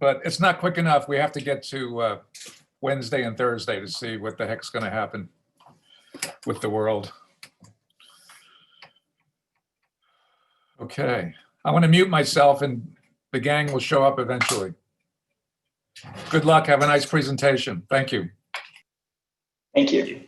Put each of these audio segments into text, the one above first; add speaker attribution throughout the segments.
Speaker 1: but it's not quick enough. We have to get to Wednesday and Thursday to see what the heck's going to happen with the world. Okay, I want to mute myself and the gang will show up eventually. Good luck. Have a nice presentation. Thank you.
Speaker 2: Thank you.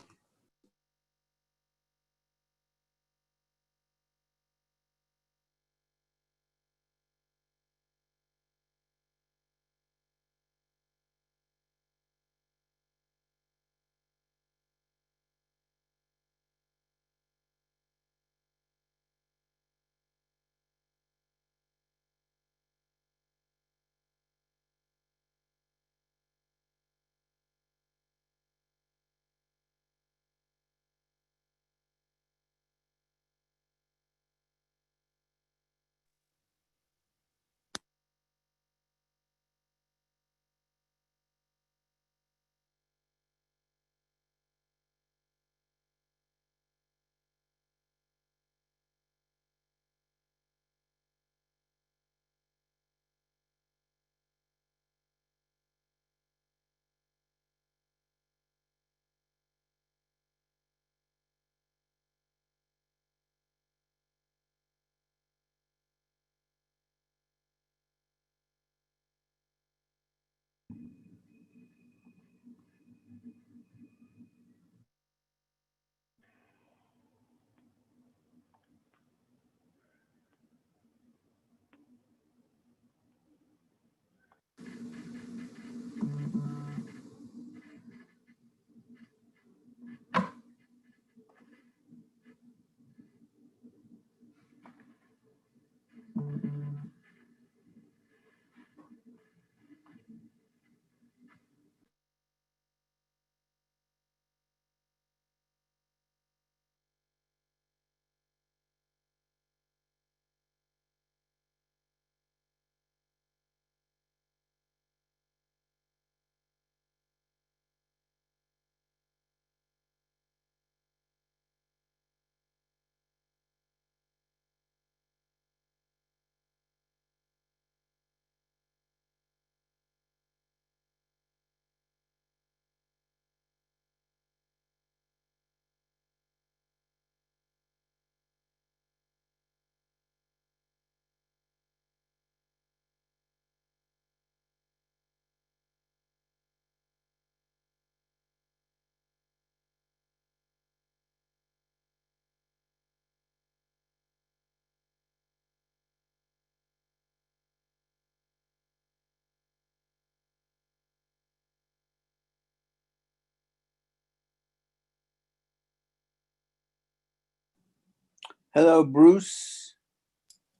Speaker 3: Hello, Bruce.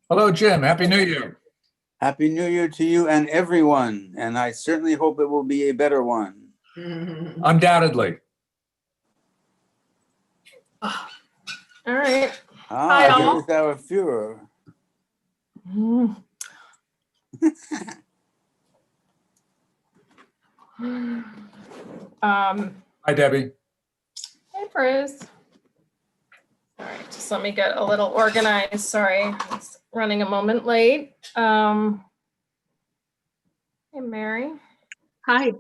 Speaker 1: Hello, Jim. Happy New Year.
Speaker 3: Happy New Year to you and everyone. And I certainly hope it will be a better one.
Speaker 1: Undoubtedly.
Speaker 4: All right.
Speaker 3: Ah,
Speaker 4: Hi,
Speaker 3: here
Speaker 4: all.
Speaker 3: is our Führer.
Speaker 1: Hi, Debbie.
Speaker 4: Hey, Bruce. All right, just let me get a little organized. Sorry, it's running a moment late. Hey, Mary.
Speaker 5: Hi.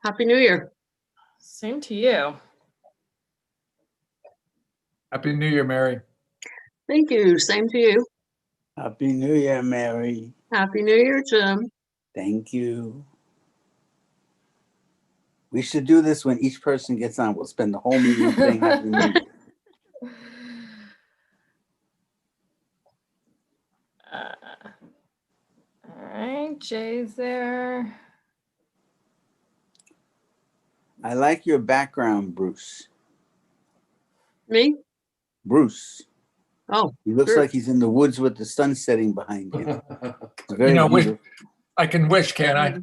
Speaker 5: Happy New Year.
Speaker 4: Same to you.
Speaker 1: Happy New Year, Mary.
Speaker 5: Thank you. Same to you.
Speaker 3: Happy New Year, Mary.
Speaker 5: Happy New Year, Jim.
Speaker 3: Thank you. We should do this when each person gets on. We'll spend the whole meeting saying Happy New Year.
Speaker 4: All right, Jay's there.
Speaker 3: I like your background, Bruce.
Speaker 5: Me?
Speaker 3: Bruce.
Speaker 5: Oh,
Speaker 3: He looks
Speaker 5: sure.
Speaker 3: like he's in the woods with the sun setting behind him. It's very
Speaker 1: You know,
Speaker 3: beautiful.
Speaker 1: I can wish, can't I?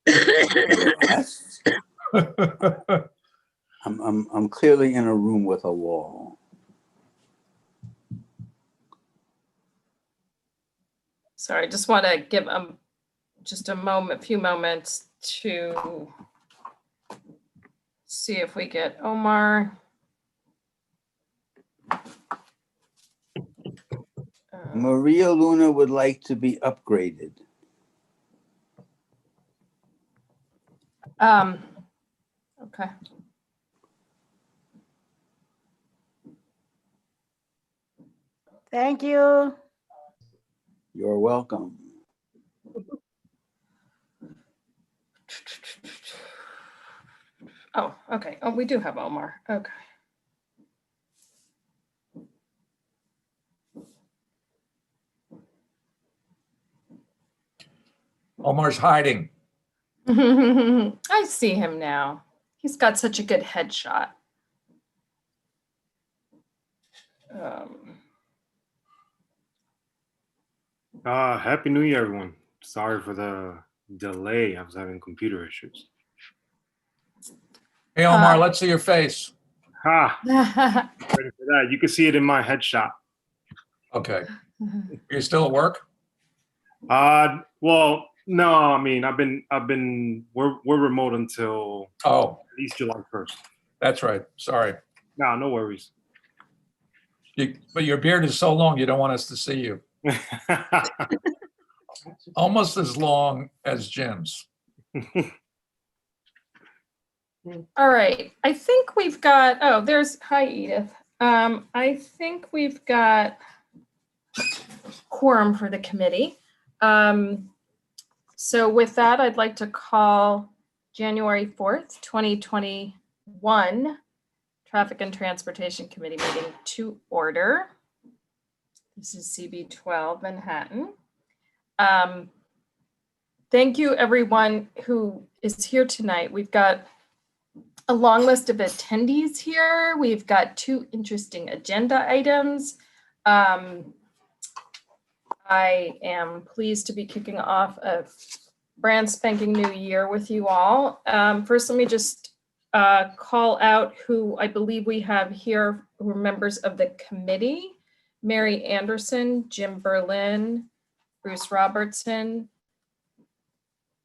Speaker 3: Yes. I'm clearly in a room with a wall.
Speaker 4: Sorry, just want to give just a few moments to see if we get Omar.
Speaker 3: Maria Luna would like to be upgraded.
Speaker 4: Okay.
Speaker 6: Thank you.
Speaker 3: You're welcome.
Speaker 4: Oh, okay. Oh, we do have Omar. Okay.
Speaker 1: Omar's hiding.
Speaker 4: I see him now. He's got such a good headshot.
Speaker 7: Happy New Year, everyone. Sorry for the delay. I was having computer issues.
Speaker 1: Hey, Omar, let's see your face.
Speaker 7: Ha! Ready for that. You can see it in my headshot.
Speaker 1: Okay. You still at work?
Speaker 7: Well, no, I mean, we're remote until
Speaker 1: Oh,
Speaker 7: at least July 1st.
Speaker 1: that's right. Sorry.
Speaker 7: No worries.
Speaker 1: But your beard is so long, you don't want us to see you. Almost as long as Jim's.
Speaker 4: All right. I think we've got, hi, Edith. I think we've got quorum for the committee. So with that, I'd like to call January 4th, 2021 Traffic and Transportation Committee meeting to order. This is CB12 Manhattan. Thank you, everyone who is here tonight. We've got a long list of attendees here. We've got 2 interesting agenda items. I am pleased to be kicking off a brand spanking new year with you all. First, let me just call out who I believe we have here who are members of the committee. Mary Anderson, Jim Berlin, Bruce Robertson,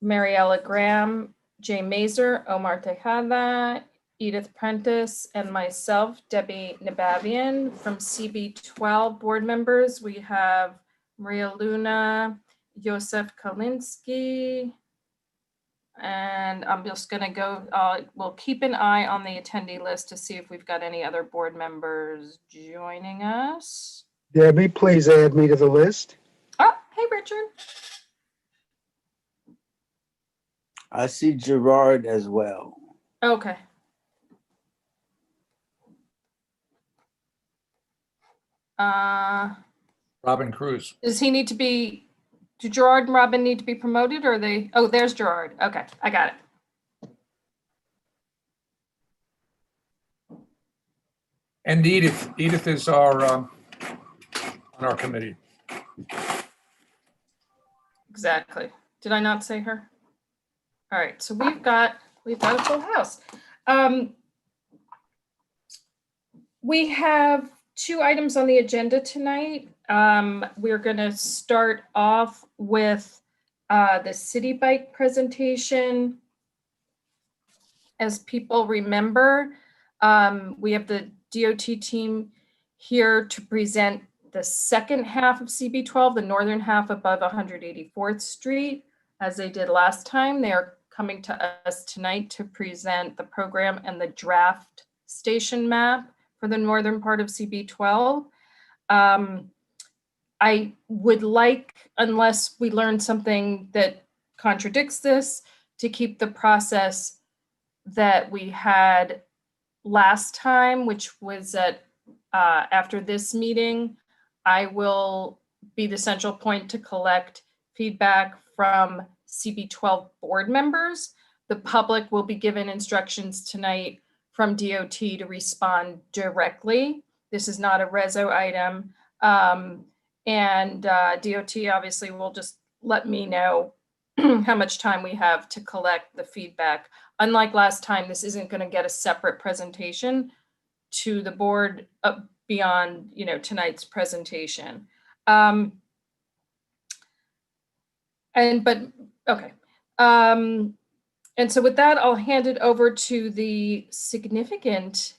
Speaker 4: Mariella Graham, Jay Mazer, Omar Tejada, Edith Prentice, and myself, Debbie Nabavian. From CB12 board members, we have Maria Luna, Josef Kalinsky, and I'm just gonna go, we'll keep an eye on the attendee list to see if we've got any other board members joining us.
Speaker 8: Debbie, please add me to the list.
Speaker 4: Oh, hey, Richard.
Speaker 3: I see Gerard as well.
Speaker 4: Okay.
Speaker 1: Robin Cruz.
Speaker 4: Does he need to be, do Gerard and Robin need to be promoted or are they, oh, there's Gerard. Okay, I got it.
Speaker 1: And Edith. Edith is on our committee.
Speaker 4: Exactly. Did I not say her? All right, so we've got a full house. We have 2 items on the agenda tonight. We're going to start off with the City Bike presentation. As people remember, we have the DOT team here to present the second half of CB12, the northern half above 184th Street. As they did last time, they are coming to us tonight to present the program and the draft station map for the northern part of CB12. I would like, unless we learn something that contradicts this, to keep the process that we had last time, which was that after this meeting, I will be the central point to collect feedback from CB12 board members. The public will be given instructions tonight from DOT to respond directly. This is not a reso item. And DOT obviously will just let me know how much time we have to collect the feedback. Unlike last time, this isn't going to get a separate presentation to the board beyond, tonight's presentation. And so with that, I'll hand it over to the significant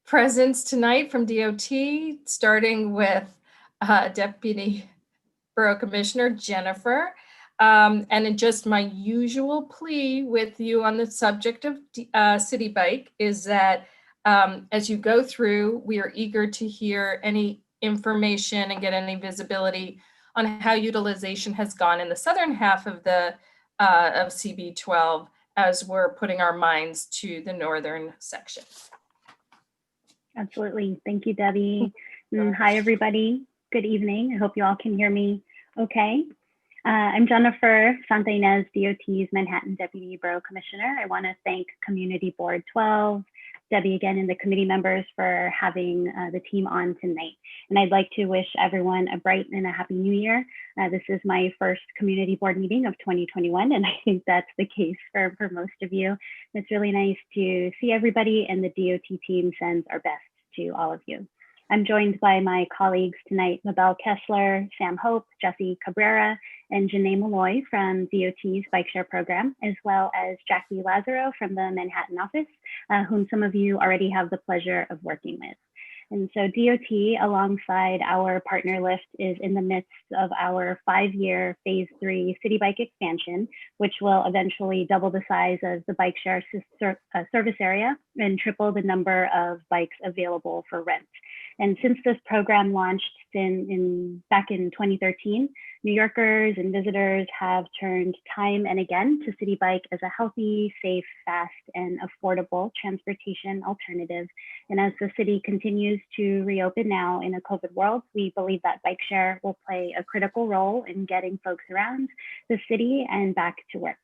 Speaker 4: presence tonight from DOT, starting with Deputy Borough Commissioner Jennifer. And in just my usual plea with you on the subject of City Bike is that as you go through, we are eager to hear any information and get any visibility on how utilization has gone in the southern half of the of CB12 as we're putting our minds to the northern section.
Speaker 6: Absolutely. Thank you, Debbie. Hi, everybody. Good evening. I hope you all can hear me okay. I'm Jennifer Santa Ynez, DOT's Manhattan Deputy Borough Commissioner. I want to thank Community Board 12, Debbie again, and the committee members for having the team on tonight. And I'd like to wish everyone a bright and a happy new year. This is my first community board meeting of 2021, and I think that's the case for most of you. It's really nice to see everybody, and the DOT team sends our best to all of you. I'm joined by my colleagues tonight, Mabel Kessler, Sam Hope, Jesse Cabrera, and Janae Malloy from DOT's Bike Share program, as well as Jackie Lazaro from the Manhattan office, whom some of you already have the pleasure of working with. And so DOT, alongside our partner list, is in the midst of our 5-year phase 3 City Bike expansion, which will eventually double the size of the bike share service area and triple the number of bikes available for rent. And since this program launched back in 2013, New Yorkers and visitors have turned time and again to City Bike as a healthy, safe, fast, and affordable transportation alternative. And as the city continues to reopen now in a COVID world, we believe that bike share will play a critical role in getting folks around the city and back to work.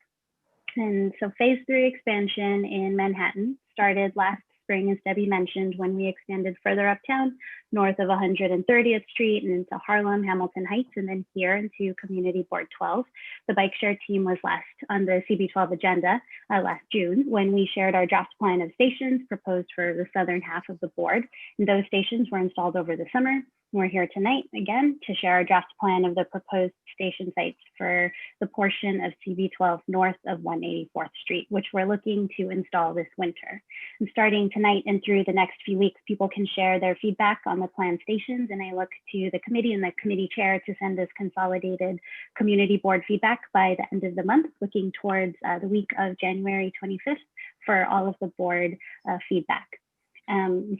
Speaker 6: And so phase 3 expansion in Manhattan started last spring, as Debbie mentioned, when we expanded further uptown, north of 130th Street and into Harlem, Hamilton Heights, and then here into Community Board 12. The bike share team was last on the CB12 agenda last June when we shared our draft plan of stations proposed for the southern half of the board. And those stations were installed over the summer. We're here tonight again to share our draft plan of the proposed station sites for the portion of CB12 north of 184th Street, which we're looking to install this winter. And starting tonight and through the next few weeks, people can share their feedback on the planned stations, and I look to the committee and the committee chair to send us consolidated community board feedback by the end of the month, looking towards the week of January 25th for all of the board feedback.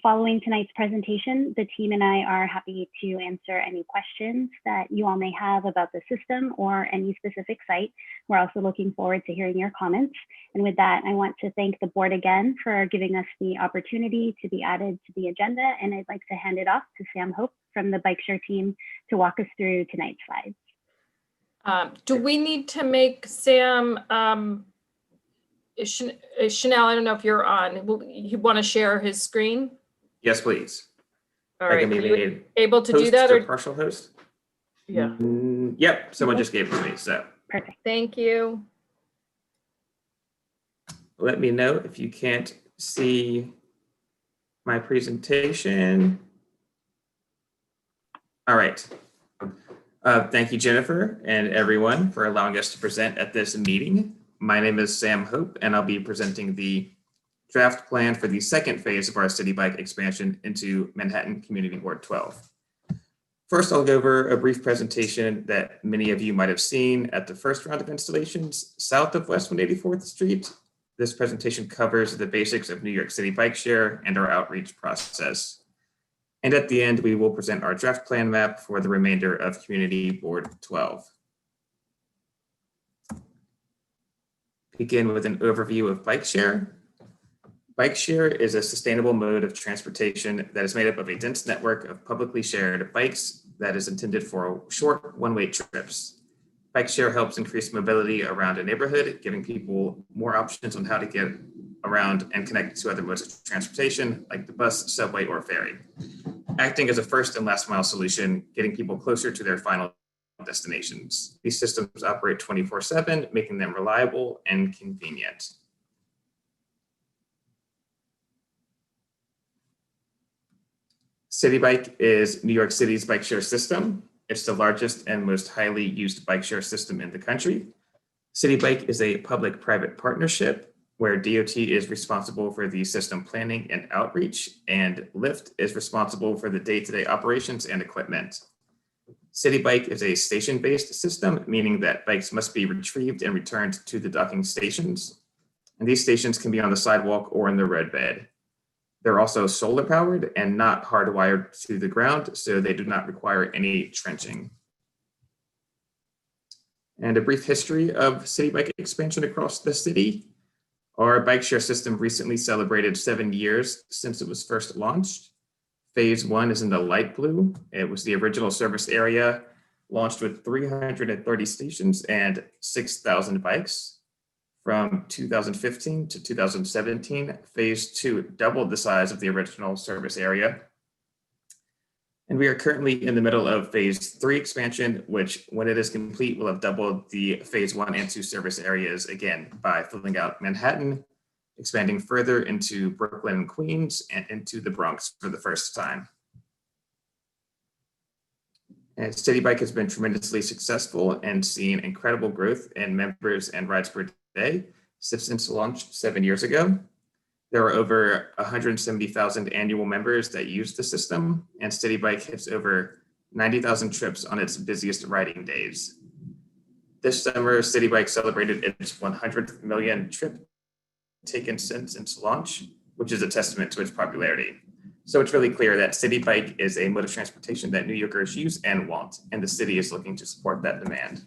Speaker 6: Following tonight's presentation, the team and I are happy to answer any questions that you all may have about the system or any specific site. We're also looking forward to hearing your comments. And with that, I want to thank the board again for giving us the opportunity to be added to the agenda. And I'd like to hand it off to Sam Hope from the Bike Share team to walk us through tonight's slides.
Speaker 4: Do we need to make Sam, Chanel, I don't know if you're on. Will you want to share his screen?
Speaker 2: Yes, please.
Speaker 4: All
Speaker 2: I
Speaker 4: right,
Speaker 2: can be
Speaker 4: are you
Speaker 2: made
Speaker 4: able to do
Speaker 2: host
Speaker 4: that?
Speaker 2: or
Speaker 4: Or
Speaker 2: partial host.
Speaker 4: yeah,
Speaker 2: Yep, someone just gave it to me, so
Speaker 6: Perfect.
Speaker 4: thank you.
Speaker 2: let me know if you can't see my presentation. All right. Thank you, Jennifer, and everyone for allowing us to present at this meeting. My name is Sam Hope, and I'll be presenting the draft plan for the second phase of our City Bike expansion into Manhattan Community Board 12. First, I'll go over a brief presentation that many of you might have seen at the first round of installations south of West 184th Street. This presentation covers the basics of New York City Bike Share and our outreach process. And at the end, we will present our draft plan map for the remainder of Community Board 12. Begin with an overview of bike share. Bike share is a sustainable mode of transportation that is made up of a dense network of publicly shared bikes that is intended for short one-way trips. Bike share helps increase mobility around a neighborhood, giving people more options on how to get around and connect to other modes of transportation like the bus, subway, or ferry. Acting as a first and last mile solution, getting people closer to their final destinations. These systems operate 24/7, making them reliable and convenient. City Bike is New York City's bike share system. It's the largest and most highly used bike share system in the country. City Bike is a public-private partnership where DOT is responsible for the system planning and outreach, and Lyft is responsible for the day-to-day operations and equipment. City Bike is a station-based system, meaning that bikes must be retrieved and returned to the docking stations. And these stations can be on the sidewalk or in the roadbed. They're also solar powered and not hardwired to the ground, so they do not require any trenching. And a brief history of City Bike expansion across the city. Our bike share system recently celebrated 7 years since it was first launched. Phase 1 is in the light blue. It was the original service area, launched with 330 stations and 6,000 bikes. From 2015 to 2017, Phase 2 doubled the size of the original service area. And we are currently in the middle of Phase 3 expansion, which, when it is complete, will have doubled the Phase 1 and 2 service areas again by filling out Manhattan, expanding further into Brooklyn and Queens, and into the Bronx for the first time. And City Bike has been tremendously successful and seen incredible growth in members and rides per day since launch 7 years ago. There are over 170,000 annual members that use the system, and City Bike hits over 90,000 trips on its busiest riding days. This summer, City Bike celebrated its 100th million trip taken since its launch, which is a testament to its popularity. So it's really clear that City Bike is a mode of transportation that New Yorkers use and want, and the city is looking to support that demand.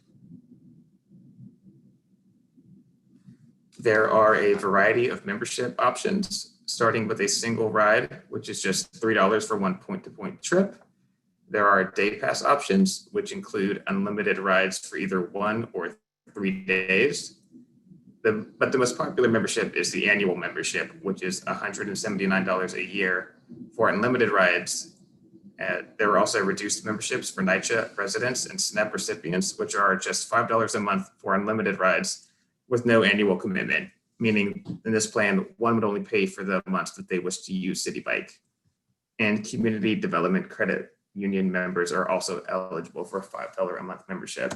Speaker 2: There are a variety of membership options, starting with a single ride, which is just $3 for one point-to-point trip. There are day pass options, which include unlimited rides for either 1 or 3 days. But the most popular membership is the annual membership, which is $179 a year for unlimited rides. There are also reduced memberships for NYCHA residents and SNAP recipients, which are just $5 a month for unlimited rides with no annual commitment, meaning in this plan, one would only pay for the months that they wish to use City Bike. And Community Development Credit Union members are also eligible for a $5 a month membership.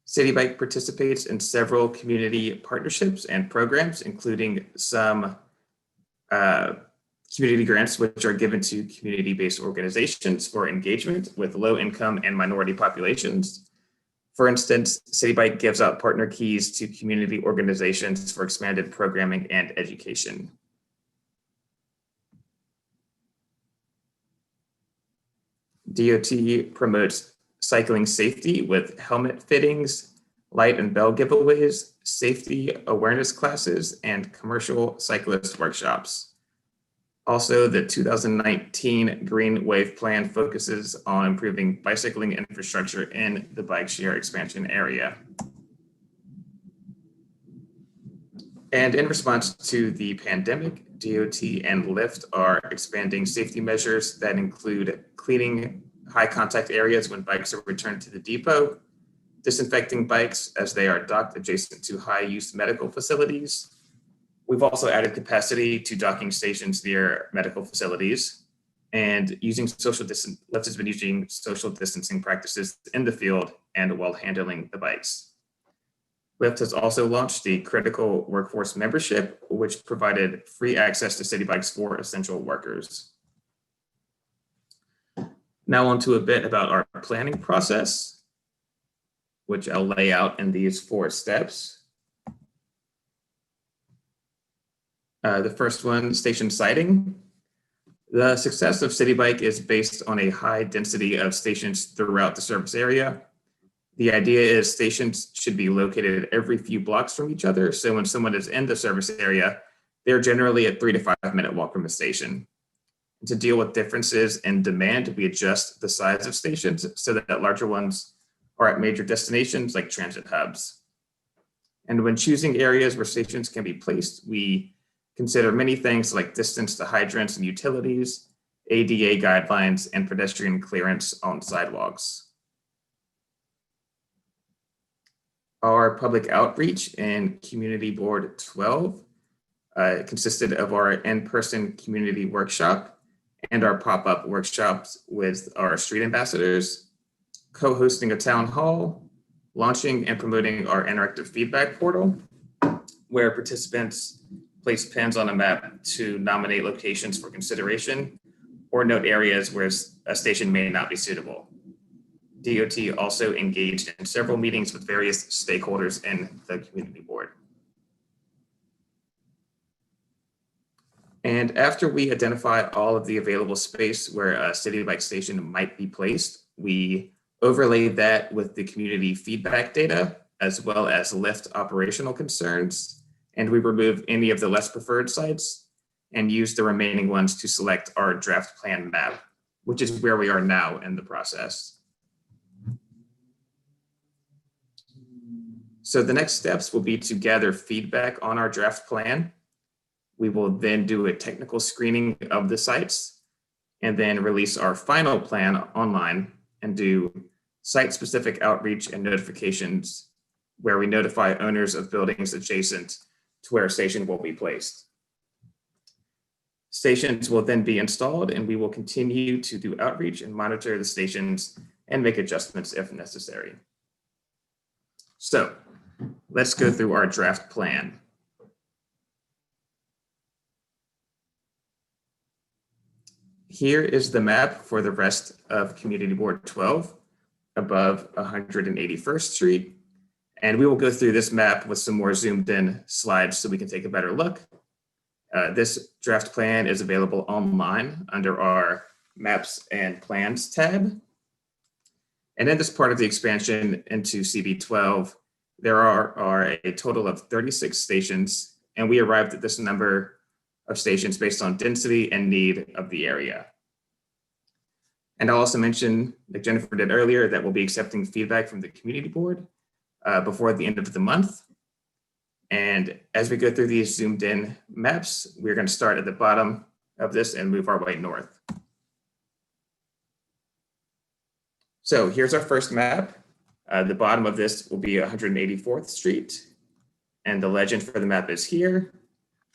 Speaker 2: City Bike participates in several community partnerships and programs, including some community grants, which are given to community-based organizations for engagement with low-income and minority populations. For instance, City Bike gives out partner keys to community organizations for expanded programming and education. DOT promotes cycling safety with helmet fittings, light and bell giveaways, safety awareness classes, and commercial cyclist workshops. Also, the 2019 Green Wave Plan focuses on improving bicycling infrastructure in the bike share expansion area. And in response to the pandemic, DOT and Lyft are expanding safety measures that include cleaning high contact areas when bikes are returned to the depot, disinfecting bikes as they are docked adjacent to high use medical facilities. We've also added capacity to docking stations near medical facilities, and using Lyft has been using social distancing practices in the field and while handling the bikes. Lyft has also launched the Critical Workforce Membership, which provided free access to City Bikes for essential workers. Now on to a bit about our planning process, which I'll lay out in these 4 steps. The first one, station siting. The success of City Bike is based on a high density of stations throughout the service area. The idea is stations should be located every few blocks from each other. So when someone is in the service area, they're generally a 3 to 5 minute walk from the station. To deal with differences in demand, we adjust the size of stations so that larger ones are at major destinations like transit hubs. And when choosing areas where stations can be placed, we consider many things like distance to hydrants and utilities, ADA guidelines, and pedestrian clearance on sidewalks. Our public outreach in Community Board 12 consisted of our in-person community workshop and our pop-up workshops with our street ambassadors, co-hosting a town hall, launching and promoting our interactive feedback portal, where participants place pins on a map to nominate locations for consideration or note areas where a station may not be suitable. DOT also engaged in several meetings with various stakeholders in the community board. And after we identify all of the available space where a City Bike station might be placed, we overlay that with the community feedback data, as well as Lyft operational concerns. And we remove any of the less preferred sites and use the remaining ones to select our draft plan map, which is where we are now in the process. So the next steps will be to gather feedback on our draft plan. We will then do a technical screening of the sites and then release our final plan online and do site-specific outreach and notifications where we notify owners of buildings adjacent to where a station will be placed. Stations will then be installed and we will continue to do outreach and monitor the stations and make adjustments if necessary. So let's go through our draft plan. Here is the map for the rest of Community Board 12 above 181st Street. And we will go through this map with some more zoomed in slides so we can take a better look. This draft plan is available online under our Maps and Plans tab. And in this part of the expansion into CB12, there are a total of 36 stations, and we arrived at this number of stations based on density and need of the area. And I'll also mention, like Jennifer did earlier, that we'll be accepting feedback from the community board before the end of the month. And as we go through these zoomed in maps, we're going to start at the bottom of this and move our way north. So here's our first map. The bottom of this will be 184th Street. And the legend for the map is here.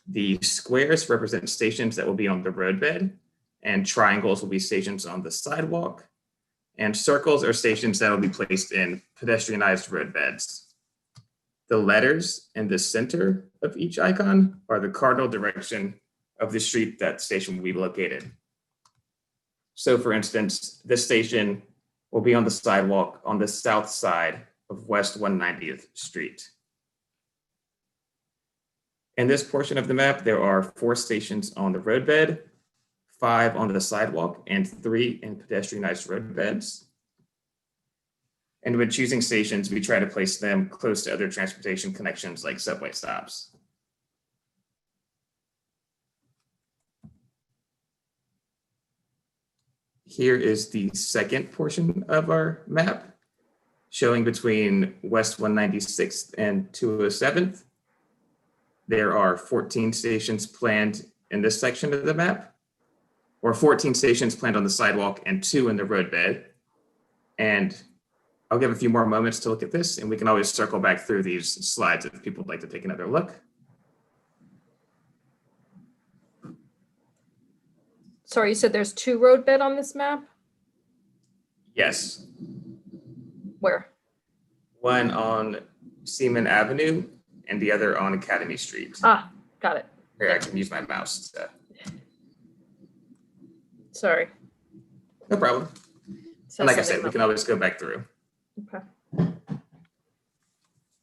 Speaker 2: The squares represent stations that will be on the roadbed, and triangles will be stations on the sidewalk, and circles are stations that will be placed in pedestrianized roadbeds. The letters in the center of each icon are the cardinal direction of the street that station will be located. So for instance, this station will be on the sidewalk on the south side of West 190th Street. In this portion of the map, there are 4 stations on the roadbed, 5 on the sidewalk, and 3 in pedestrianized roadbeds. And when choosing stations, we try to place them close to other transportation connections like subway stops. Here is the second portion of our map, showing between West 196th and 207th. There are 14 stations planned in this section of the map, or 14 stations planned on the sidewalk and 2 in the roadbed. And I'll give a few more moments to look at this, and we can always circle back through these slides if people would like to take another look.
Speaker 4: Sorry, you said there's 2 roadbed on this map?
Speaker 2: Yes,
Speaker 4: Where?
Speaker 2: one on Seaman Avenue and the other on Academy Street.
Speaker 4: Ah, got it.
Speaker 2: Here, I can use my mouse.
Speaker 4: Sorry.
Speaker 2: No problem.
Speaker 4: Says
Speaker 2: And like I
Speaker 4: something
Speaker 2: said, we can always go back through.
Speaker 4: Okay.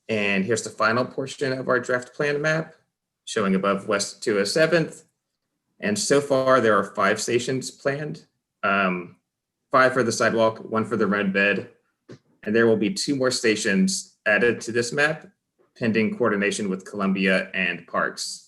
Speaker 2: And here's the final portion of our draft plan map, showing above West 207th. And so far, there are 5 stations planned, 5 for the sidewalk, 1 for the roadbed. And there will be 2 more stations added to this map, pending coordination with Columbia and Parks.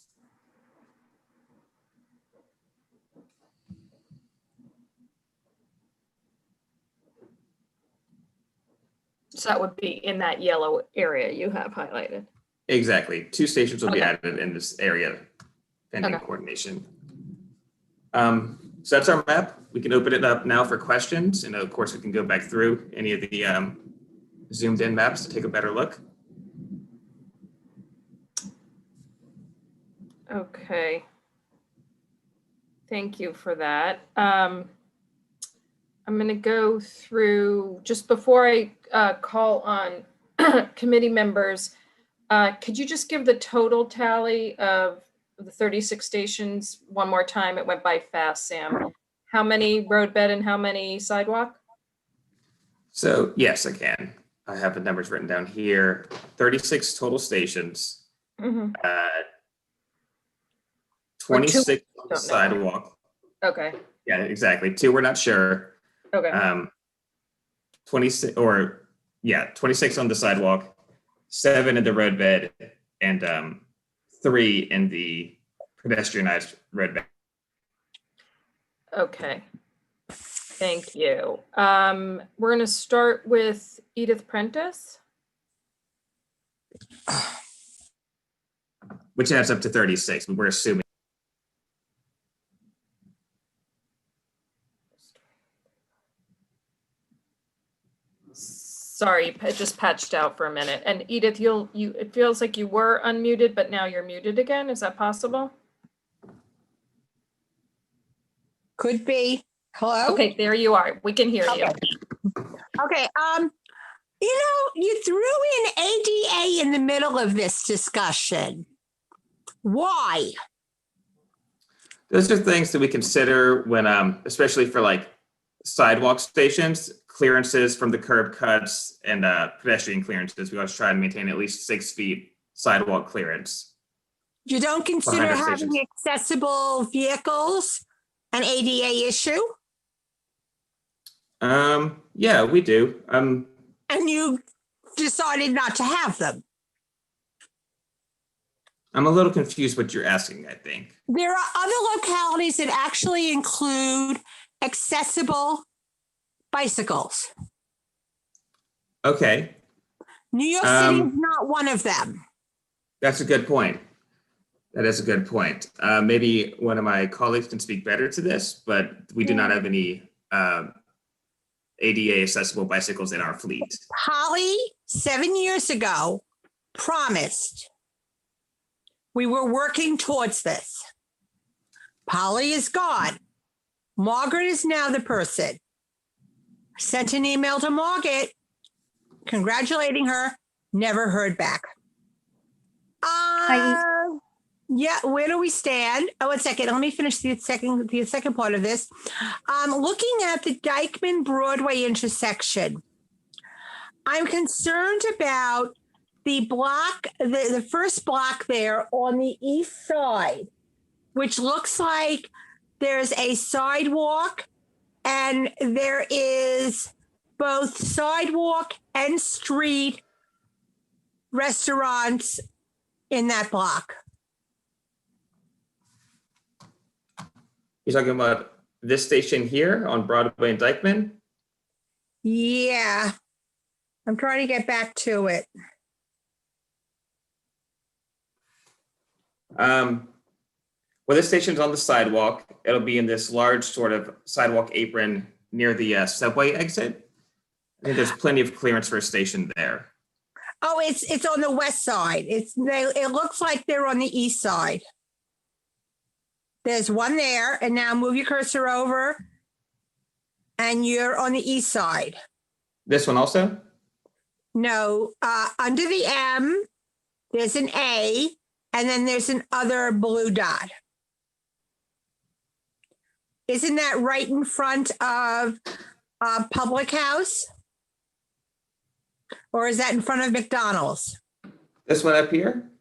Speaker 4: So that would be in that yellow area you have highlighted.
Speaker 2: Exactly. 2 stations will be
Speaker 4: Okay.
Speaker 2: added in this area, pending
Speaker 4: Okay.
Speaker 2: coordination. So that's our map. We can open it up now for questions. And of course, we can go back through any of the zoomed in maps to take a better look.
Speaker 4: Okay. Thank you for that. I'm going to go through, just before I call on committee members, could you just give the total tally of the 36 stations one more time? It went by fast, Sam. How many roadbed and how many sidewalk?
Speaker 2: So yes, I can. I have the numbers written down here. 36 total stations,
Speaker 4: Mhm.
Speaker 2: 26 on the
Speaker 4: Don't know.
Speaker 2: sidewalk.
Speaker 4: Okay,
Speaker 2: Yeah, exactly. 2 we're not sure.
Speaker 4: okay,
Speaker 2: 26 26 on the sidewalk, 7 in the roadbed, and 3 in the pedestrianized roadbed.
Speaker 4: okay. Thank you. We're gonna start with Edith Prentice.
Speaker 2: Which adds up to 36, but we're assuming.
Speaker 4: Sorry, it just patched out for a minute. And Edith, it feels like you were unmuted, but now you're muted again. Is that possible?
Speaker 9: Could be. Hello?
Speaker 4: Okay, there you are. We can hear you.
Speaker 9: Okay. You threw in ADA in the middle of this discussion. Why?
Speaker 2: Those are things that we consider when, especially for like sidewalk stations, clearances from the curb cuts and pedestrian clearances. We always try to maintain at least 6 feet sidewalk clearance.
Speaker 9: You don't consider
Speaker 2: Behind the
Speaker 9: having
Speaker 2: stations.
Speaker 9: accessible vehicles an ADA issue?
Speaker 2: Yeah, we do.
Speaker 9: And you decided not to have them.
Speaker 2: I'm a little confused what you're asking, I think.
Speaker 9: There are other localities that actually include accessible bicycles.
Speaker 2: Okay,
Speaker 9: New York City is not one of them.
Speaker 2: that's a good point. That is a good point. Maybe one of my colleagues can speak better to this, but we do not have any ADA accessible bicycles in our fleet.
Speaker 9: Holly, 7 years ago, promised we were working towards this. Polly is gone. Margaret is now the person. I sent an email to Margaret congratulating her, never heard back. Yeah, where do we stand? Oh, 1 second. Let me finish the second part of this. Looking at the Dykeman Broadway intersection, I'm concerned about the block, the first block there on the east side, which looks like there's a sidewalk and there is both sidewalk and street restaurants in that block.
Speaker 2: You're talking about this station here on Broadway and Dykeman?
Speaker 9: Yeah, I'm trying to get back to it.
Speaker 2: Well, this station's on the sidewalk. It'll be in this large sort of sidewalk apron near the subway exit. I think there's plenty of clearance for a station there.
Speaker 9: Oh, it's on the west side. It looks like they're on the east side. There's one there, and now move your cursor over, and you're on the east side.
Speaker 2: This one also?
Speaker 9: No, under the M, there's an A, and then there's an other blue dot. Isn't that right in front of Public House? Or is that in front of McDonald's?
Speaker 2: This one up here?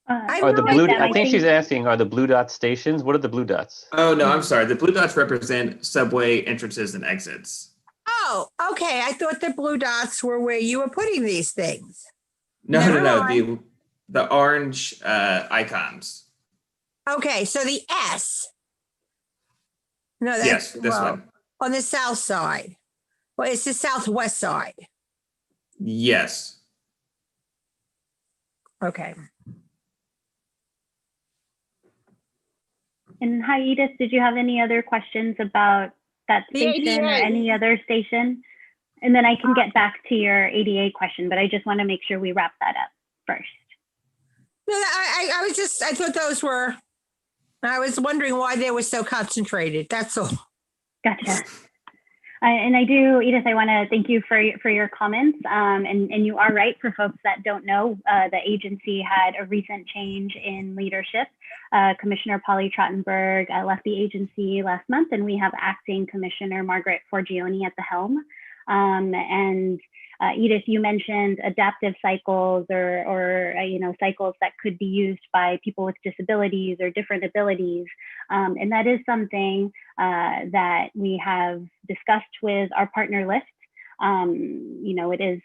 Speaker 6: I
Speaker 10: Are the
Speaker 6: like
Speaker 10: blue?
Speaker 6: that.
Speaker 10: I think she's asking, are the blue dot stations? What are the blue dots?
Speaker 2: Oh, no, I'm sorry. The blue dots represent subway entrances and exits.
Speaker 9: Oh, okay. I thought the blue dots were where you were putting these things.
Speaker 2: No,
Speaker 9: Never
Speaker 2: no, no.
Speaker 9: mind.
Speaker 2: The orange icons.
Speaker 9: Okay, so the S. No, that's
Speaker 2: Yes, this one.
Speaker 9: on the south side. Well, it's the southwest side.
Speaker 2: Yes.
Speaker 9: Okay.
Speaker 6: And hi, Edith, did you have any other questions about that
Speaker 9: The
Speaker 6: station or
Speaker 9: ADA.
Speaker 6: any other station? And then I can get back to your ADA question, but I just want to make sure we wrap that up first.
Speaker 9: No, I thought those were, I was wondering why they were so concentrated. That's all.
Speaker 6: Gotcha. And I do, Edith, I want to thank you for your comments. And you are right, for folks that don't know, the agency had a recent change in leadership. Commissioner Polly Trottenberg left the agency last month, and we have acting Commissioner Margaret Forgione at the helm. And Edith, you mentioned adaptive cycles or cycles that could be used by people with disabilities or different abilities. And that is something that we have discussed with our partner list. It is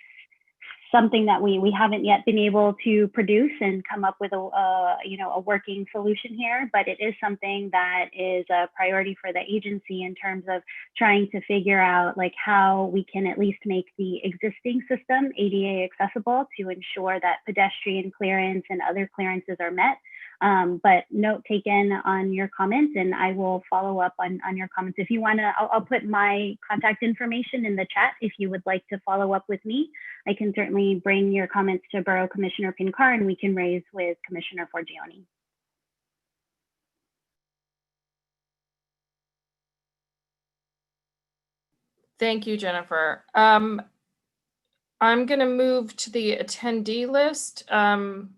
Speaker 6: something that we haven't yet been able to produce and come up with a working solution here, but it is something that is a priority for the agency in terms of trying to figure out like how we can at least make the existing system ADA accessible to ensure that pedestrian clearance and other clearances are met. But note taken on your comments, and I will follow up on your comments. If you want to, I'll put my contact information in the chat if you would like to follow up with me. I can certainly bring your comments to Borough Commissioner Pinkar, and we can raise with Commissioner Forgione.
Speaker 4: Thank you, Jennifer. I'm going to move to the attendee list. I'm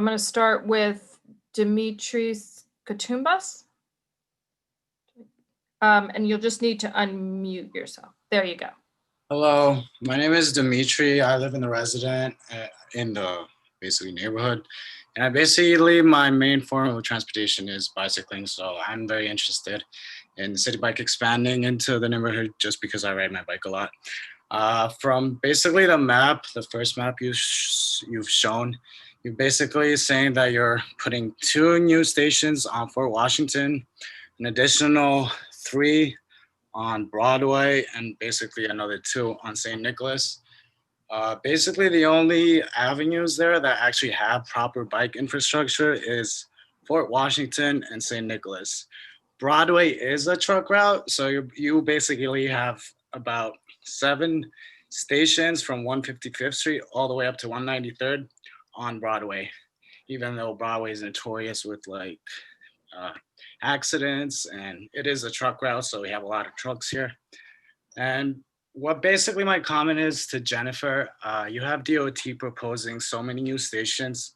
Speaker 4: going to start with Dimitris Katumbas. And you'll just need to unmute yourself. There you go.
Speaker 11: Hello, my name is Dimitri. I live in the resident in the basically neighborhood. And my main form of transportation is bicycling. So I'm very interested in City Bike expanding into the neighborhood just because I ride my bike a lot. From basically the map, the first map you've shown, you're basically saying that you're putting 2 new stations on Fort Washington, an additional 3 on Broadway, and basically another 2 on St. Nicholas. Basically, the only avenues there that actually have proper bike infrastructure is Fort Washington and St. Nicholas. Broadway is a truck route, so you basically have about 7 stations from 155th Street all the way up to 193rd on Broadway, even though Broadway is notorious with like accidents, and it is a truck route, so we have a lot of trucks here. And what basically my comment is to Jennifer, you have DOT proposing so many new stations,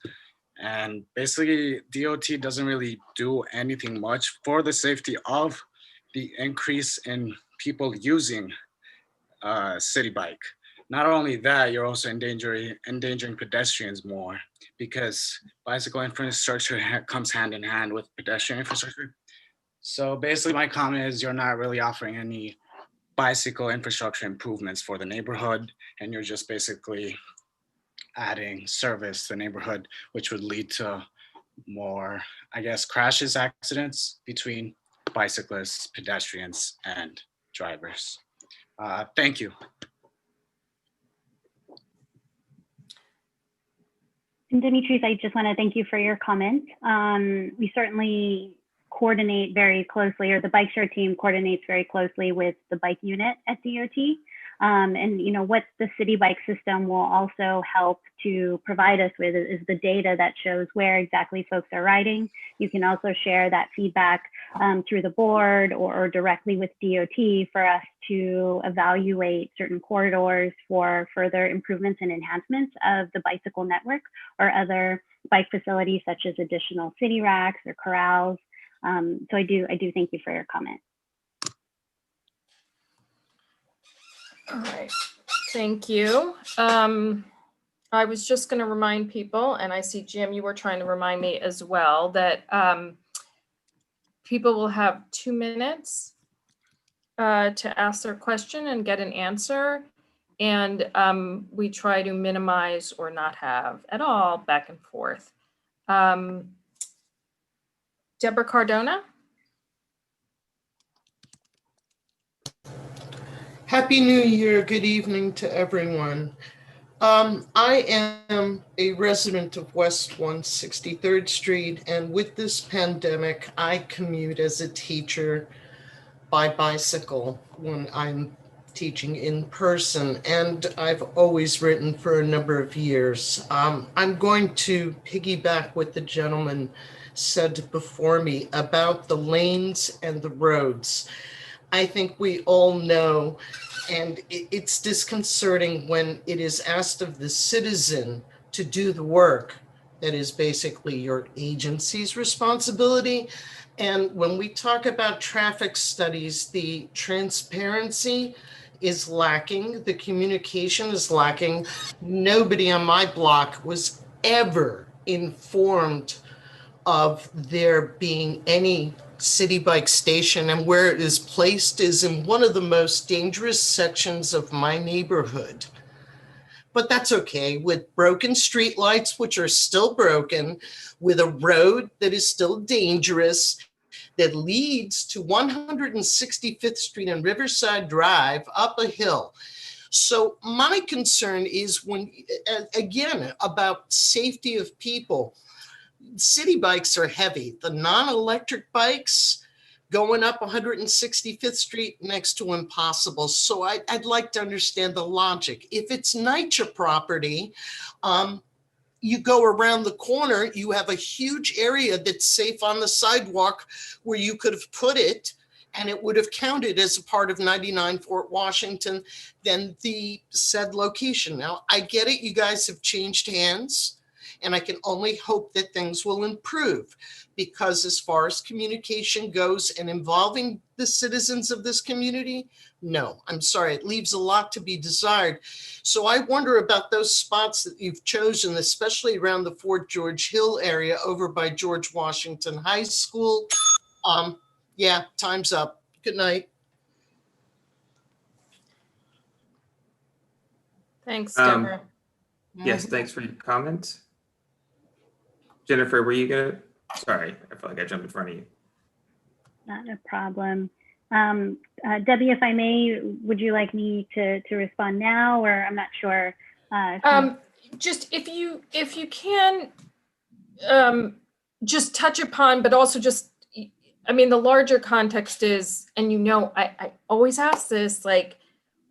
Speaker 11: and basically DOT doesn't really do anything much for the safety of the increase in people using City Bike. Not only that, you're also endangering pedestrians more because bicycle infrastructure comes hand in hand with pedestrian infrastructure. So basically my comment is you're not really offering any bicycle infrastructure improvements for the neighborhood, and you're just basically adding service to the neighborhood, which would lead to more, I guess, crashes, accidents between bicyclists, pedestrians, and drivers. Thank you.
Speaker 6: And Dimitris, I just want to thank you for your comment. We certainly coordinate very closely, or the bike share team coordinates very closely with the bike unit at DOT. And what the City Bike system will also help to provide us with is the data that shows where exactly folks are riding. You can also share that feedback through the board or directly with DOT for us to evaluate certain corridors for further improvements and enhancements of the bicycle network or other bike facilities such as additional city racks or corrals. So I do thank you for your comment.
Speaker 4: All right, thank you. I was just going to remind people, and I see Jim, you were trying to remind me as well, that people will have 2 minutes to ask their question and get an answer. And we try to minimize or not have at all back and forth. Deborah Cardona.
Speaker 12: Happy New Year. Good evening to everyone. I am a resident of West 163rd Street, and with this pandemic, I commute as a teacher by bicycle when I'm teaching in person, and I've always written for a number of years. I'm going to piggyback what the gentleman said before me about the lanes and the roads. I think we all know, and it's disconcerting when it is asked of the citizen to do the work that is basically your agency's responsibility. And when we talk about traffic studies, the transparency is lacking, the communication is lacking. Nobody on my block was ever informed of there being any city bike station, and where it is placed is in one of the most dangerous sections of my neighborhood. But that's okay, with broken streetlights, which are still broken, with a road that is still dangerous, that leads to 165th Street and Riverside Drive up a hill. So my concern is again, about safety of people. City bikes are heavy. The non-electric bikes going up 165th Street, next to impossible. So I'd like to understand the logic. If it's NYCHA property, you go around the corner, you have a huge area that's safe on the sidewalk where you could have put it, and it would have counted as a part of 99 Fort Washington, then the said location. Now, I get it, you guys have changed hands, and I can only hope that things will improve, because as far as communication goes and involving the citizens of this community, no, I'm sorry, it leaves a lot to be desired. So I wonder about those spots that you've chosen, especially around the Fort George Hill area over by George Washington High School. Yeah, time's up. Good night.
Speaker 4: Thanks, Deborah.
Speaker 2: Yes, thanks for your comment. Jennifer, were you gonna, sorry, I feel like I jumped in front of you.
Speaker 6: Not a problem. Debbie, if I may, would you like me to respond now, or I'm not sure?
Speaker 4: Just if you can, just touch upon, but also just, I mean, the larger context is, and I always ask this, like,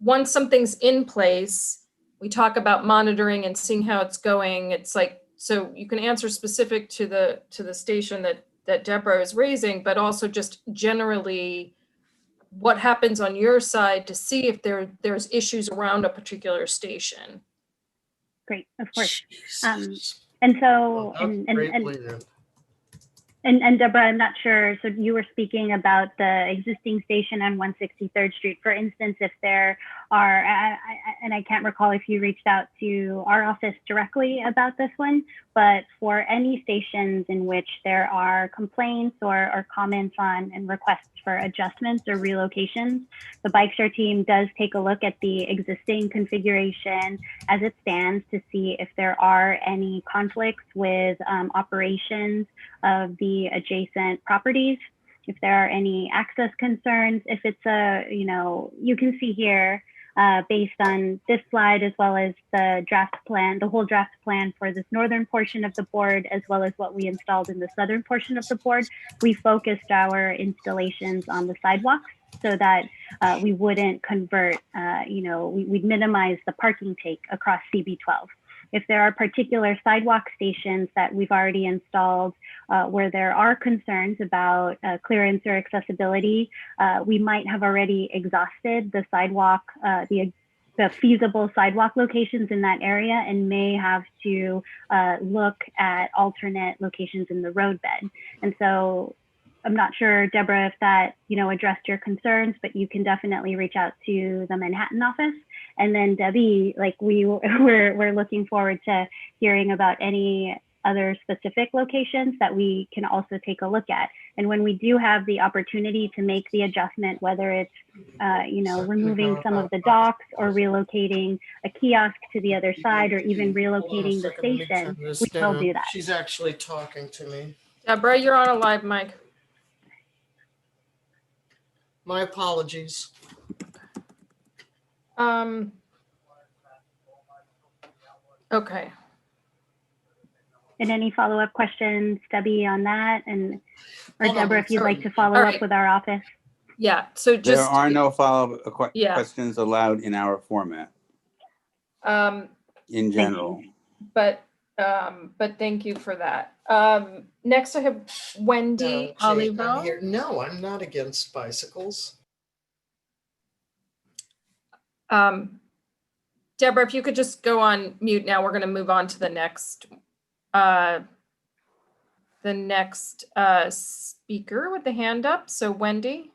Speaker 4: once something's in place, we talk about monitoring and seeing how it's going. It's like, so you can answer specific to the station that Deborah is raising, but also just generally what happens on your side to see if there's issues around a particular station.
Speaker 6: Great, of course. And so, and Deborah, I'm not sure, so you were speaking about the existing station on 163rd Street. For instance, if there are, and I can't recall if you reached out to our office directly about this one, but for any stations in which there are complaints or comments on and requests for adjustments or relocations, the bike share team does take a look at the existing configuration as it stands to see if there are any conflicts with operations of the adjacent properties, if there are any access concerns, if it's you can see here based on this slide, as well as the draft plan, the whole draft plan for this northern portion of the board, as well as what we installed in the southern portion of the board, we focused our installations on the sidewalks so that we wouldn't convert, we'd minimize the parking take across CB12. If there are particular sidewalk stations that we've already installed where there are concerns about clearance or accessibility, we might have already exhausted the sidewalk, the feasible sidewalk locations in that area, and may have to look at alternate locations in the roadbed. And so I'm not sure, Deborah, if that addressed your concerns, but you can definitely reach out to the Manhattan office. And then Debbie, like we're looking forward to hearing about any other specific locations that we can also take a look at. And when we do have the opportunity to make the adjustment, whether it's removing some of the docks or relocating a kiosk to the other side, or even relocating the station, we will do that.
Speaker 12: She's actually talking to me.
Speaker 4: Deborah, you're on a live mic.
Speaker 12: My apologies.
Speaker 4: Okay.
Speaker 6: And any follow-up questions, Debbie, on that? Or
Speaker 12: Hold on,
Speaker 6: Deborah, if you'd
Speaker 12: sorry.
Speaker 6: like to follow
Speaker 4: All
Speaker 6: up
Speaker 4: right.
Speaker 6: with our office.
Speaker 4: Yeah, so
Speaker 3: There
Speaker 4: just,
Speaker 3: are no follow-up
Speaker 4: Yeah.
Speaker 3: questions allowed in our format in general.
Speaker 4: but thank you for that. Next I have Wendy
Speaker 12: No, Jake,
Speaker 4: Olivo.
Speaker 12: I'm here. No, I'm not against bicycles.
Speaker 4: Deborah, if you could just go on mute now, we're going to move on to the next the next speaker with the hand up. So Wendy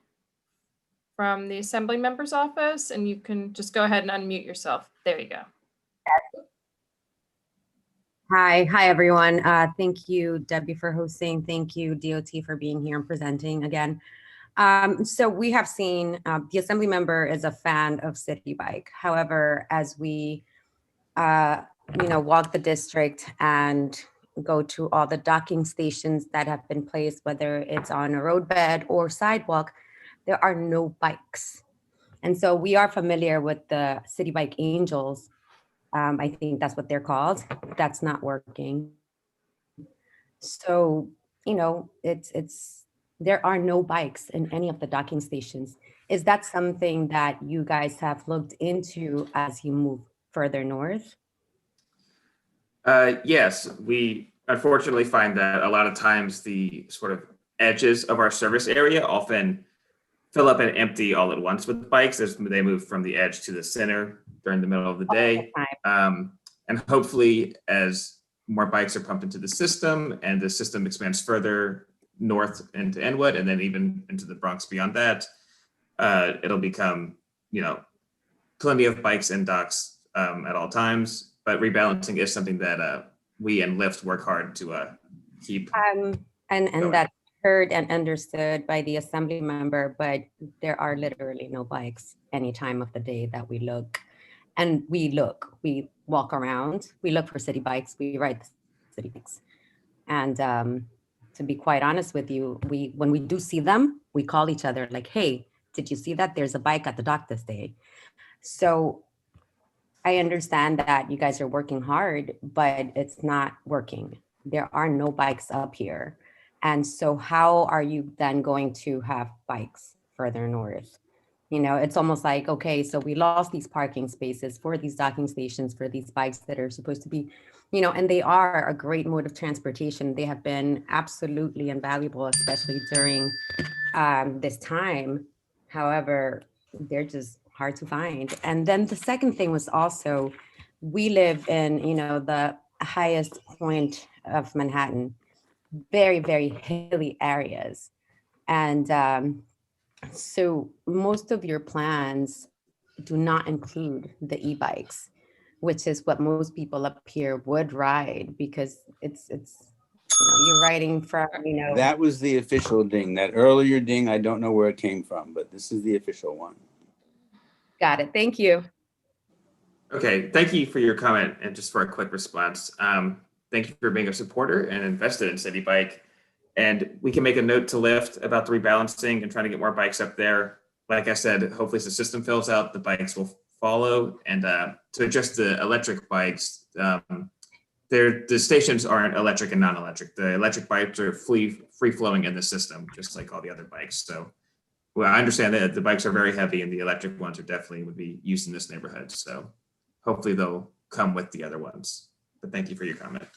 Speaker 4: from the Assembly Member's Office, and you can just go ahead and unmute yourself. There you go.
Speaker 13: Hi, everyone. Thank you, Debbie, for hosting. Thank you, DOT, for being here and presenting again. So we have seen the Assembly member is a fan of City Bike. However, as we, walk the district and go to all the docking stations that have been placed, whether it's on a roadbed or sidewalk, there are no bikes. And so we are familiar with the City Bike Angels. I think that's what they're called. That's not working. So, there are no bikes in any of the docking stations. Is that something that you guys have looked into as you move further north?
Speaker 2: Yes, we unfortunately find that a lot of times the sort of edges of our service area often fill up and empty all at once with bikes as they move from the edge to the center during the middle of the day. And hopefully as more bikes are pumped into the system and the system expands further north into Enwood and then even into the Bronx beyond that, it'll become, plenty of bikes and docks at all times. But rebalancing is something that we and Lyft work hard to keep.
Speaker 13: And that's heard and understood by the Assembly member, but there are literally no bikes any time of the day that we look. And we walk around, we look for city bikes, we ride the city bikes. And to be quite honest with you, when we do see them, we call each other like, hey, did you see that? There's a bike at the dock this day. So I understand that you guys are working hard, but it's not working. There are no bikes up here. And so how are you then going to have bikes further north? It's almost like, okay, so we lost these parking spaces for these docking stations, for these bikes that are supposed to be, and they are a great mode of transportation. They have been absolutely invaluable, especially during this time. However, they're just hard to find. And then the second thing was also, we live in, the highest point of Manhattan, very, very hilly areas. And so most of your plans do not include the e-bikes, which is what most people up here would ride because it's you're riding from,
Speaker 3: That was the official ding. That earlier ding, I don't know where it came from, but this is the official one.
Speaker 13: Got it. Thank you.
Speaker 2: Okay, thank you for your comment. And just for a quick response, thank you for being a supporter and invested in City Bike. And we can make a note to Lyft about the rebalancing and trying to get more bikes up there. Like I said, hopefully as the system fills out, the bikes will follow. And to address the electric bikes, the stations aren't electric and non-electric. The electric bikes are free-flowing in the system, just like all the other bikes. So well, I understand that the bikes are very heavy and the electric ones are definitely would be used in this neighborhood. So hopefully they'll come with the other ones. But thank you for your comment.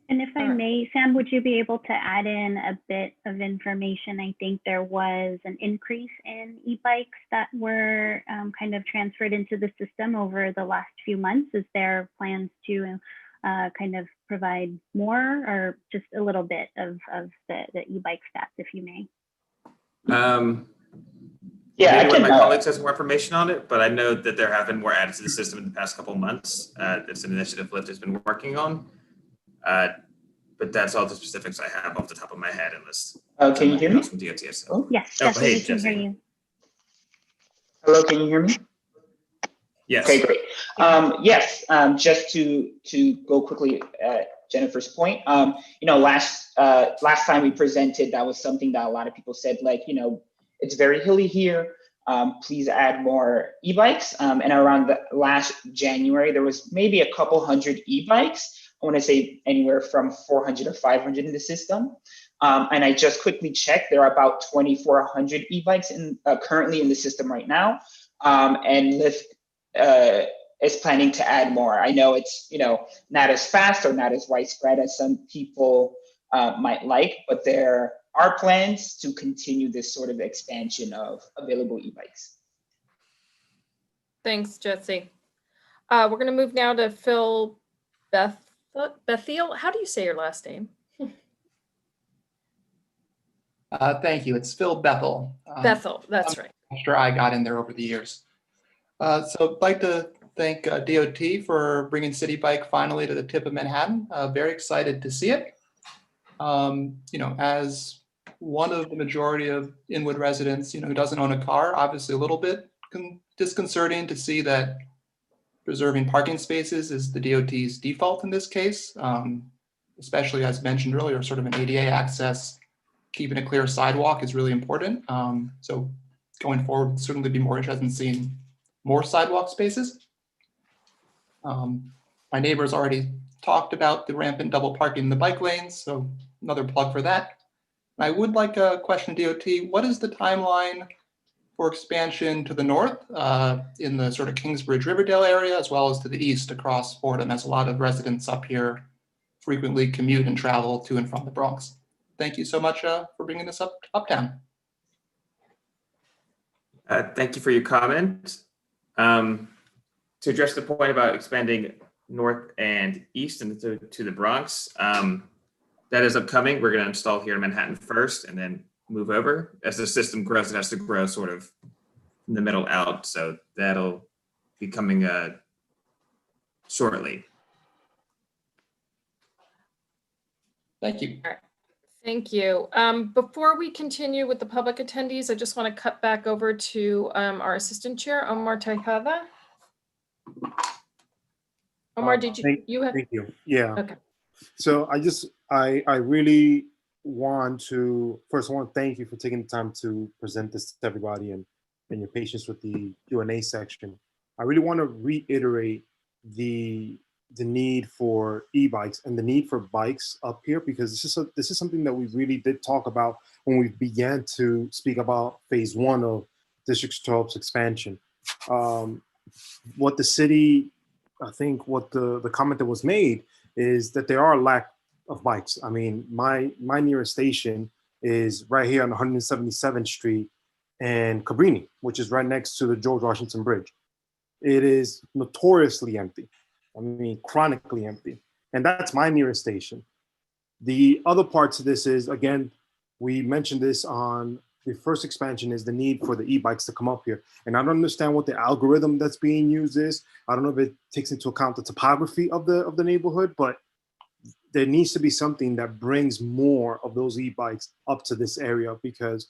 Speaker 6: And if I may, Sam, would you be able to add in a bit of information? I think there was an increase in e-bikes that were kind of transferred into the system over the last few months. Is there plans to kind of provide more or just a little bit of the e-bike stats, if you may?
Speaker 2: Yeah, one of my colleagues has more information on it, but I know that there have been more added to the system in the past couple of months. It's an initiative Lyft has been working on. But that's all the specifics I have off the top of my head. Unless
Speaker 14: can you hear me?
Speaker 2: From DOTS.
Speaker 6: Yes,
Speaker 2: oh,
Speaker 6: definitely
Speaker 2: hey,
Speaker 6: can hear you.
Speaker 14: Hello, can you hear me?
Speaker 2: Yes.
Speaker 14: Okay, great. Yes, just to go quickly at Jennifer's point, last time we presented, that was something that a lot of people said, like, it's very hilly here. Please add more e-bikes. And around the last January, there was maybe a couple hundred e-bikes. I want to say anywhere from 400 to 500 in the system. And I just quickly checked, there are about 2,400 e-bikes currently in the system right now. And Lyft is planning to add more. I know it's not as fast or not as widespread as some people might like, but there are plans to continue this sort of expansion of available e-bikes.
Speaker 4: Thanks, Jesse. We're going to move now to Phil Bethiel, how do you say your last name?
Speaker 15: Thank you. It's Phil Bethel.
Speaker 4: Bethel, that's right.
Speaker 15: I'm sure I got in there over the years. So I'd like to thank DOT for bringing City Bike finally to the tip of Manhattan. Very excited to see it. As one of the majority of Inwood residents, who doesn't own a car, obviously a little bit disconcerting to see that preserving parking spaces is the DOT's default in this case, especially as mentioned earlier, sort of an ADA access, keeping a clear sidewalk is really important. So going forward, certainly be more interested in seeing more sidewalk spaces. My neighbors already talked about the rampant double parking in the bike lanes, so another plug for that. I would like a question DOT, what is the timeline for expansion to the north in the sort of Kingsbridge, Riverdale area, as well as to the east across Fordham, as a lot of residents up here frequently commute and travel to and from the Bronx? Thank you so much for bringing this uptown.
Speaker 2: Thank you for your comment. To address the point about expanding north and east and to the Bronx, that is upcoming. We're going to install here in Manhattan first and then move over. As the system grows, it has to grow sort of from the middle out. So that'll be coming shortly.
Speaker 15: Thank you.
Speaker 4: All right. Thank you. Before we continue with the public attendees, I just want to cut back over to our Assistant Chair, Omar Tejada. Omar, did you have?
Speaker 8: Thank you. Yeah.
Speaker 4: Okay.
Speaker 8: So I really want to, first I want to thank you for taking the time to present this to everybody and your patience with the Q&A section. I really want to reiterate the need for e-bikes and the need for bikes up here, because this is something that we really did talk about when we began to speak about phase 1 of District 12's expansion. What the city, I think what the comment that was made is that there are a lack of bikes. I mean, my nearest station is right here on 177th Street and Cabrini, which is right next to the George Washington Bridge. It is notoriously empty. I mean, chronically empty. And that's my nearest station. The other part to this is, again, we mentioned this on the first expansion, is the need for the e-bikes to come up here. And I don't understand what the algorithm that's being used is. I don't know if it takes into account the topography of the neighborhood, but there needs to be something that brings more of those e-bikes up to this area, because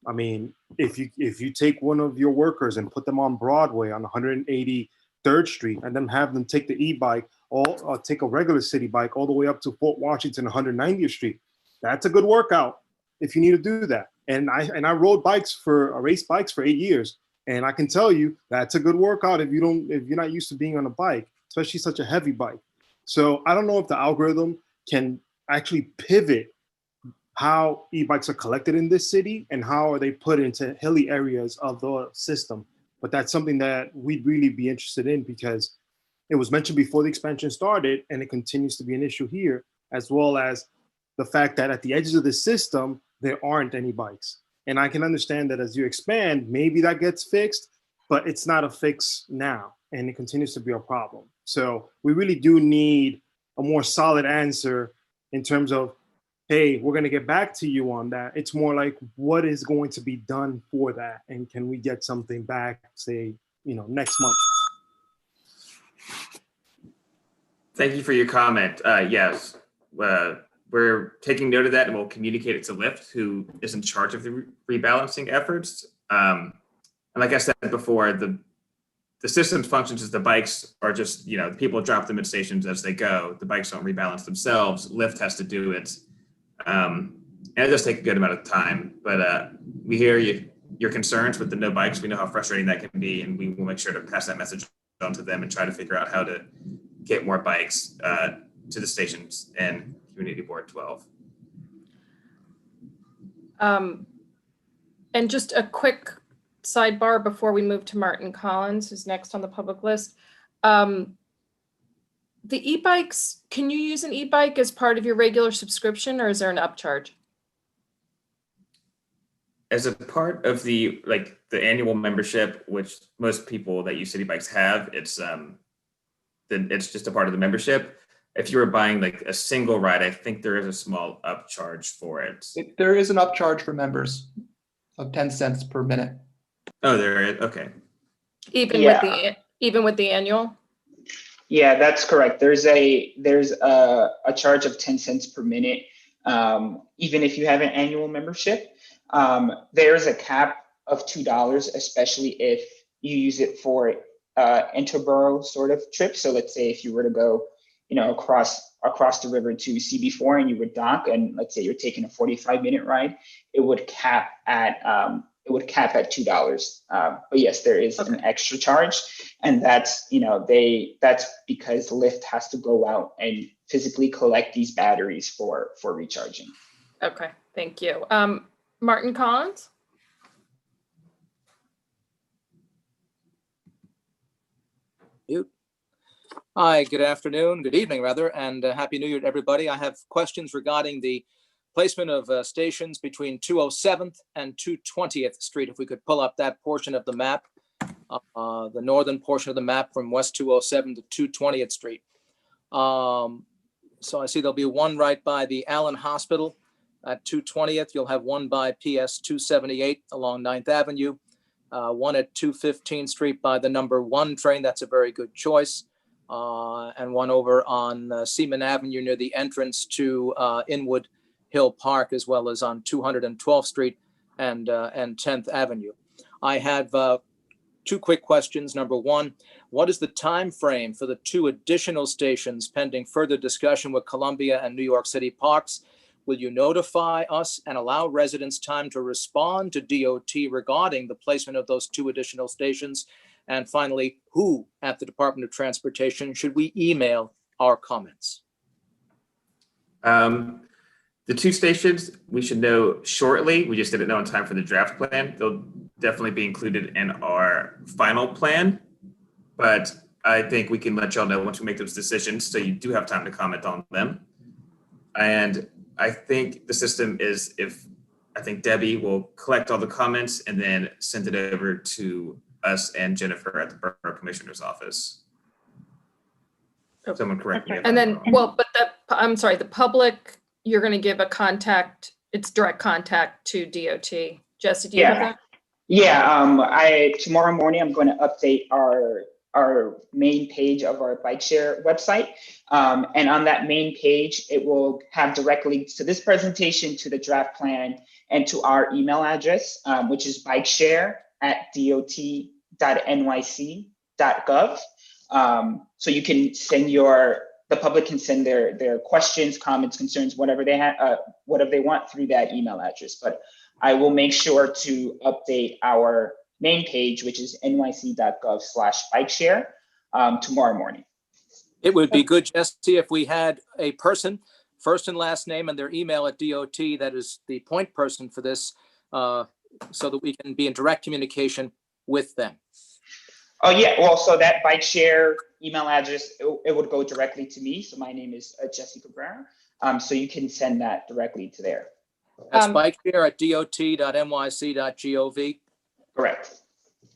Speaker 8: I mean, if you take one of your workers and put them on Broadway on 183rd Street and then have them take the e-bike or take a regular city bike all the way up to Fort Washington 190th Street, that's a good workout if you need to do that. And I rode race bikes for 8 years, and I can tell you that's a good workout if you're not used to being on a bike, especially such a heavy bike. So I don't know if the algorithm can actually pivot how e-bikes are collected in this city and how are they put into hilly areas of the system. But that's something that we'd really be interested in, because it was mentioned before the expansion started and it continues to be an issue here, as well as the fact that at the edges of the system, there aren't any bikes. And I can understand that as you expand, maybe that gets fixed, but it's not a fix now, and it continues to be a problem. So we really do need a more solid answer in terms of, hey, we're going to get back to you on that. It's more like, what is going to be done for that? And can we get something back, say, next month?
Speaker 2: Thank you for your comment. Yes, we're taking note of that, and we'll communicate it to Lyft, who is in charge of the rebalancing efforts. And like I said before, the system functions as the bikes are just, people drop them at stations as they go. The bikes don't rebalance themselves. Lyft has to do it. And it does take a good amount of time, but we hear your concerns with the no bikes. We know how frustrating that can be, and we will make sure to pass that message on to them and try to figure out how to get more bikes to the stations and Community Board 12.
Speaker 4: And just a quick sidebar before we move to Martin Collins, who's next on the public list. The e-bikes, can you use an e-bike as part of your regular subscription, or is there an upcharge?
Speaker 2: As a part of the annual membership, which most people that use City Bikes have, it's just a part of the membership. if you were buying like a single ride, I think there is a small upcharge for it.
Speaker 15: There is an upcharge for members of 10 cents per minute.
Speaker 2: Oh, there is, okay.
Speaker 4: Even
Speaker 14: Yeah.
Speaker 4: with the annual?
Speaker 14: Yeah, that's correct. There's a charge of 10 cents per minute, even if you have an annual membership. There's a cap of $2, especially if you use it for interborough sort of trips. So let's say if you were to go, across the river to CB4 and you would dock, and let's say you're taking a 45-minute ride, it would cap at $2. But yes, there is an extra charge, and that's because Lyft has to go out and physically collect these batteries for recharging.
Speaker 4: Okay, thank you. Martin Collins?
Speaker 16: Hi, good afternoon, good evening rather, and Happy New Year to everybody. I have questions regarding the placement of stations between 207th and 220th Street. If we could pull up that portion of the map, the northern portion of the map from West 207 to 220th Street. So I see there'll be one right by the Allen Hospital at 220th. You'll have one by PS 278 along 9th Avenue, one at 215th Street by the number 1 train. That's a very good choice. And one over on Seaman Avenue near the entrance to Inwood Hill Park, as well as on 212th Street and 10th Avenue. I have 2 quick questions. Number 1, what is the time frame for the 2 additional stations pending further discussion with Columbia and New York City Parks? Will you notify us and allow residents time to respond to DOT regarding the placement of those 2 additional stations? And finally, who at the Department of Transportation should we email our comments?
Speaker 2: The 2 stations we should know shortly. We just didn't know in time for the draft plan. They'll definitely be included in our final plan, but I think we can let y'all know once we make those decisions, so you do have time to comment on them. And I think the system is, I think Debbie will collect all the comments and then send it over to us and Jennifer at the Borough Commissioner's office. Someone correct me.
Speaker 4: And then, I'm sorry, the public, you're going to give a contact, it's direct contact to DOT. Jesse, do you have that?
Speaker 14: Yeah, tomorrow morning, I'm going to update our main page of our bike share website. And on that main page, it will have direct links to this presentation, to the draft plan, and to our email address, which is bikeshare@dot.nyc.gov. So you can send the public can send their questions, comments, concerns, whatever they want through that email address. But I will make sure to update our main page, which is nyc.gov/bikeshare, tomorrow morning.
Speaker 16: It would be good, Jesse, if we had a person, first and last name and their email at DOT, that is the point person for this, so that we can be in direct communication with them.
Speaker 14: Oh yeah, well, so that bike share email address, it would go directly to me. So my name is Jesse Cabrera. So you can send that directly to there.
Speaker 16: That's bikeshare@dot.nyc.gov.
Speaker 14: Correct.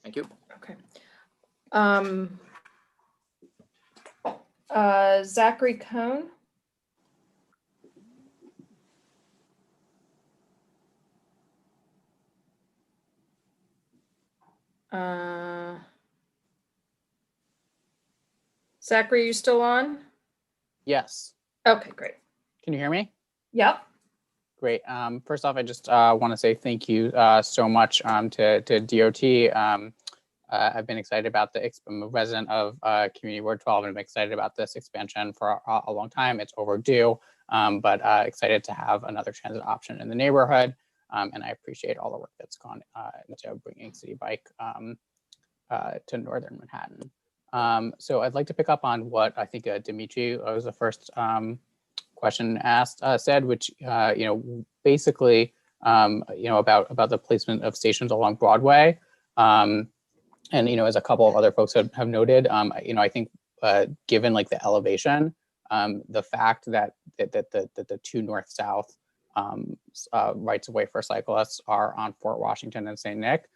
Speaker 16: Thank you.
Speaker 4: Okay. Zachary Cohn. Zachary, are you still on?
Speaker 17: Yes.
Speaker 4: Okay, great.
Speaker 17: Can you hear me?
Speaker 4: Yep.
Speaker 17: Great. First off, I just want to say thank you so much to DOT. I've been excited about I'm a resident of Community Ward 12, and I'm excited about this expansion for a long time. It's overdue, but excited to have another transit option in the neighborhood. And I appreciate all the work that's gone into bringing City Bike to Northern Manhattan. So I'd like to pick up on what I think Dimitri was the first question asked, said, which, basically, about the placement of stations along Broadway. And, as a couple of other folks have noted, I think given like the elevation, the fact that the 2 north-south rights of way for cyclists are on Fort Washington and St. Nick,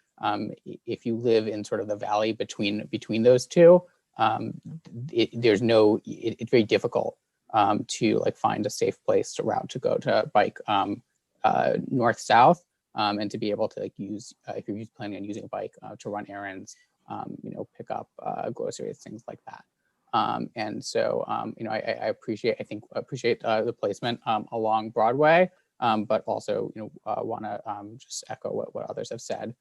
Speaker 17: if you live in sort of the valley between those two, it's very difficult to like find a safe place to route to go to bike north south, and to be able to like use if you're planning on using a bike to run errands, pick up groceries, things like that. And so I appreciate the placement along Broadway, but also want to just echo what others have said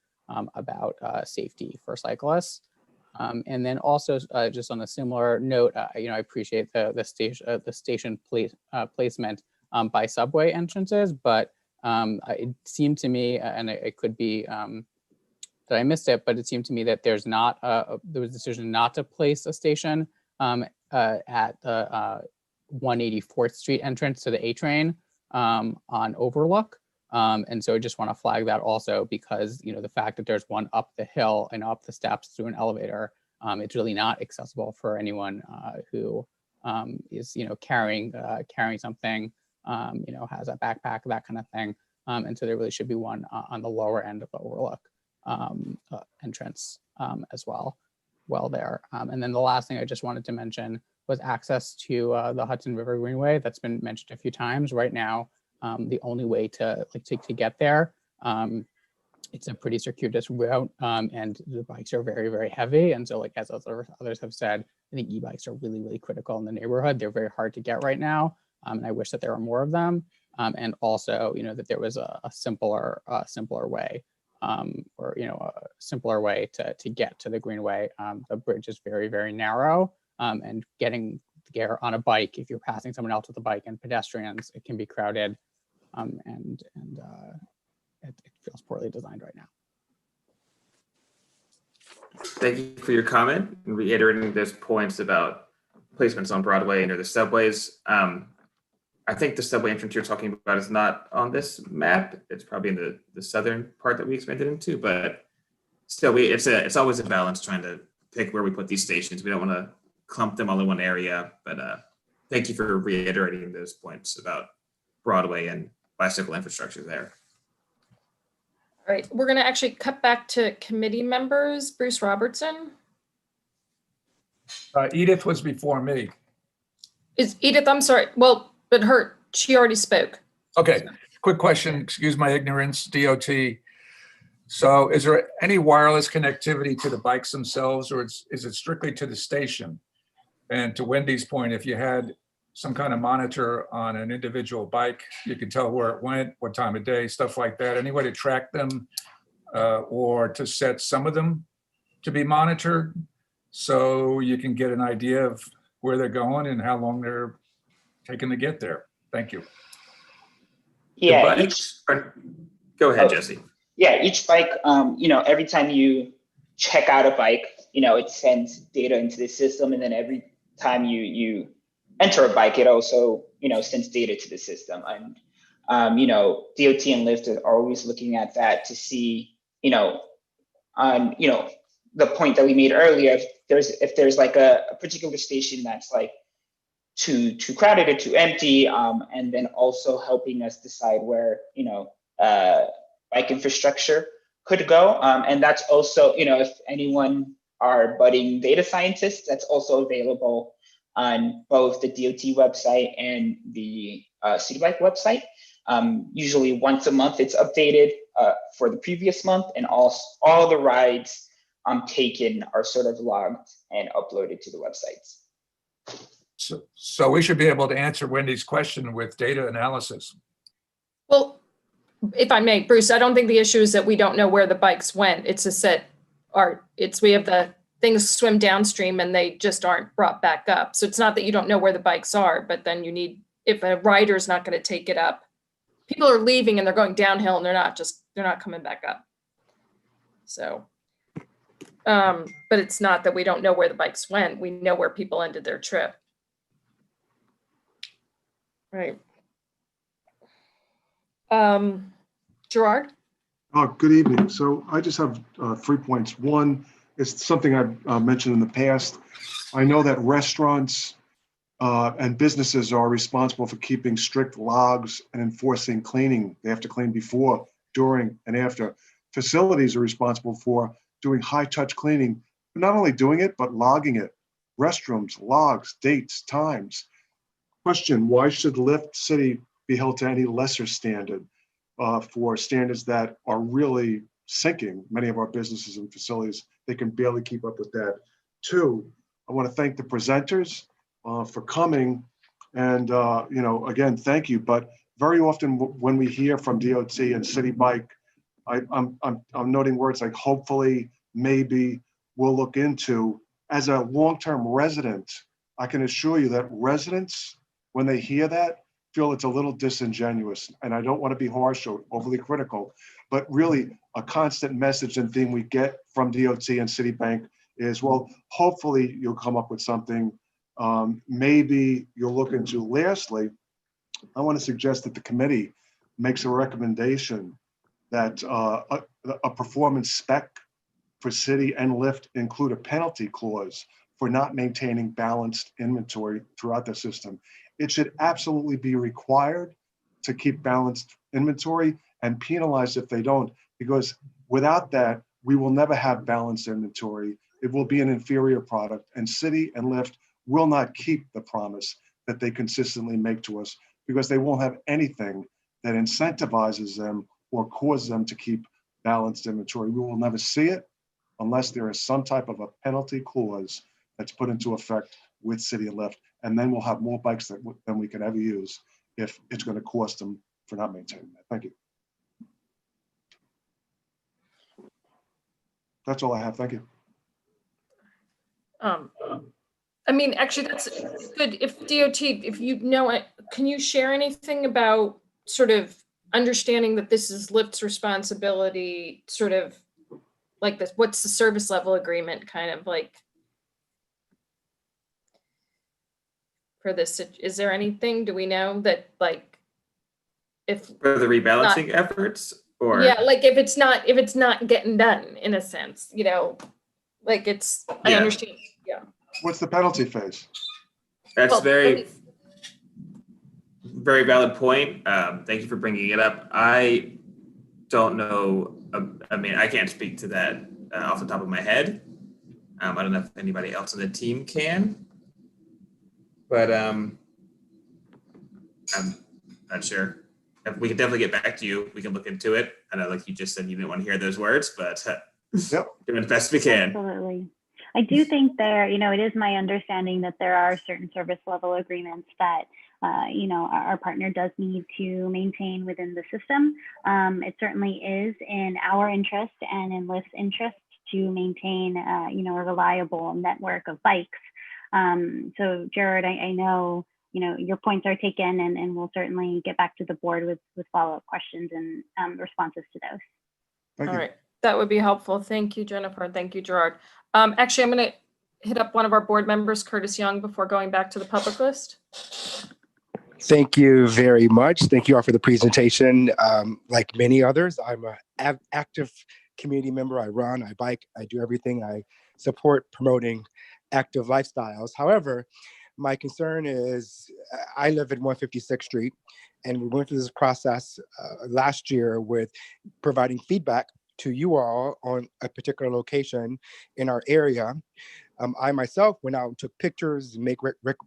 Speaker 17: about safety for cyclists. And then also just on a similar note, I appreciate the station placement by subway entrances, but it seemed to me, and it could be that I missed it, but it seemed to me that there was a decision not to place a station at the 184th Street entrance to the A train on Overlook. And so I just want to flag that also because, the fact that there's one up the hill and up the steps through an elevator, it's really not accessible for anyone who is, carrying something, has a backpack, that kind of thing. And so there really should be one on the lower end of the Overlook entrance as well there. And then the last thing I just wanted to mention was access to the Hudson River Greenway. That's been mentioned a few times. Right now, the only way to get there, it's a pretty circuitous route, and the bikes are very, very heavy. And so, as others have said, I think e-bikes are really, really critical in the neighborhood. They're very hard to get right now, and I wish that there were more of them. And also, that there was a simpler way, or a simpler way to get to the Greenway. The bridge is very, very narrow, and getting there on a bike, if you're passing someone else with a bike and pedestrians, it can be crowded, and it feels poorly designed right now.
Speaker 2: Thank you for your comment and reiterating those points about placements on Broadway and near the subways. I think the subway entrance you're talking about is not on this map. It's probably in the southern part that we expanded into, but still, it's always a balance trying to pick where we put these stations. We don't want to clump them all in one area, but thank you for reiterating those points about Broadway and bicycle infrastructure there.
Speaker 4: All right, we're going to actually cut back to committee members. Bruce Robertson.
Speaker 1: Edith was before me.
Speaker 4: Is Edith, I'm sorry. Well, but she already spoke.
Speaker 1: Okay, quick question, excuse my ignorance, DOT. So is there any wireless connectivity to the bikes themselves, or is it strictly to the station? And to Wendy's point, if you had some kind of monitor on an individual bike, you could tell where it went, what time of day, stuff like that. Any way to track them or to set some of them to be monitored so you can get an idea of where they're going and how long they're taking to get there? Thank you.
Speaker 14: Yeah.
Speaker 2: Go ahead, Jesse.
Speaker 14: Yeah, each bike, every time you check out a bike, it sends data into the system, and then every time you enter a bike, it also, sends data to the system. And, DOT and Lyft are always looking at that to see, on, the point that we made earlier, if there's like a particular station that's like too crowded or too empty, and then also helping us decide where, bike infrastructure could go. And that's also, if anyone are budding data scientists, that's also available on both the DOT website and the City Bike website. Usually once a month it's updated for the previous month, and all the rides taken are sort of logged and uploaded to the websites.
Speaker 1: So we should be able to answer Wendy's question with data analysis.
Speaker 4: Well, if I may, Bruce, I don't think the issue is that we don't know where the bikes went. It's just that we have the things swim downstream and they just aren't brought back up. So it's not that you don't know where the bikes are, but then if a rider's not going to take it up, people are leaving and they're going downhill and they're not coming back up. So, but it's not that we don't know where the bikes went. We know where people ended their trip. Right. Gerard?
Speaker 18: Good evening. So I just have 3 points. One is something I've mentioned in the past. I know that restaurants and businesses are responsible for keeping strict logs and enforcing cleaning. They have to clean before, during, and after. Facilities are responsible for doing high-touch cleaning, but not only doing it, but logging it. Restrooms, logs, dates, times. Question, why should Lift City be held to any lesser standard for standards that are really sinking many of our businesses and facilities? They can barely keep up with that. Two, I want to thank the presenters for coming. And, again, thank you. But very often when we hear from DOT and City Bike, I'm noting words like hopefully, maybe, we'll look into. As a long-term resident, I can assure you that residents, when they hear that, feel it's a little disingenuous. And I don't want to be harsh or overly critical, but really a constant message and theme we get from DOT and Citibank is, well, hopefully you'll come up with something. Maybe you'll look into. Lastly, I want to suggest that the committee makes a recommendation that a performance spec for City and Lyft include a penalty clause for not maintaining balanced inventory throughout the system. It should absolutely be required to keep balanced inventory and penalized if they don't, because without that, we will never have balanced inventory. It will be an inferior product, and City and Lyft will not keep the promise that they consistently make to us, because they won't have anything that incentivizes them or causes them to keep balanced inventory. We will never see it unless there is some type of a penalty clause that's put into effect with City and Lyft, and then we'll have more bikes than we can ever use if it's going to cost them for not maintaining that. Thank you. That's all I have. Thank you.
Speaker 4: I mean, actually, that's good. If DOT, if you know it, can you share anything about sort of understanding that this is Lyft's responsibility, sort of like this? What's the service level agreement kind of like for this? Is there anything, do we know that like if
Speaker 2: For the rebalancing efforts, or?
Speaker 4: yeah, like if it's not getting done in a sense, like it's, I
Speaker 2: Yeah.
Speaker 4: understand. Yeah.
Speaker 18: What's the penalty phase?
Speaker 2: That's
Speaker 4: Well,
Speaker 2: very valid point. Thank you for bringing it up. I don't know. I mean, I can't speak to that off the top of my head. I don't know if anybody else on the team can, but I'm not sure. If we can definitely get back to you. We can look into it. I know, like you just said, you didn't want to hear those words, but doing the best we can.
Speaker 6: Absolutely. I do think it is my understanding that there are certain service level agreements that, our partner does need to maintain within the system. It certainly is in our interest and in Lyft's interest to maintain, a reliable network of bikes. So Jared, I know, your points are taken, and we'll certainly get back to the board with follow-up questions and responses to those.
Speaker 18: Thank
Speaker 4: All
Speaker 18: you.
Speaker 4: right, that would be helpful. Thank you, Jennifer. Thank you, Gerard. Actually, I'm going to hit up one of our board members, Curtis Young, before going back to the public list.
Speaker 19: Thank you very much. Thank you all for the presentation. Like many others, I'm an active community member. I run, I bike, I do everything. I support promoting active lifestyles. However, my concern is I live at 156th Street, and we went through this process last year with providing feedback to you all on a particular location in our area. I myself went out and took pictures and make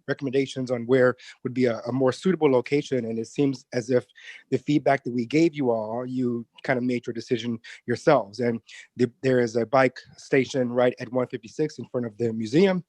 Speaker 19: recommendations on where would be a more suitable location. And it seems as if the feedback that we gave you all, you kind of made your decision yourselves. And there is a bike station right at 156 in front of the museum,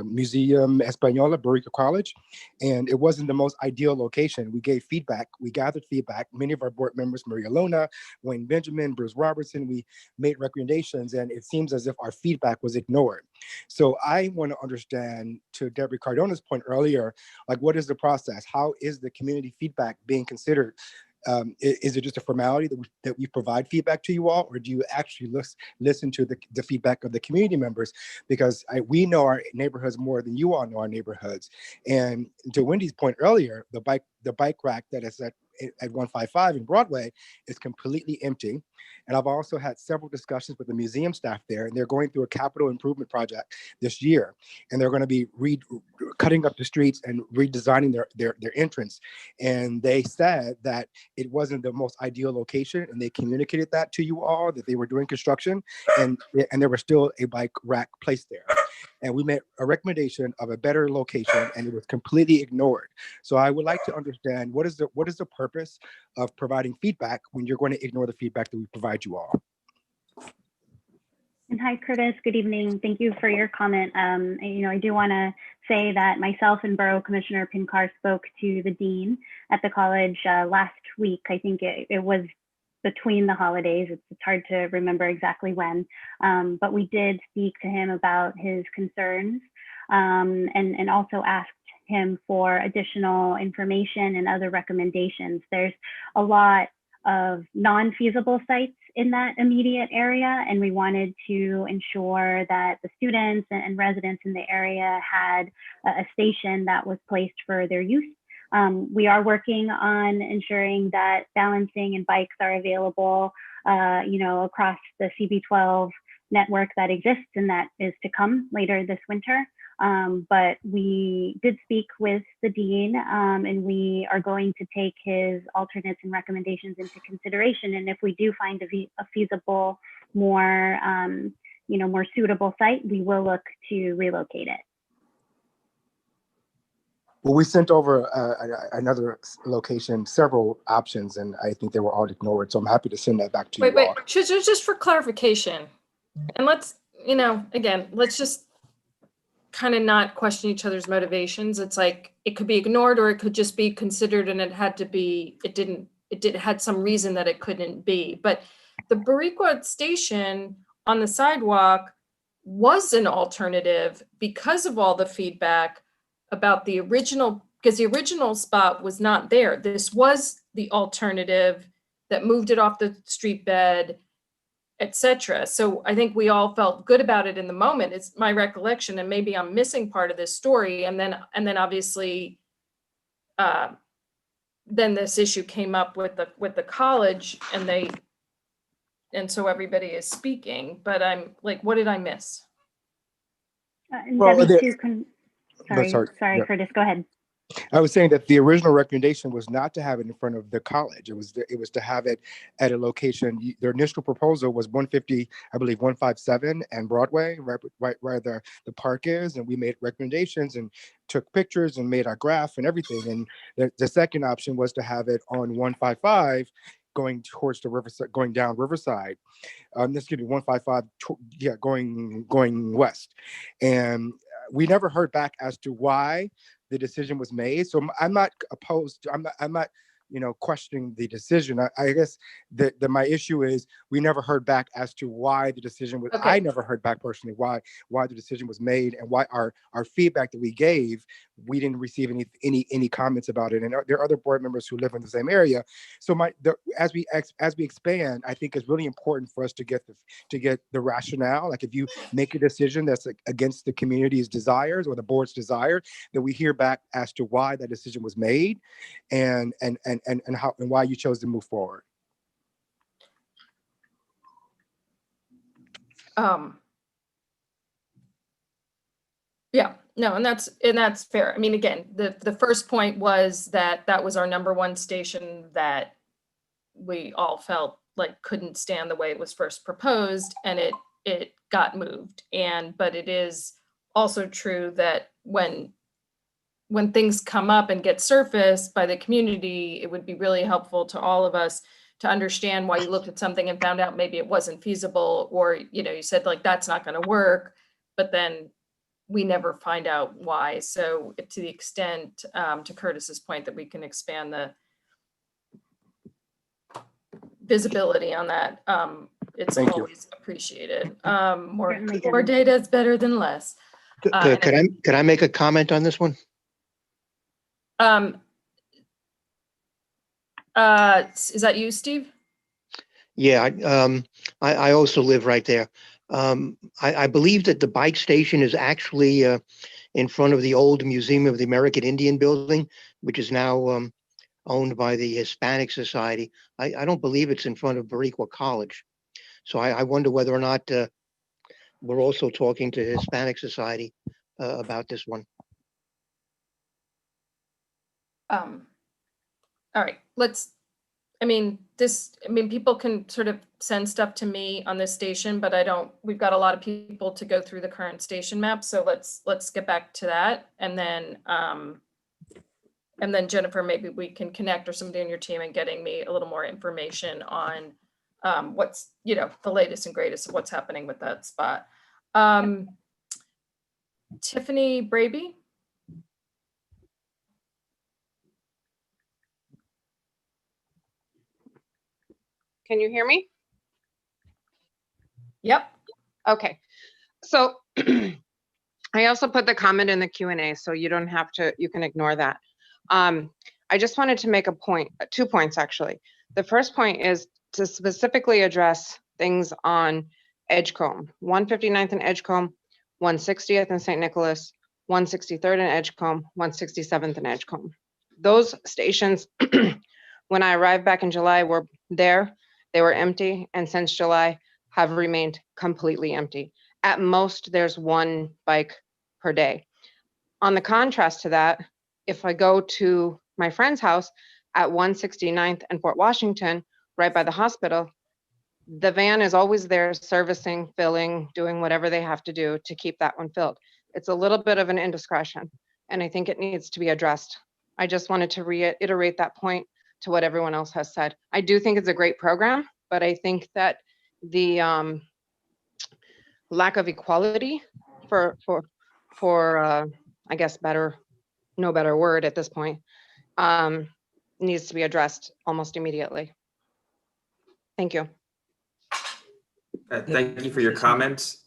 Speaker 19: Museum Española, Barica College. And it wasn't the most ideal location. We gave feedback, we gathered feedback. Many of our board members, Maria Lona, Wayne Benjamin, Bruce Robertson, we made recommendations, and it seems as if our feedback was ignored. So I want to understand, to Debbie Cardona's point earlier, like, what is the process? How is the community feedback being considered? Is it just a formality that we provide feedback to you all, or do you actually listen to the feedback of the community members? Because we know our neighborhoods more than you all know our neighborhoods. And to Wendy's point earlier, the bike rack that is at 155 in Broadway is completely empty. And I've also had several discussions with the museum staff there, and they're going through a capital improvement project this year. And they're going to be cutting up the streets and redesigning their entrance. And they said that it wasn't the most ideal location, and they communicated that to you all, that they were doing construction, and there was still a bike rack placed there. and we made a recommendation of a better location, and it was completely ignored. So I would like to understand what is the purpose of providing feedback when you're going to ignore the feedback that we provide you all?
Speaker 6: And hi, Curtis. Good evening. Thank you for your comment. I do want to say that myself and Borough Commissioner Pinkar spoke to the dean at the college last week. I think it was between the holidays. It's hard to remember exactly when, but we did speak to him about his concerns and also asked him for additional information and other recommendations. There's a lot of non-feasible sites in that immediate area, and we wanted to ensure that the students and residents in the area had a station that was placed for their use. We are working on ensuring that balancing and bikes are available, across the CB12 network that exists and that is to come later this winter. But we did speak with the dean, and we are going to take his alternates and recommendations into consideration. And if we do find a feasible, more suitable site, we will look to relocate it.
Speaker 19: Well, we sent over another location, several options, and I think they were all ignored. So I'm happy to send that back to you all.
Speaker 4: Just for clarification, and let's just kind of not question each other's motivations. It's like it could be ignored or it could just be considered, and it had some reason that it couldn't be. But the Bariqua station on the sidewalk was an alternative because of all the feedback about the original, because the original spot was not there. This was the alternative that moved it off the street bed, etc. So I think we all felt good about it in the moment. It's my recollection, and maybe I'm missing part of this story. And then obviously, then this issue came up with the college, and so everybody is speaking. But I'm like, what did I miss?
Speaker 6: Sorry,
Speaker 19: Yeah.
Speaker 6: Curtis, go ahead.
Speaker 19: I was saying that the original recommendation was not to have it in front of the college. It was to have it at a location. Their initial proposal was 150, I believe 157 and Broadway, right where the park is. And we made recommendations and took pictures and made our graph and everything. And the second option was to have it on 155 going towards the Riverside, going down Riverside. Excuse me, 155, going west. And we never heard back as to why the decision was made. So I'm not opposed to, I'm not questioning the decision. I guess that my issue is we never heard back as to why the decision was,
Speaker 4: Okay.
Speaker 19: I never heard back personally why the decision was made, and why our feedback that we gave, we didn't receive any comments about it. And there are other board members who live in the same area. So as we expand, I think it's really important for us to get the rationale. Like if you make a decision that's against the community's desires or the board's desire, that we hear back as to why that decision was made, and how and why you chose to move forward.
Speaker 4: Yeah, no, and that's fair. I mean, again, the first point was that was our number one station that we all felt like couldn't stand the way it was first proposed, and it got moved. But it is also true that when things come up and get surfaced by the community, it would be really helpful to all of us to understand why you looked at something and found out maybe it wasn't feasible, or you said like that's not going to work, but then we never find out why. So to the extent, to Curtis's point, that we can expand the visibility on that, it's
Speaker 19: Thank you.
Speaker 4: always appreciated. More data is better than less.
Speaker 20: Could I make a comment on this one?
Speaker 4: Is that you, Steve?
Speaker 20: Yeah, I also live right there. I believe that the bike station is actually in front of the old Museum of the American Indian building, which is now owned by the Hispanic Society. I don't believe it's in front of Bariqua College. So I wonder whether or not we're also talking to Hispanic Society about this one.
Speaker 4: All right, I mean, people can sort of send stuff to me on this station, but we've got a lot of people to go through the current station map. So let's get back to that. And then Jennifer, maybe we can connect, or somebody on your team, and getting me a little more information on what's, the latest and greatest of what's happening with that spot. Tiffany Braby.
Speaker 21: Can you hear me?
Speaker 4: Yep.
Speaker 21: Okay. So I also put the comment in the Q&A, so you don't have to, you can ignore that. I just wanted to make a point, 2 points actually. The first point is to specifically address things on Edgecombe, 159th and Edgecombe, 160th and St. Nicholas, 163rd and Edgecombe, 167th and Edgecombe. Those stations, when I arrived back in July, were there. They were empty, and since July have remained completely empty. At most, there's 1 bike per day. On the contrast to that, if I go to my friend's house at 169th and Fort Washington, right by the hospital, the van is always there servicing, filling, doing whatever they have to do to keep that one filled. It's a little bit of an indiscretion, and I think it needs to be addressed. I just wanted to reiterate that point to what everyone else has said. I do think it's a great program, but I think that the lack of equality for I guess no better word at this point, needs to be addressed almost immediately. Thank you.
Speaker 2: Thank you for your comments.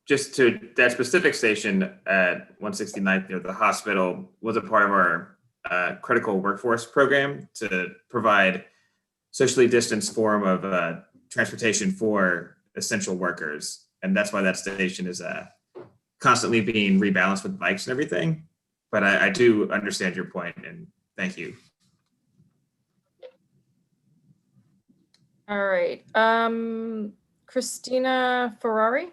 Speaker 2: Just to that specific station at 169th near the hospital was a part of our critical workforce program to provide socially distanced form of transportation for essential workers. And that's why that station is constantly being rebalanced with bikes and everything. But I do understand your point, and thank you.
Speaker 4: All right. Christina Ferrari.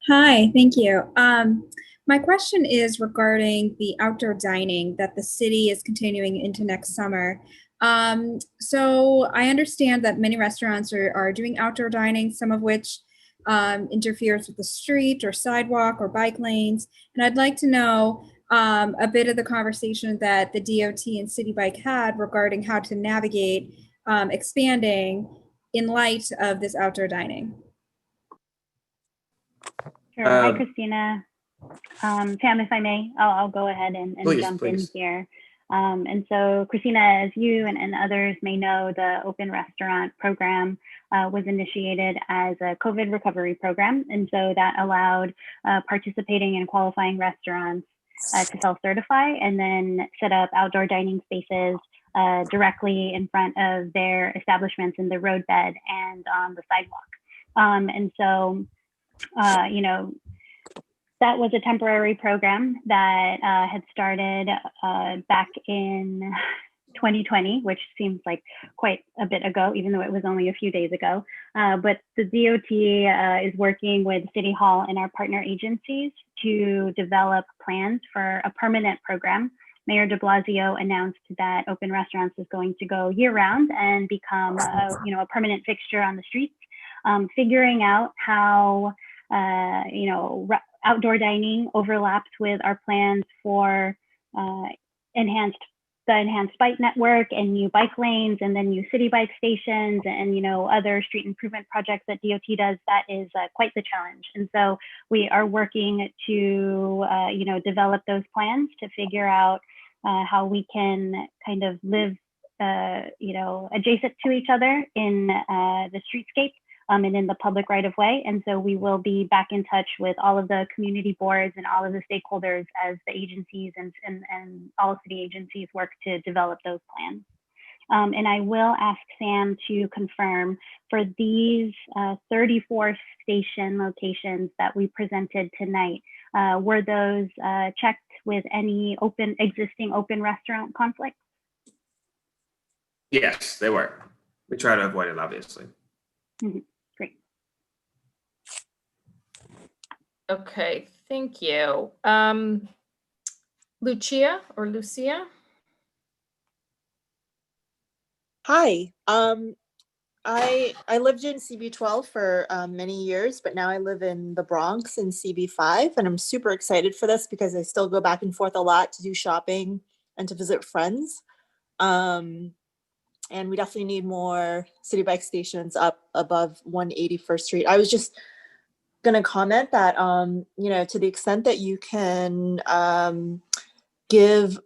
Speaker 22: Hi, thank you. My question is regarding the outdoor dining that the city is continuing into next summer. So I understand that many restaurants are doing outdoor dining, some of which interferes with the street or sidewalk or bike lanes. And I'd like to know a bit of the conversation that the DOT and City Bike had regarding how to navigate expanding in light of this outdoor dining.
Speaker 6: Sure. Hi, Christina. Sam, if I may, I'll go ahead and jump in here. And so, Christina, as you and others may know, the Open Restaurant Program was initiated as a COVID recovery program. And so that allowed participating and qualifying restaurants to self-certify and then set up outdoor dining spaces directly in front of their establishments in the roadbed and on the sidewalk. And so, you know, that was a temporary program that had started back in 2020, which seems like quite a bit ago, even though it was only a few days ago. But the DOT is working with City Hall and our partner agencies to develop plans for a permanent program. Mayor de Blasio announced that Open Restaurants is going to go year-round and become a permanent fixture on the streets. Figuring out how outdoor dining overlaps with our plans for enhanced bike network and new bike lanes, and then new city bike stations, and other street improvement projects that DOT does. That is quite the challenge. And so we are working to develop those plans to figure out how we can kind of live adjacent to each other in the streetscape. And in the public right of way. And so we will be back in touch with all of the community boards and all of the stakeholders as the agencies and all city agencies work to develop those plans. And I will ask Sam to confirm for these 34 station locations that we presented tonight, were those checked with any existing open restaurant conflicts?
Speaker 2: Yes, they were. We try to avoid it, obviously.
Speaker 6: Mm-hmm. Great.
Speaker 4: Okay, thank you. Lucia or Lucia?
Speaker 5: Hi. I lived in CB12 for many years, but now I live in the Bronx in CB5, and I'm super excited for this because I still go back and forth a lot to do shopping and to visit friends. And we definitely need more city bike stations up above 181st Street. I was just going to comment that, you know, to the extent that you can give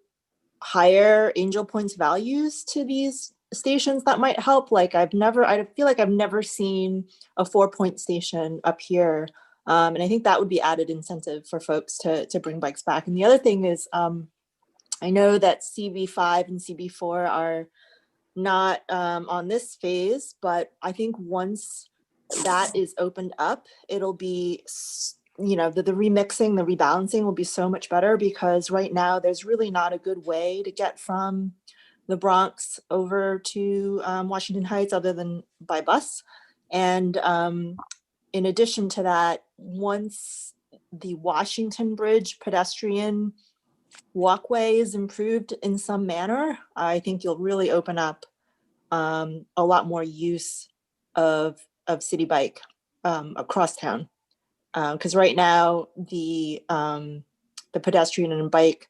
Speaker 5: higher angel points values to these stations, that might help. Like I feel like I've never seen a 4-point station up here. And I think that would be added incentive for folks to bring bikes back. And the other thing is, I know that CB5 and CB4 are not on this phase, but I think once that is opened up, it'll be, you know, the remixing, the rebalancing will be so much better, because right now there's really not a good way to get from the Bronx over to Washington Heights other than by bus. And in addition to that, once the Washington Bridge pedestrian walkway is improved in some manner, I think you'll really open up a lot more use of City Bike across town. Because right now the pedestrian and bike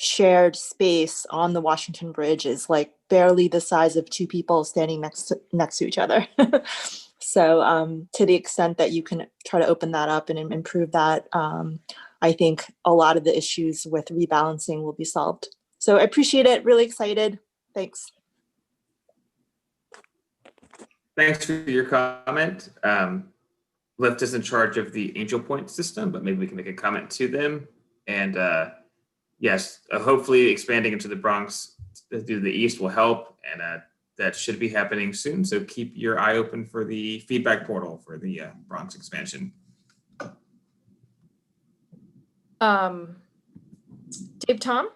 Speaker 5: shared space on the Washington Bridge is like barely the size of two people standing next to each other. So to the extent that you can try to open that up and improve that, I think a lot of the issues with rebalancing will be solved. So I appreciate it. Really excited. Thanks.
Speaker 2: Thanks for your comment. Lyft is in charge of the Angel Point system, but maybe we can make a comment to them. And yes, hopefully expanding into the Bronx through the east will help, and that should be happening soon. So keep your eye open for the feedback portal for the Bronx expansion.
Speaker 4: Dave Tom?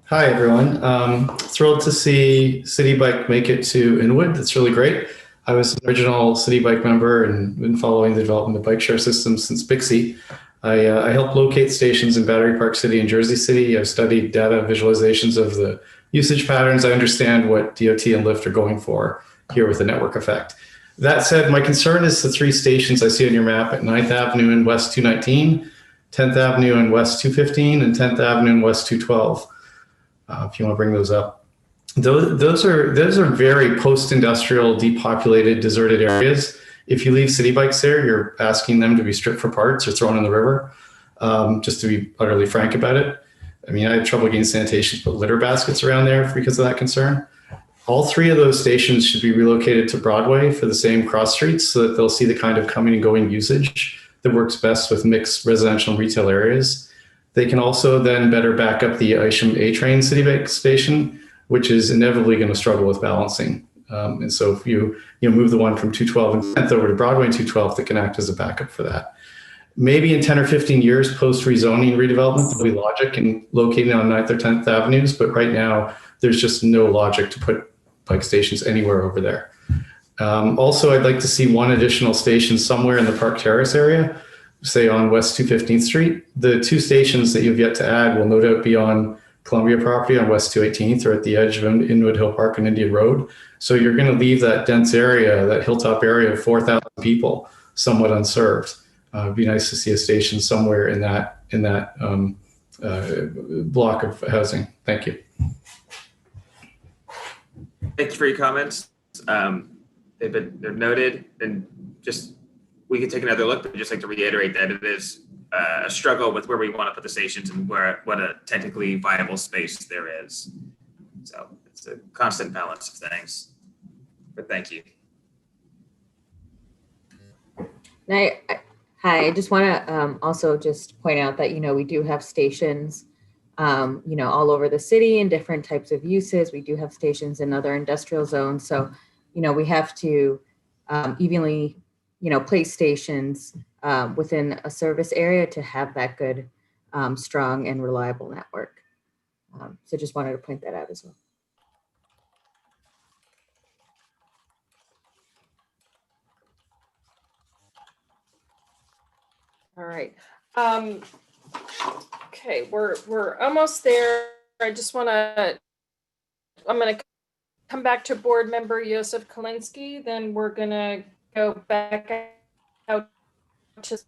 Speaker 7: Hi, everyone. Thrilled to see City Bike make it to Inwood. That's really great. I was an original City Bike member and been following the development of bike share systems since Bixie. I helped locate stations in Battery Park City and Jersey City. I've studied data visualizations of the usage patterns. I understand what DOT and Lyft are going for here with the network effect. That said, my concern is the 3 stations I see on your map at 9th Avenue and West 219, 10th Avenue and West 215, and 10th Avenue and West 212. If you want to bring those up. Those are very post-industrial, depopulated, deserted areas. If you leave city bikes there, you're asking them to be stripped for parts or thrown in the river, just to be utterly frank about it. I mean, I had trouble getting sanitation to put litter baskets around there because of that concern. All 3 of those stations should be relocated to Broadway for the same cross streets so that they'll see the kind of coming and going usage that works best with mixed residential and retail areas. They can also then better back up the Isham A-Train City Bike station, which is inevitably going to struggle with balancing. And so if you move the one from 212 and 10th over to Broadway and 212, that can act as a backup for that. Maybe in 10 or 15 years post rezoning redevelopment, there'll be logic in locating on 9th or 10th Avenues, but right now there's just no logic to put bike stations anywhere over there. Also, I'd like to see one additional station somewhere in the Park Terrace area, say on West 215th Street. The 2 stations that you've yet to add will no doubt be on Columbia property on West 218th or at the edge of Inwood Hill Park and Indian Road. So you're going to leave that dense area, that hilltop area of 4,000 people, somewhat unserved. It'd be nice to see a station somewhere in that block of housing. Thank you.
Speaker 2: Thank you for your comments. They're noted, and just we can take another look, but I'd just like to reiterate that it is a struggle with where we want to put the stations and what a technically viable space there is. So it's a constant balance of things. But thank you.
Speaker 23: Hi, I just want to also just point out that, we do have stations, all over the city in different types of uses. We do have stations in other industrial zones. So, we have to evenly, place stations within a service area to have that good, strong and reliable network. So just wanted to point that out as well.
Speaker 4: All right. Okay, we're almost there. I'm gonna come back to board member Joseph Kalinsky, then we're gonna go back out to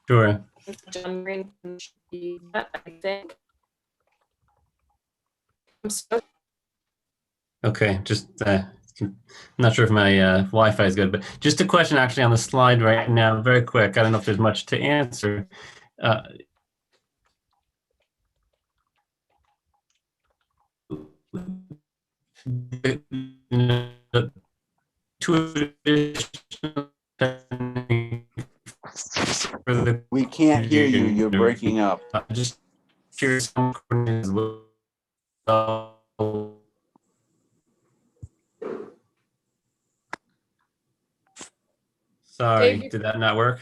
Speaker 9: Sure.
Speaker 4: John Green, I think. I'm so
Speaker 9: Okay, just I'm not sure if my Wi-Fi is good, but just a question actually on the slide right now, very quick. I don't know if there's much to answer.
Speaker 3: We can't hear you. You're breaking up.
Speaker 9: Just curious. As well. Sorry,
Speaker 4: Dave,
Speaker 9: did that not work?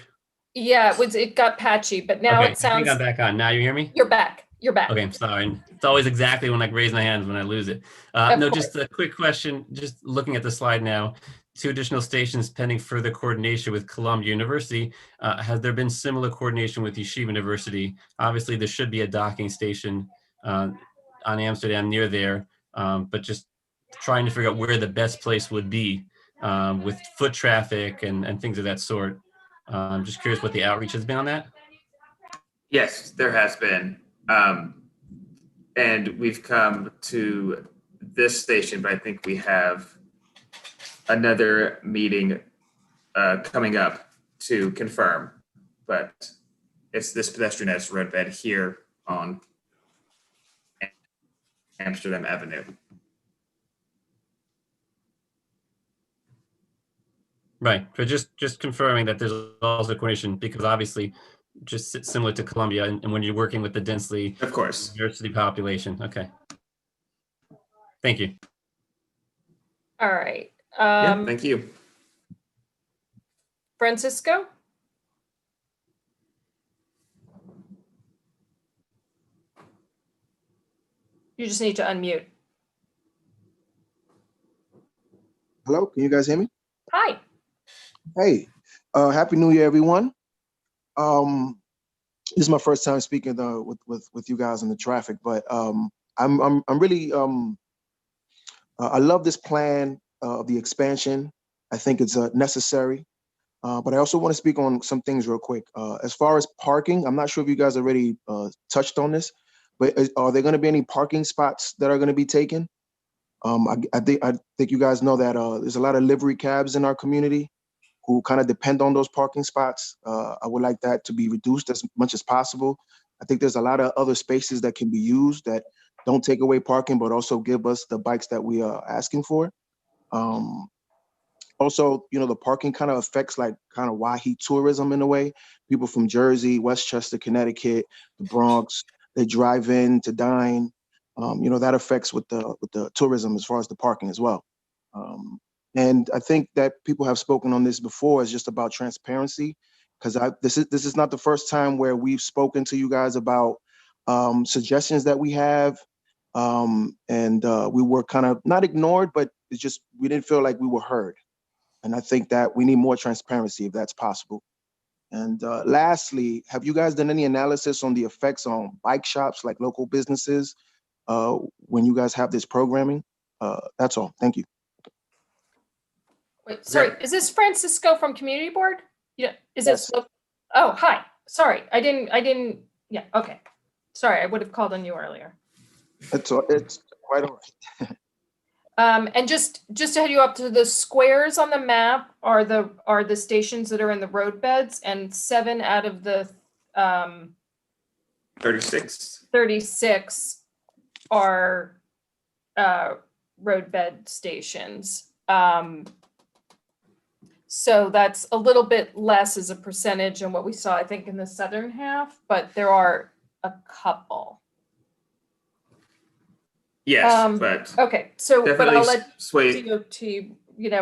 Speaker 4: Yeah, it got patchy, but now
Speaker 9: Okay,
Speaker 4: it sounds.
Speaker 9: I think I'm back on. Now you hear me?
Speaker 4: You're back. You're back.
Speaker 9: Okay, I'm sorry. It's always exactly when I raise my hands when I lose it. No, just a quick question. Just looking at the slide now, 2 additional stations pending further coordination with Columbia University. Has there been similar coordination with Yeshiva University? Obviously, there should be a docking station on Amsterdam near there, but just trying to figure out where the best place would be with foot traffic and things of that sort. I'm just curious what the outreach has been on that.
Speaker 2: Yes, there has been. And we've come to this station, but I think we have another meeting coming up to confirm. But it's this pedestrianized roadbed here on Amsterdam Avenue.
Speaker 9: Right, but just confirming that there's also coordination, because obviously just similar to Columbia and when you're working with the densely
Speaker 2: of course
Speaker 9: university population. Okay. Thank you.
Speaker 4: All right.
Speaker 2: Yeah, thank you.
Speaker 4: Francisco? You just need to unmute.
Speaker 10: Hello, can you guys hear me?
Speaker 4: Hi.
Speaker 10: Hey, happy New Year, everyone. This is my first time speaking with you guys in the traffic, but I'm really I love this plan of the expansion. I think it's necessary, but I also want to speak on some things real quick. As far as parking, I'm not sure if you guys already touched on this, but are there going to be any parking spots that are going to be taken? I think you guys know that there's a lot of livery cabs in our community who kind of depend on those parking spots. I would like that to be reduced as much as possible. I think there's a lot of other spaces that can be used that don't take away parking, but also give us the bikes that we are asking for. Also, you know, the parking kind of affects like kind of Wahi tourism in a way. People from Jersey, Westchester, Connecticut, the Bronx, they drive in to dine. You know, that affects with the tourism as far as the parking as well. And I think that people have spoken on this before. It's just about transparency, because this is not the first time where we've spoken to you guys about suggestions that we have, and we were kind of not ignored, but it's just we didn't feel like we were heard. And I think that we need more transparency if that's possible. And lastly, have you guys done any analysis on the effects on bike shops, like local businesses, when you guys have this programming? That's all. Thank you.
Speaker 4: Wait, sorry, is this Francisco from Community Board? Yeah, is this? Oh, hi. Sorry, I didn't. Yeah, okay. Sorry, I would have called on you earlier.
Speaker 10: It's quite all right.
Speaker 4: And just to head you up to the squares on the map are the stations that are in the roadbeds, and 7 out of the 36 are roadbed stations. So that's a little bit less as a percentage than what we saw, I think, in the southern half, but there are a couple.
Speaker 2: Yes, but
Speaker 4: okay. So, but
Speaker 2: definitely
Speaker 4: I'll let
Speaker 2: sway.
Speaker 4: DOT,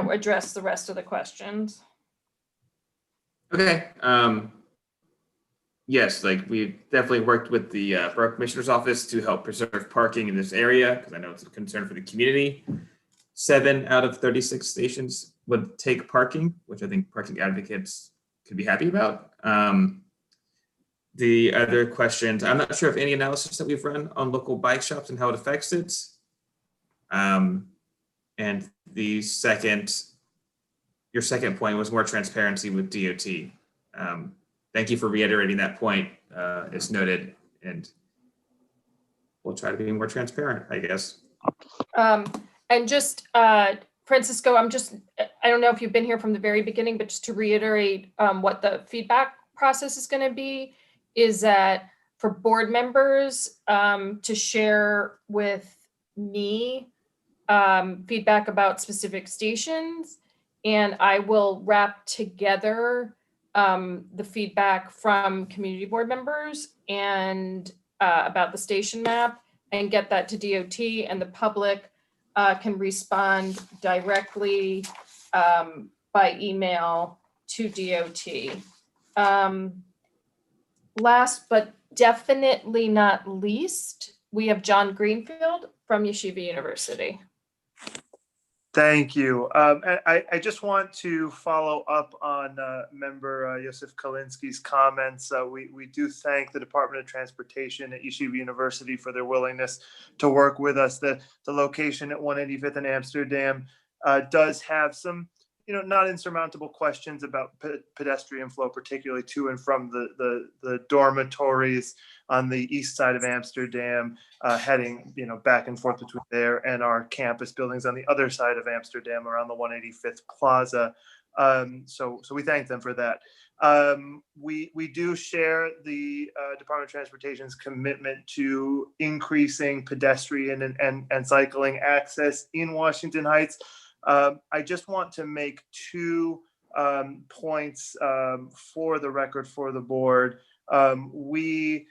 Speaker 4: address the rest of the questions.
Speaker 2: Okay. Yes, like we definitely worked with the Borough Commissioner's Office to help preserve parking in this area, because I know it's a concern for the community. 7 out of 36 stations would take parking, which I think parking advocates could be happy about. The other questions, I'm not sure if any analysis that we've run on local bike shops and how it affects it. And the your second point was more transparency with DOT. Thank you for reiterating that point. It's noted, and we'll try to be more transparent, I guess.
Speaker 4: And just, Francisco, I don't know if you've been here from the very beginning, but just to reiterate what the feedback process is going to be, is that for board members to share with me feedback about specific stations, and I will wrap together the feedback from community board members and about the station map and get that to DOT, and the public can respond directly by email to DOT. Last but definitely not least, we have John Greenfield from Yeshiva University.
Speaker 11: Thank you. I just want to follow up on member Yosef Kalinsky's comments. We do thank the Department of Transportation at Yeshiva University for their willingness to work with us. The location at 185th and Amsterdam does have some, not insurmountable questions about pedestrian flow, particularly to and from the dormitories on the east side of Amsterdam, heading, back and forth between there and our campus buildings on the other side of Amsterdam around the 185th Plaza. So we thank them for that. We do share the Department of Transportation's commitment to increasing pedestrian and cycling access in Washington Heights. I just want to make 2 points for the record for the board. We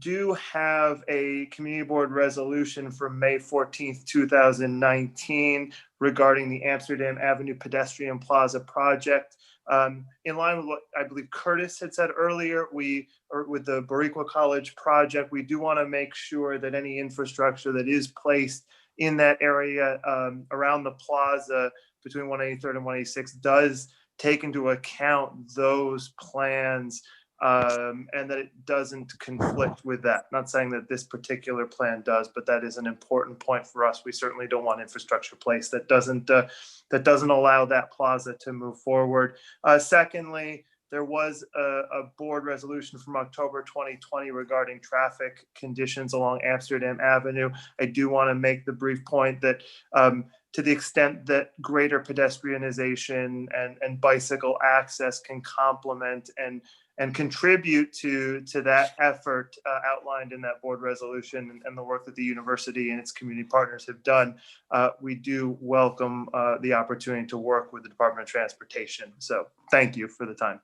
Speaker 11: do have a community board resolution from May 14th, 2019 regarding the Amsterdam Avenue Pedestrian Plaza project. In line with what I believe Curtis had said earlier, with the Bariqua College project, we do want to make sure that any infrastructure that is placed in that area around the plaza between 183rd and 186th does take into account those plans, and that it doesn't conflict with that. Not saying that this particular plan does, but that is an important point for us. We certainly don't want infrastructure placed that doesn't allow that plaza to move forward. Secondly, there was a board resolution from October 2020 regarding traffic conditions along Amsterdam Avenue. I do want to make the brief point that to the extent that greater pedestrianization and bicycle access can complement and contribute to that effort outlined in that board resolution and the work that the university and its community partners have done, we do welcome the opportunity to work with the Department of Transportation. So thank you for the time.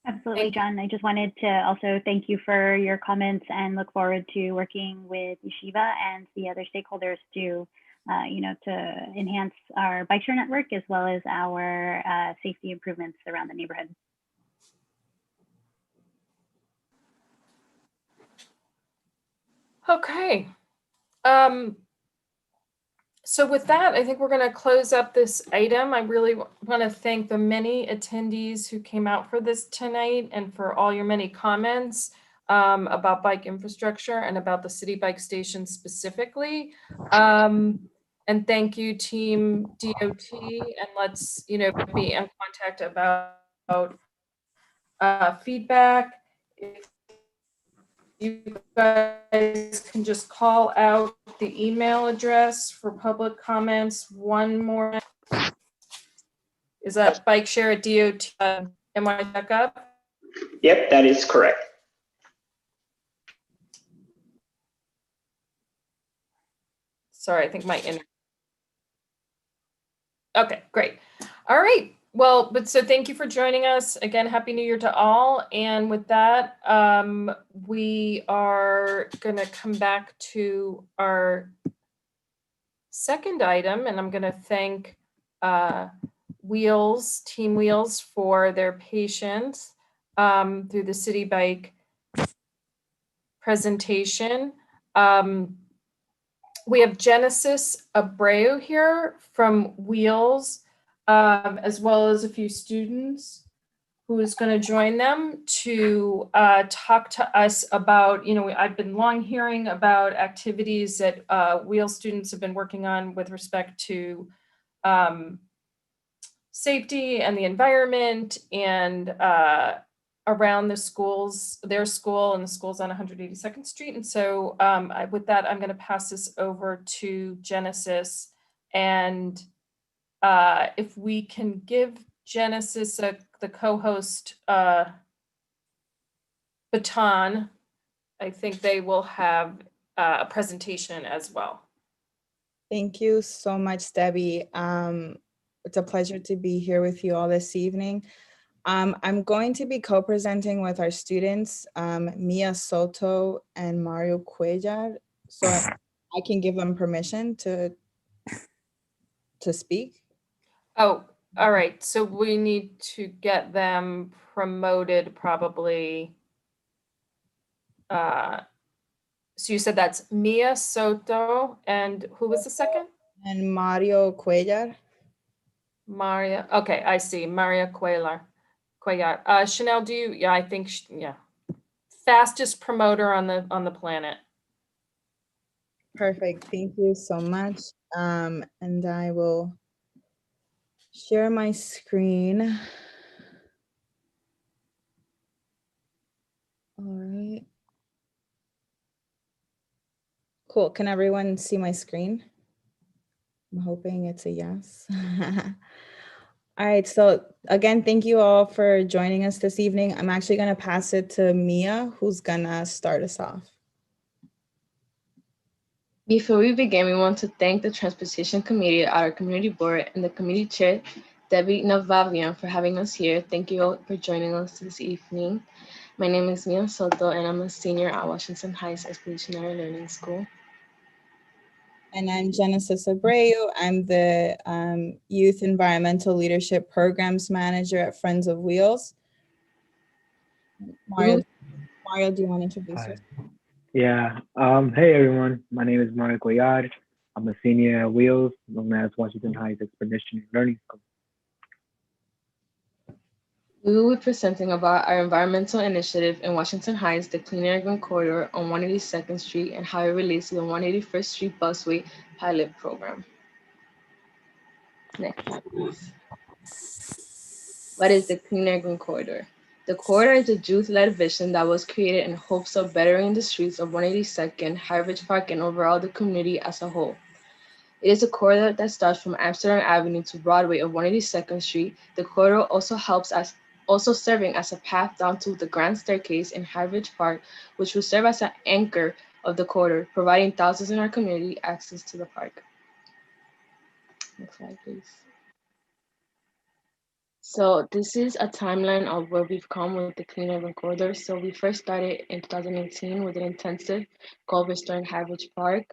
Speaker 6: Absolutely, John. I just wanted to also thank you for your comments and look forward to working with Yeshiva and the other stakeholders to, to enhance our bike share network as well as our safety improvements around the neighborhood.
Speaker 4: Okay. So with that, I think we're going to close up this item. I really want to thank the many attendees who came out for this tonight and for all your many comments about bike infrastructure and about the city bike station specifically. And thank you, Team DOT, and let's be in contact about feedback. If you guys can just call out the email address for public comments one more. Is that bikeshare@dot? Am I back up?
Speaker 14: Yep, that is correct.
Speaker 4: Sorry, I think my internet. Okay, great. All right. Well, but so thank you for joining us again. Happy New Year to all. And with that, we are going to come back to our second item, and I'm going to thank Team Wheels for their patience through the City Bike presentation. We have Genesis Abreu here from Wheels. as well as a few students who is going to join them to talk to us about, I've been long hearing about activities that Wheel students have been working on with respect to safety and the environment and around the schools, their school and the schools on 182nd Street. And so with that, I'm going to pass this over to Genesis. And if we can give Genesis, the co-host, baton, I think they will have a presentation as well.
Speaker 8: Thank you so much, Debbie. It's a pleasure to be here with you all this evening. I'm going to be co-presenting with our students, Mia Soto and Mario Cuellar. So I can give them permission to speak.
Speaker 4: Oh, all right. So we need to get them promoted probably. So you said that's Mia Soto and who was the second?
Speaker 8: And Mario Cuellar.
Speaker 4: Maria. Okay, I see. Maria Cuellar. Chanel, do you? Yeah, I think. Yeah. Fastest promoter on the planet.
Speaker 8: Perfect. Thank you so much. And I will share my screen. All right. Cool. Can everyone see my screen? I'm hoping it's a yes. All right. So again, thank you all for joining us this evening. I'm actually going to pass it to Mia, who's going to start us off.
Speaker 12: Before we begin, we want to thank the Transportation Committee, our community board, and the committee chair, Debbie Navavian, for having us here. Thank you all for joining us this evening. My name is Mia Soto, and I'm a senior at Washington Heights Expeditionary Learning School.
Speaker 8: And I'm Genesis Abreu. I'm the Youth Environmental Leadership Programs Manager at Friends of Wheels. Mario, do you want to introduce yourself?
Speaker 13: Yeah. Hey, everyone. My name is Mario Cuellar. I'm a senior at Wheels, known as Washington Heights Expeditionary Learning School.
Speaker 12: We will be presenting about our environmental initiative in Washington Heights, the Clean Air Green Corridor on 182nd Street, and how it relates to the 181st Street Busway pilot program. Next slide, please. What is the Clean Air Green Corridor? The corridor is a youth-led vision that was created in hopes of bettering the streets of 182nd, Highridge Park, and overall the community as a whole. It is a corridor that starts from Amsterdam Avenue to Broadway of 182nd Street. The corridor also serving as a path down to the Grand Staircase in Highridge Park, which will serve as an anchor of the corridor, providing thousands in our community access to the park. Next slide, please. So this is a timeline of where we've come with the Clean Urban Corridor. So we first started in 2018 with an intensive called Restoring Highridge Park.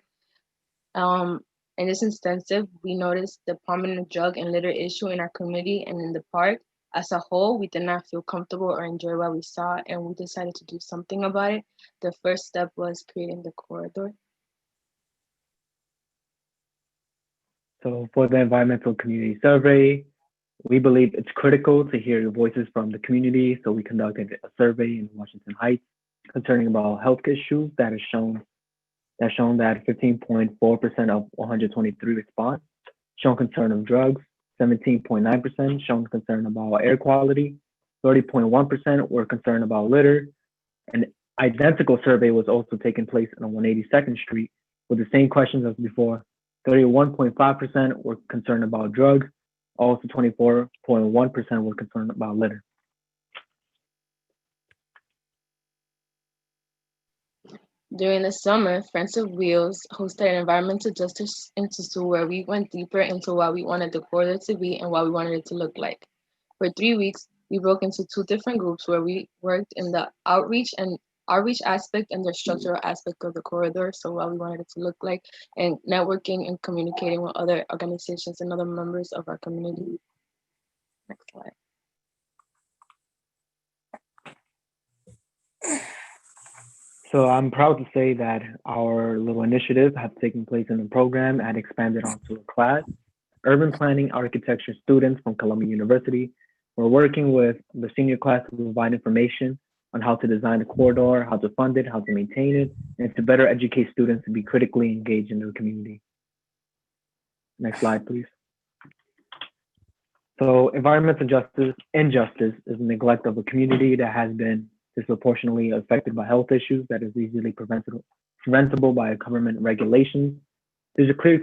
Speaker 12: In this intensive, we noticed the prominent drug and litter issue in our community and in the park. As a whole, we did not feel comfortable or enjoy what we saw, and we decided to do something about it. The first step was creating the corridor.
Speaker 13: So for the environmental community survey, we believe it's critical to hear the voices from the community. So we conducted a survey in Washington Heights concerning about health issues that shown that 15.4% of 123 response shown concern of drugs, 17.9% shown concern about air quality, 30.1% were concerned about litter. An identical survey was also taking place on 182nd Street with the same questions as before. 31.5% were concerned about drugs, also 24.1% were concerned about litter.
Speaker 12: During the summer, Friends of Wheels hosted an environmental justice institute where we went deeper into what we wanted the corridor to be and what we wanted it to look like. For 3 weeks, we broke into 2 different groups where we worked in the outreach aspect and the structural aspect of the corridor, so what we wanted it to look like, and networking and communicating with other organizations and other members of our community. Next slide.
Speaker 13: So I'm proud to say that our little initiative have taken place in the program and expanded onto a class. urban planning architecture students from Columbia University. We're working with the senior class to provide information on how to design the corridor, how to fund it, how to maintain it, and to better educate students to be critically engaged in their community. Next slide, please. So environmental injustice is neglect of a community that has been disproportionately affected by health issues that is easily preventable by government regulations. There's a clear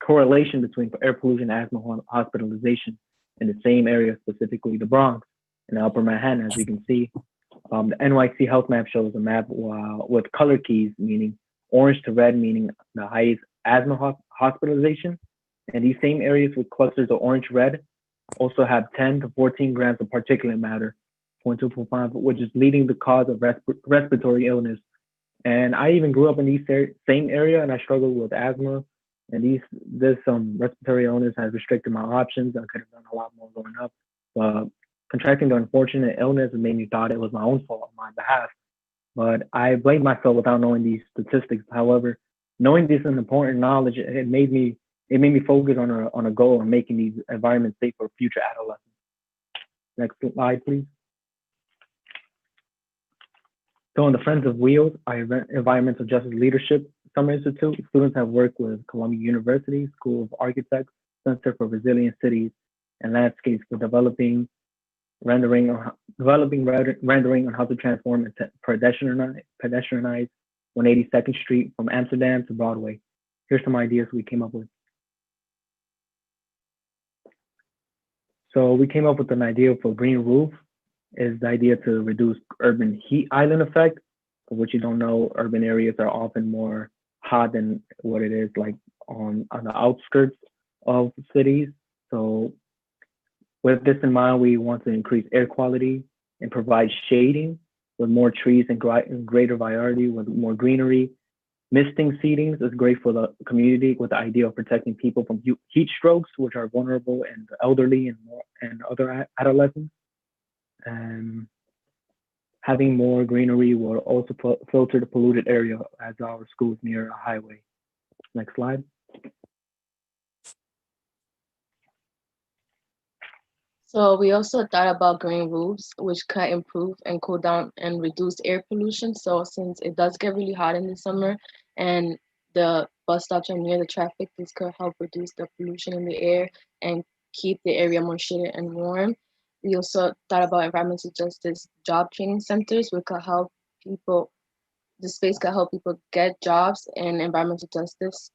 Speaker 13: correlation between air pollution and asthma hospitalization in the same area, specifically the Bronx and Upper Manhattan, as you can see. The NYC health map shows a map with color keys, meaning orange to red, meaning the highest asthma hospitalization. And these same areas with clusters of orange-red also have 10 to 14 grams of particulate matter, 0.245, which is leading the cause of respiratory illness. And I even grew up in these same area, and I struggled with asthma. And this respiratory illness has restricted my options. I could have done a lot more growing up. But contracting the unfortunate illness made me thought it was my own fault on my behalf. But I blamed myself without knowing these statistics. However, knowing this is important knowledge, it made me focus on a goal of making these environments safe for future adolescents. Next slide, please. So in the Friends of Wheels, our Environmental Justice Leadership Summer Institute, students have worked with Columbia University School of Architects, Center for Resilient Cities and Landscapes for developing rendering on how to transform and pedestrianize 182nd Street from Amsterdam to Broadway. Here's some ideas we came up with. So we came up with an idea for green roof. Is the idea to reduce urban heat island effect. For which you don't know, urban areas are often more hot than what it is like on the outskirts of cities. So with this in mind, we want to increase air quality and provide shading with more trees and greater variety with more greenery. Misting seedings is great for the community with the idea of protecting people from heat strokes, which are vulnerable and the elderly and other adolescents. And having more greenery will also filter the polluted area as our school is near a highway. Next slide.
Speaker 12: So we also thought about green roofs, which could improve and cool down and reduce air pollution. So since it does get really hot in the summer and the bus stops are near the traffic, this could help reduce the pollution in the air and keep the area more shaded and warm. We also thought about environmental justice job training centers, which could help people, the space could help people get jobs in environmental justice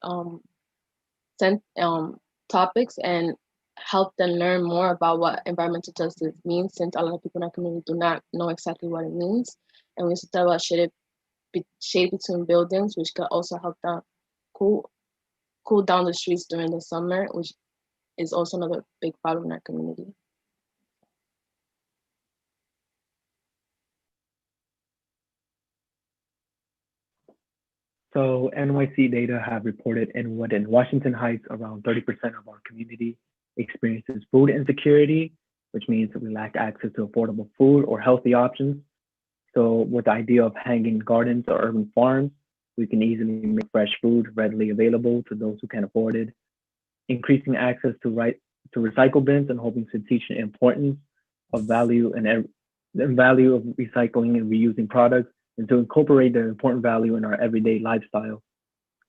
Speaker 12: topics and help them learn more about what environmental justice means, since a lot of people in our community do not know exactly what it means. And we also thought about shade between buildings, which could also help them cool down the streets during the summer, which is also another big problem in our community.
Speaker 13: So NYC data have reported in Washington Heights, around 30% of our community experiences food insecurity, which means that we lack access to affordable food or healthy options. So with the idea of hanging gardens or urban farms, we can easily make fresh food readily available to those who can afford it. Increasing access to recycle bins and hoping to teach the importance of value and the value of recycling and reusing products, and to incorporate the important value in our everyday lifestyle.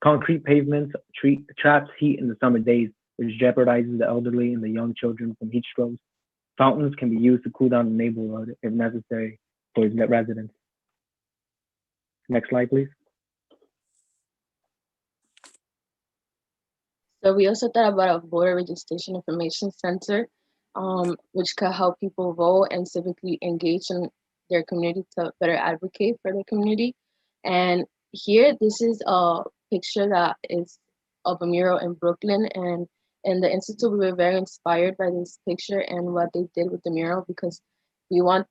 Speaker 13: Concrete pavements traps heat in the summer days, which jeopardizes the elderly and the young children from heat strokes. Fountains can be used to cool down the neighborhood if necessary for its residents. Next slide, please.
Speaker 12: So we also thought about a voter registration information center, which could help people vote and civically engage in their community to better advocate for their community. And here, this is a picture that is of a mural in Brooklyn. And in the Institute, we were very inspired by this picture and what they did with the mural, because we want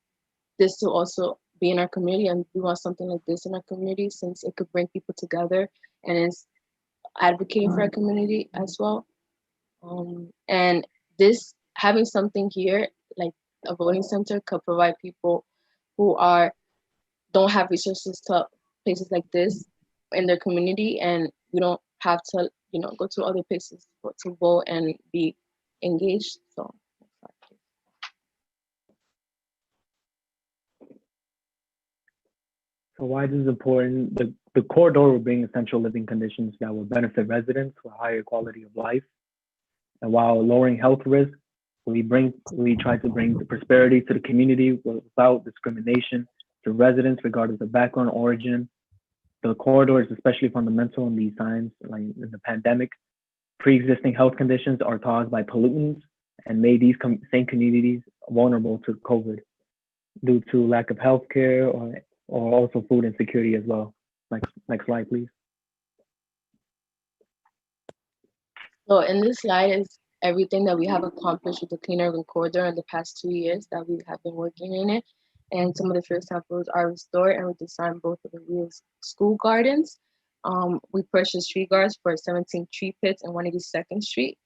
Speaker 12: this to also be in our community, and we want something like this in our community, since it could bring people together and is advocating for our community as well. And this, having something here, like a voting center, could provide people who don't have resources to places like this in their community, and we don't have to, go to other places to vote and be engaged. So
Speaker 13: So why this is important? The corridor will bring essential living conditions that will benefit residents with higher quality of life. And while lowering health risks, we try to bring the prosperity to the community without discrimination to residents regardless of background, origin. The corridor is especially fundamental in these times, like in the pandemic. Pre-existing health conditions are caused by pollutants and made these same communities vulnerable to COVID due to lack of health care or also food insecurity as well. Next slide, please.
Speaker 12: So in this slide is everything that we have accomplished with the Clean Urban Corridor in the past 2 years that we have been working in it. And some of the first examples are restored, and we designed both of the real school gardens. We purchased tree guards for 17 tree pits in 182nd Street.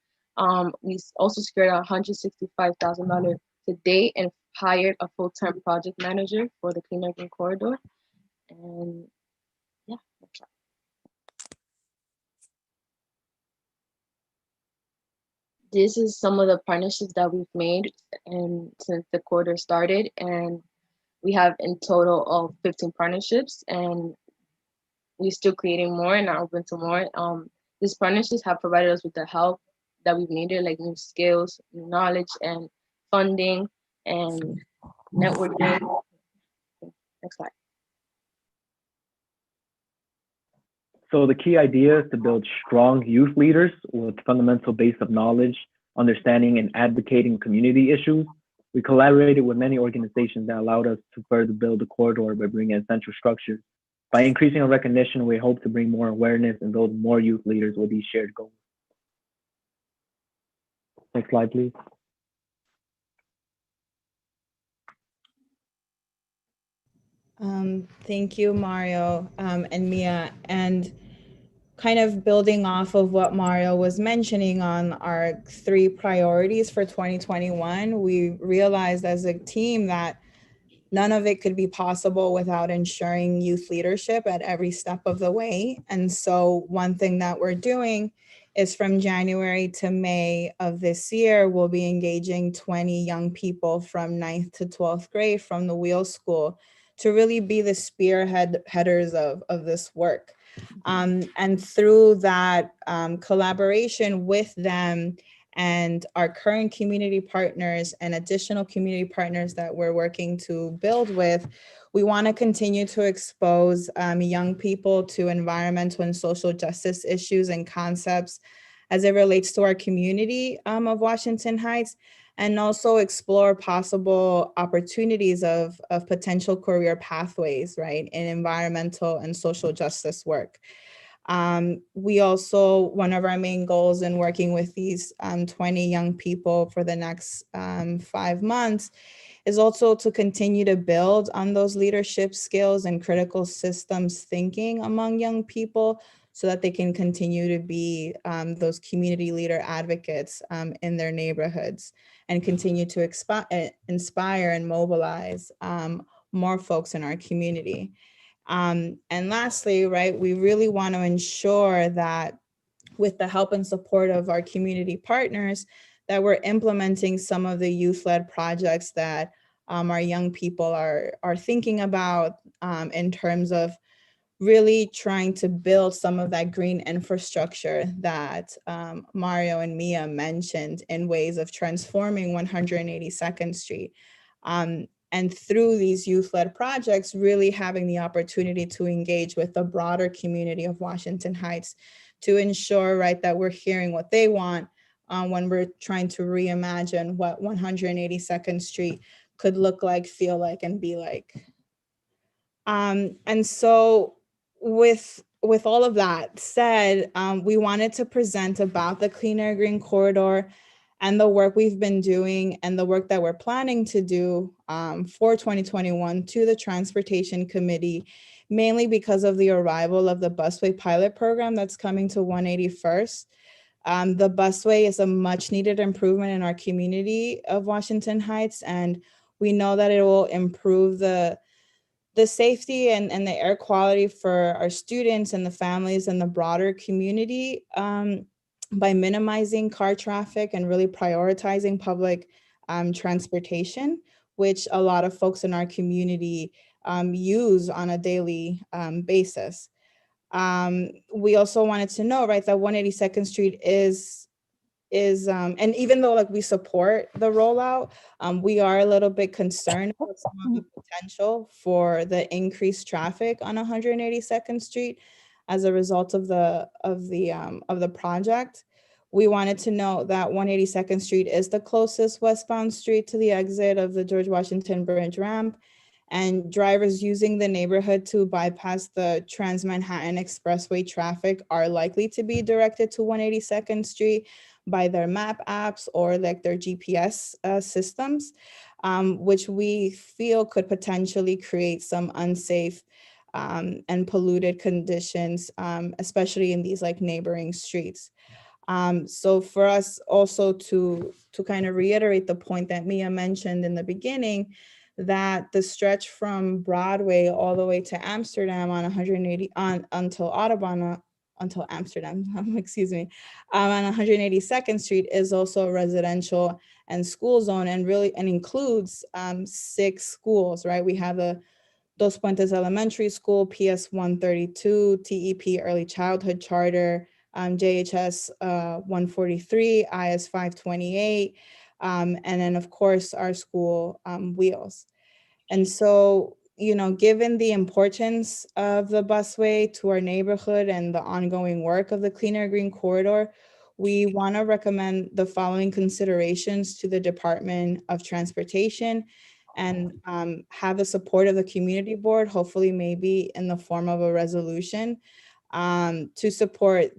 Speaker 12: We also secured $165,000 to date and hired a full-time project manager for the Clean Urban Corridor. And yeah, that's all. This is some of the partnerships that we've made and since the corridor started, and we have in total of 15 partnerships, and we're still creating more and are open to more. These partnerships have provided us with the help that we've needed, like new skills, new knowledge, and funding and networking. Next slide.
Speaker 13: So the key idea is to build strong youth leaders with fundamental base of knowledge, understanding, and advocating community issues. We collaborated with many organizations that allowed us to further build the corridor by bringing essential structures. By increasing our recognition, we hope to bring more awareness and build more youth leaders with these shared goals. Next slide, please.
Speaker 8: Thank you, Mario and Mia. And kind of building off of what Mario was mentioning on our 3 priorities for 2021, we realized as a team that none of it could be possible without ensuring youth leadership at every step of the way. And so one thing that we're doing is from January to May of this year, we'll be engaging 20 young people from 9th to 12th grade from the Wheel School to really be the headers of this work. And through that collaboration with them and our current community partners and additional community partners that we're working to build with, we want to continue to expose young people to environmental and social justice issues and concepts as it relates to our community of Washington Heights, and also explore possible opportunities of potential career pathways, right, in environmental and social justice work. We also, one of our main goals in working with these 20 young people for the next 5 months is also to continue to build on those leadership skills and critical systems thinking among young people so that they can continue to be those community leader advocates in their neighborhoods and continue to inspire and mobilize more folks in our community. And lastly, right, we really want to ensure that with the help and support of our community partners, that we're implementing some of the youth-led projects that our young people are thinking about in terms of really trying to build some of that green infrastructure that Mario and Mia mentioned in ways of transforming 182nd Street. And through these youth-led projects, really having the opportunity to engage with the broader community of Washington Heights to ensure, right, that we're hearing what they want when we're trying to reimagine what 182nd Street could look like, feel like, and be like. And so with all of that said, we wanted to present about the Clean Air Green Corridor and the work we've been doing and the work that we're planning to do for 2021 to the Transportation Committee, mainly because of the arrival of the busway pilot program that's coming to 181st. The busway is a much needed improvement in our community of Washington Heights, and we know that it will improve the safety and the air quality for our students and the families and the broader community. by minimizing car traffic and really prioritizing public transportation, which a lot of folks in our community use on a daily basis. We also wanted to know, right, that 182nd Street is and even though like we support the rollout, we are a little bit concerned about some of the potential for the increased traffic on 182nd Street as a result of the project. We wanted to know that 182nd Street is the closest westbound street to the exit of the George Washington Bridge ramp, and drivers using the neighborhood to bypass the Trans-Manhattan Expressway traffic are likely to be directed to 182nd Street by their map apps or like their GPS systems, which we feel could potentially create some unsafe and polluted conditions, especially in these like neighboring streets. So for us also to kind of reiterate the point that Mia mentioned in the beginning, that the stretch from Broadway all the way to Amsterdam on 180 until Audubon until Amsterdam, excuse me, on 182nd Street is also a residential and school zone, and really includes 6 schools, right? We have the Dos Puentes Elementary School, PS 132, TEP Early Childhood Charter, JHS 143, IS 528, and then of course our school Wheels. And so, you know, given the importance of the busway to our neighborhood and the ongoing work of the Cleaner Green Corridor, we want to recommend the following considerations to the Department of Transportation and have the support of the community board, hopefully maybe in the form of a resolution, to support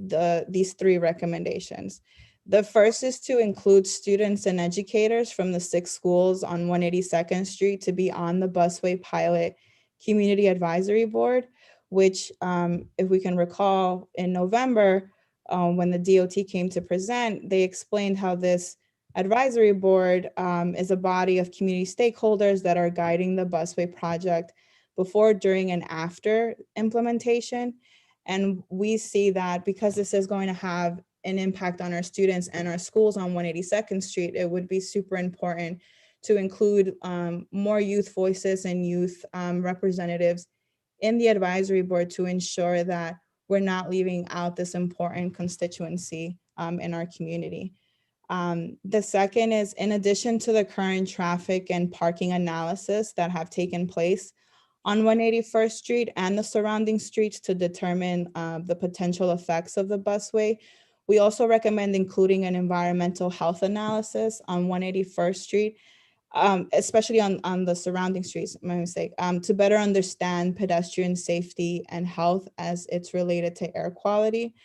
Speaker 8: these 3 recommendations. The first is to include students and educators from the 6 schools on 182nd Street to be on the Busway Pilot Community Advisory Board, which, if we can recall, in November, when the DOT came to present, they explained how this advisory board is a body of community stakeholders that are guiding the busway project before, during, and after implementation. And we see that because this is going to have an impact on our students and our schools on 182nd Street, it would be super important to include more youth voices and youth representatives in the advisory board to ensure that we're not leaving out this important constituency in our community. The second is, in addition to the current traffic and parking analysis that have taken place on 181st Street and the surrounding streets to determine the potential effects of the busway, we also recommend including an environmental health analysis on 181st Street, especially on the surrounding streets, my mistake, to better understand pedestrian safety and health as it's related to air quality.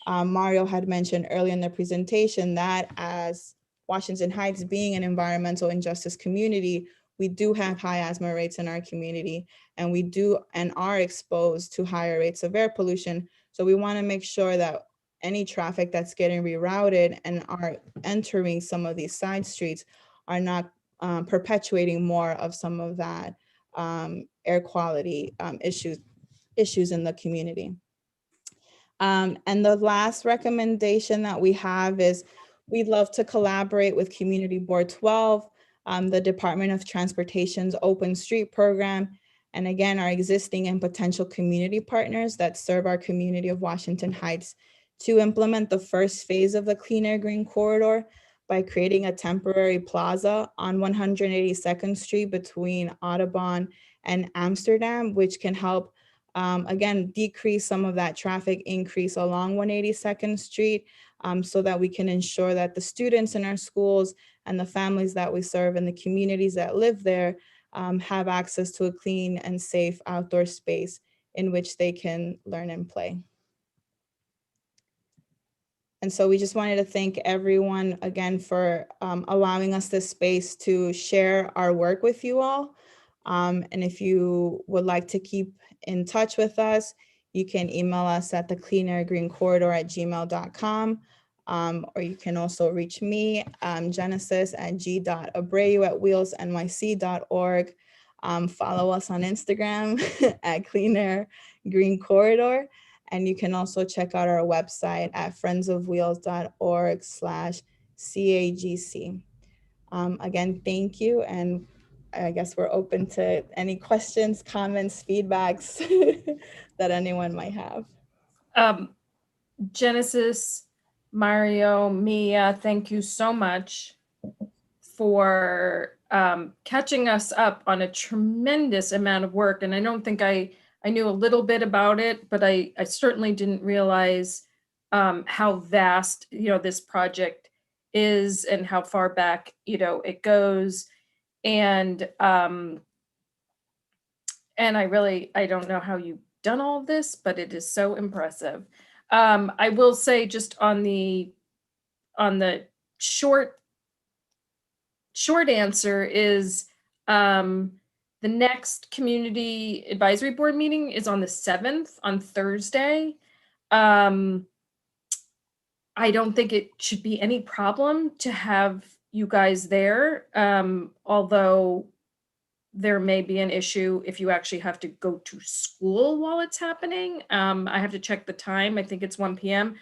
Speaker 8: Mario had mentioned earlier in the presentation that as Washington Heights being an environmental injustice community, we do have high asthma rates in our community, and we do and are exposed to higher rates of air pollution. So we want to make sure that any traffic that's getting rerouted and are entering some of these side streets are not perpetuating more of some of that air quality issues in the community. And the last recommendation that we have is we'd love to collaborate with Community Board 12, the Department of Transportation's Open Street Program, and again, our existing and potential community partners that serve our community of Washington Heights to implement the first phase of the Cleaner Green Corridor by creating a temporary plaza on 182nd Street between Audubon and Amsterdam, which can help again, decrease some of that traffic increase along 182nd Street so that we can ensure that the students in our schools and the families that we serve and the communities that live there have access to a clean and safe outdoor space in which they can learn and play. And so we just wanted to thank everyone again for allowing us this space to share our work with you all. And if you would like to keep in touch with us, you can email us at thecleanergreencorridor@gmail.com, or you can also reach me, Genesis at g.abreu@wheelsnyc.org. Follow us on Instagram at Cleaner Green Corridor. And you can also check out our website at friendsofwheels.org/CAGC. Again, thank you. And I guess we're open to any questions, comments, feedbacks that anyone might have.
Speaker 4: Genesis, Mario, Mia, thank you so much for catching us up on a tremendous amount of work. And I don't think I knew a little bit about it, but I certainly didn't realize how vast, this project is and how far back, it goes. And I don't know how you've done all of this, but it is so impressive. I will say just on the short answer is the next community advisory board meeting is on the 7th on Thursday. I don't think it should be any problem to have you guys there, although there may be an issue if you actually have to go to school while it's happening. I have to check the time. I think it's 1 p.m.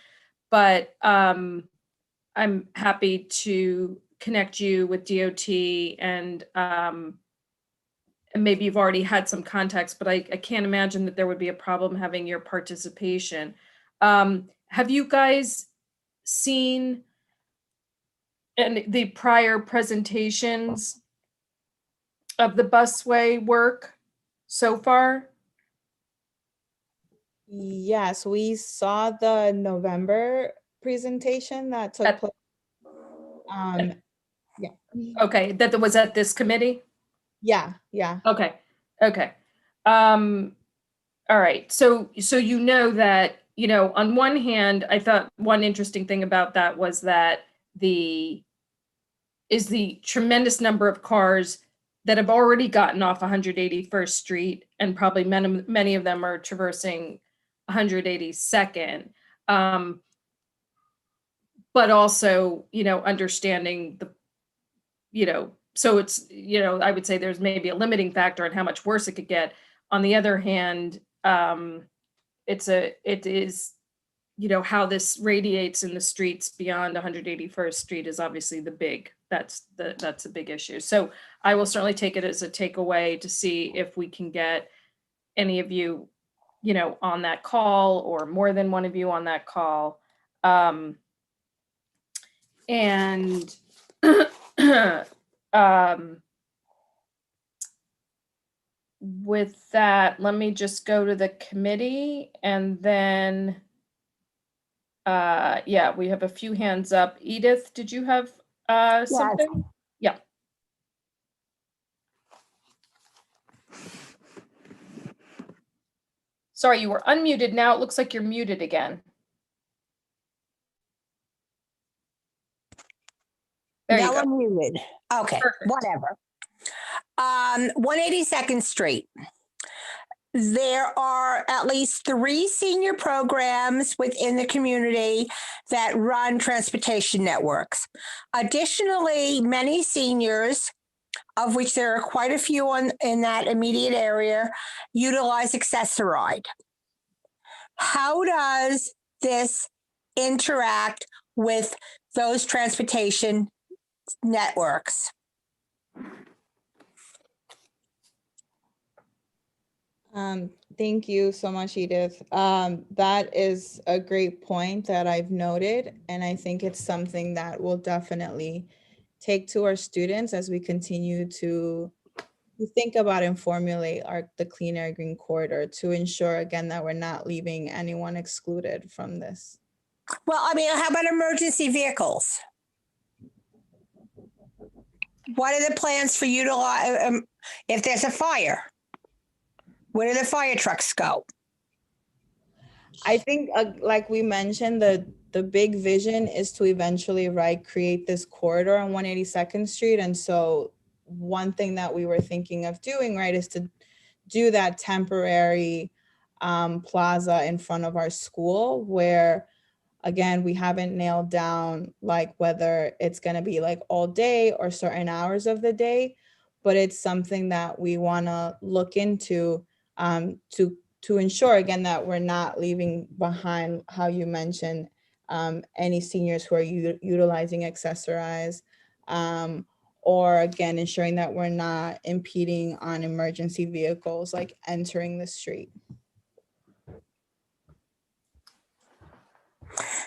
Speaker 4: But I'm happy to connect you with DOT and maybe you've already had some contacts, but I can't imagine that there would be a problem having your participation. Have you guys seen the prior presentations of the busway work so far?
Speaker 8: Yes, we saw the November presentation that took place. Yeah.
Speaker 4: Okay, that was at this committee?
Speaker 8: Yeah.
Speaker 4: Okay. All right. So that, on one hand, I thought one interesting thing about that was that the tremendous number of cars that have already gotten off 181st Street, and probably many of them are traversing 182nd. But also, understanding so it's, I would say there's maybe a limiting factor on how much worse it could get. On the other hand, it is, how this radiates in the streets beyond 181st Street is obviously that's a big issue. So I will certainly take it as a takeaway to see if we can get any of you, on that call, or more than one of you on that call. And with that, let me just go to the committee, and then we have a few hands up. Edith, did you have something? Yeah. Sorry, you were unmuted. Now it looks like you're muted again. There you
Speaker 15: Now
Speaker 4: go.
Speaker 15: I'm muted. Okay,
Speaker 4: Perfect.
Speaker 15: whatever. 182nd Street. There are at least 3 senior programs within the community that run transportation networks. Additionally, many seniors, of which there are quite a few in that immediate area, utilize Access-a-Ride. How does this interact with those transportation networks?
Speaker 8: Thank you so much, Edith. That is a great point that I've noted, and I think it's something that we'll definitely take to our students as we continue to think about and formulate the Clean Air Green Corridor to ensure, again, that we're not leaving anyone excluded from this.
Speaker 15: Well, I mean, how about emergency vehicles? What are the plans for utilize if there's a fire? Where do the fire trucks go?
Speaker 8: I think, like we mentioned, the big vision is to eventually, create this corridor on 182nd Street. And so one thing that we were thinking of doing, is to do that temporary plaza in front of our school where, again, we haven't nailed down whether it's going to be all day or certain hours of the day, but it's something that we want to look into to to ensure again that we're not leaving behind, how you mentioned, any seniors who are utilizing Accessorize, or again, ensuring that we're not impeding on emergency vehicles like entering the street.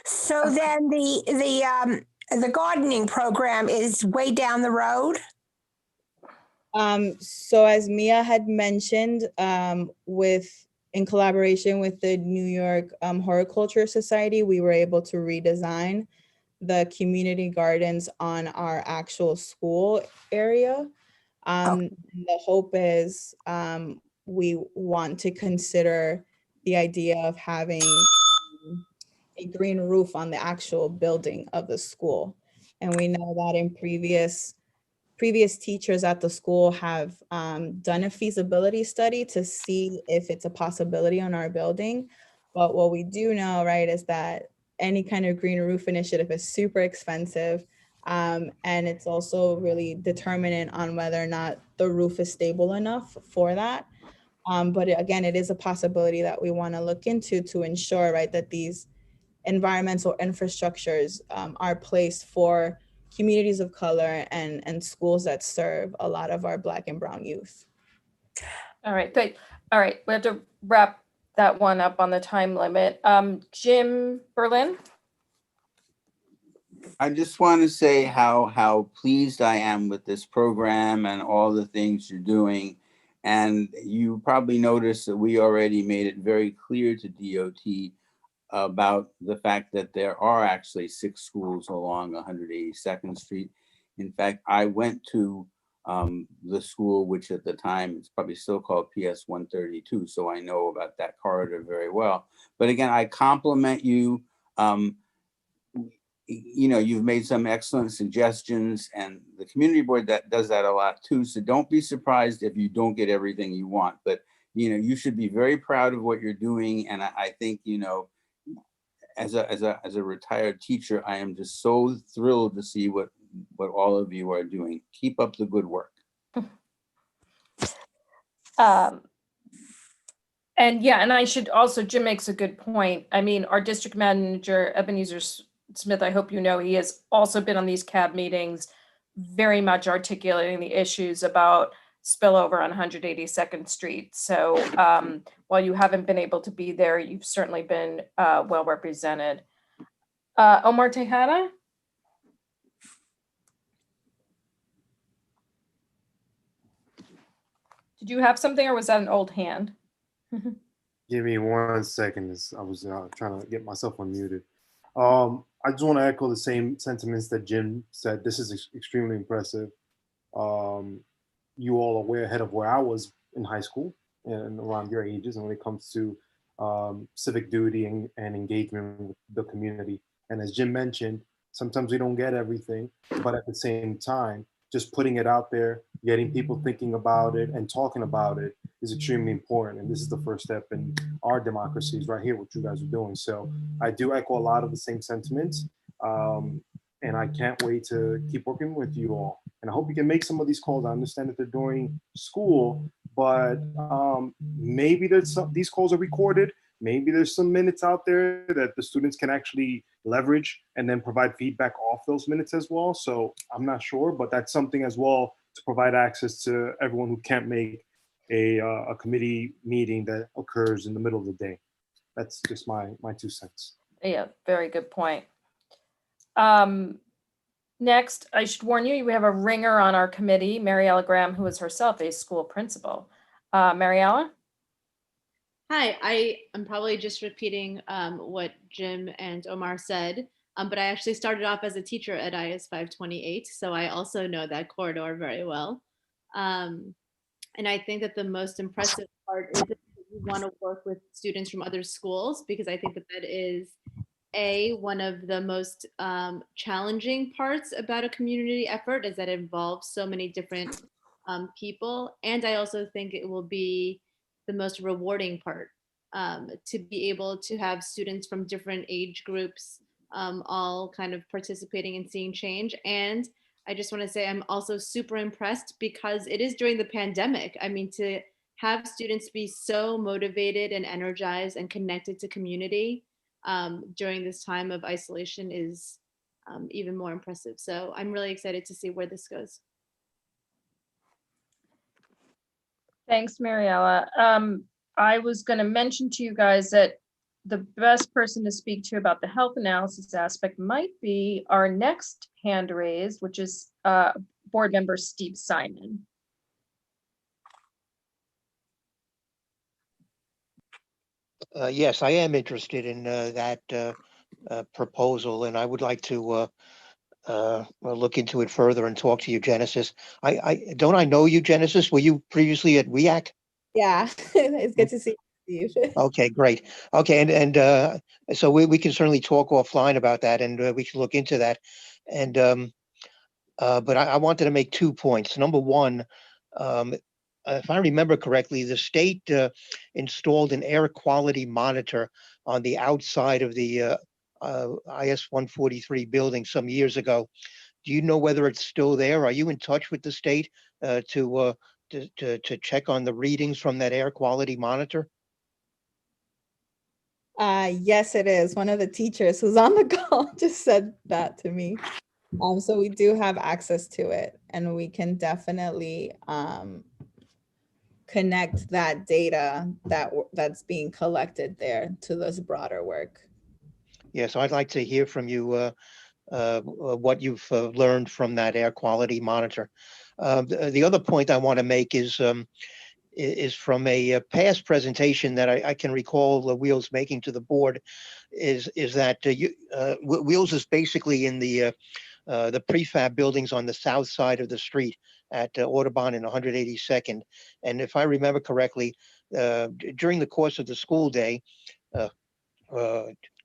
Speaker 15: So then the gardening program is way down the road?
Speaker 8: So as Mia had mentioned, in collaboration with the New York Horticulture Society, we were able to redesign the community gardens on our actual school area. The hope is we want to consider the idea of having a green roof on the actual building of the school. And we know that in previous teachers at the school have done a feasibility study to see if it's a possibility on our building. But what we do know, right, is that any kind of green roof initiative is super expensive. And it's also really determinant on whether or not the roof is stable enough for that. But again, it is a possibility that we want to look into to ensure, right, that these environmental infrastructures are placed for communities of color and schools that serve a lot of our Black and Brown youth.
Speaker 4: All right, good. All right, we have to wrap that one up on the time limit. Jim Berlin?
Speaker 3: I just want to say how pleased I am with this program and all the things you're doing. And you probably noticed that we already made it very clear to DOT about the fact that there are actually 6 schools along 182nd Street. In fact, I went to the school, which at the time it's probably still called PS 132, so I know about that corridor very well. But again, I compliment you. You know, you've made some excellent suggestions, and the community board that does that a lot too. So don't be surprised if you don't get everything you want. But you know, you should be very proud of what you're doing, and I think, you know, as a retired teacher, I am just so thrilled to see what all of you are doing. Keep up the good work.
Speaker 4: And yeah, and I should also, Jim makes a good point. I mean, our district manager, Ebenezer Smith, I hope you know, he has also been on these CAB meetings, very much articulating the issues about spillover on 182nd Street. So while you haven't been able to be there, you've certainly been well represented. Omar Tejada? Did you have something, or was that an old hand?
Speaker 1: Give me 1 second. I was trying to get myself unmuted. I just want to echo the same sentiments that Jim said. This is extremely impressive. You all are way ahead of where I was in high school and around your ages, and when it comes to civic duty and engagement with the community. And as Jim mentioned, sometimes we don't get everything, but at the same time, just putting it out there, getting people thinking about it and talking about it is extremely important. And this is the first step in our democracies right here, what you guys are doing. So I do echo a lot of the same sentiments. And I can't wait to keep working with you all. And I hope you can make some of these calls. I understand that they're during school, but maybe these calls are recorded. Maybe there's some minutes out there that the students can actually leverage and then provide feedback off those minutes as well. So I'm not sure, but that's something as well to provide access to everyone who can't make a committee meeting that occurs in the middle of the day. That's just my 2 cents.
Speaker 4: Yeah, very good point. Next, I should warn you, we have a ringer on our committee, Mariella Graham, who is herself a school principal. Mariella?
Speaker 16: Hi, I am probably just repeating what Jim and Omar said, but I actually started off as a teacher at IS 528, so I also know that corridor very well. And I think that the most impressive part is that you want to work with students from other schools, because I think that that is one of the most challenging parts about a community effort, is that it involves so many different people. And I also think it will be the most rewarding part, to be able to have students from different age groups all kind of participating and seeing change. And I just want to say I'm also super impressed because it is during the pandemic. I mean, to have students be so motivated and energized and connected to community during this time of isolation is even more impressive. So I'm really excited to see where this goes.
Speaker 4: Thanks, Mariella. I was going to mention to you guys that the best person to speak to about the health analysis aspect might be our next hand raised, which is board member Steve Simon.
Speaker 20: Yes, I am interested in that proposal, and I would like to look into it further and talk to you, Genesis. I know you, Genesis. Were you previously at WEAC?
Speaker 8: Yeah, it's good to see you, Steve.
Speaker 20: Okay, great. Okay, and so we can certainly talk offline about that, and we can look into that. And but I wanted to make 2 points. Number one, if I remember correctly, the state installed an air quality monitor on the outside of the IS 143 building some years ago. Do you know whether it's still there? Are you in touch with the state to check on the readings from that air quality monitor?
Speaker 8: Yes, it is. One of the teachers who's on the call just said that to me. So we do have access to it, and we can definitely connect that data that's being collected there to this broader work.
Speaker 20: Yeah, so I'd like to hear from you what you've learned from that air quality monitor. The other point I want to make is from a past presentation that I can recall Wheels making to the board. Is that Wheels is basically in the prefab buildings on the south side of the street at Audubon and 182nd. And if I remember correctly, during the course of the school day,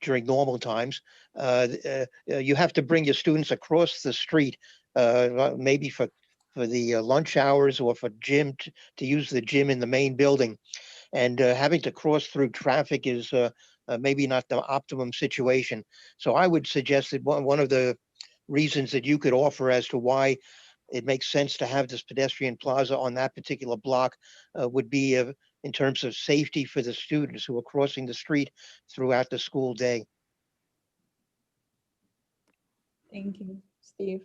Speaker 20: during normal times, you have to bring your students across the street, maybe for the lunch hours or for gym to use the gym in the main building. And having to cross through traffic is maybe not the optimum situation. So I would suggest that one of the reasons that you could offer as to why it makes sense to have this pedestrian plaza on that particular block would be in terms of safety for the students who are crossing the street throughout the school day.
Speaker 8: Thank you, Steve.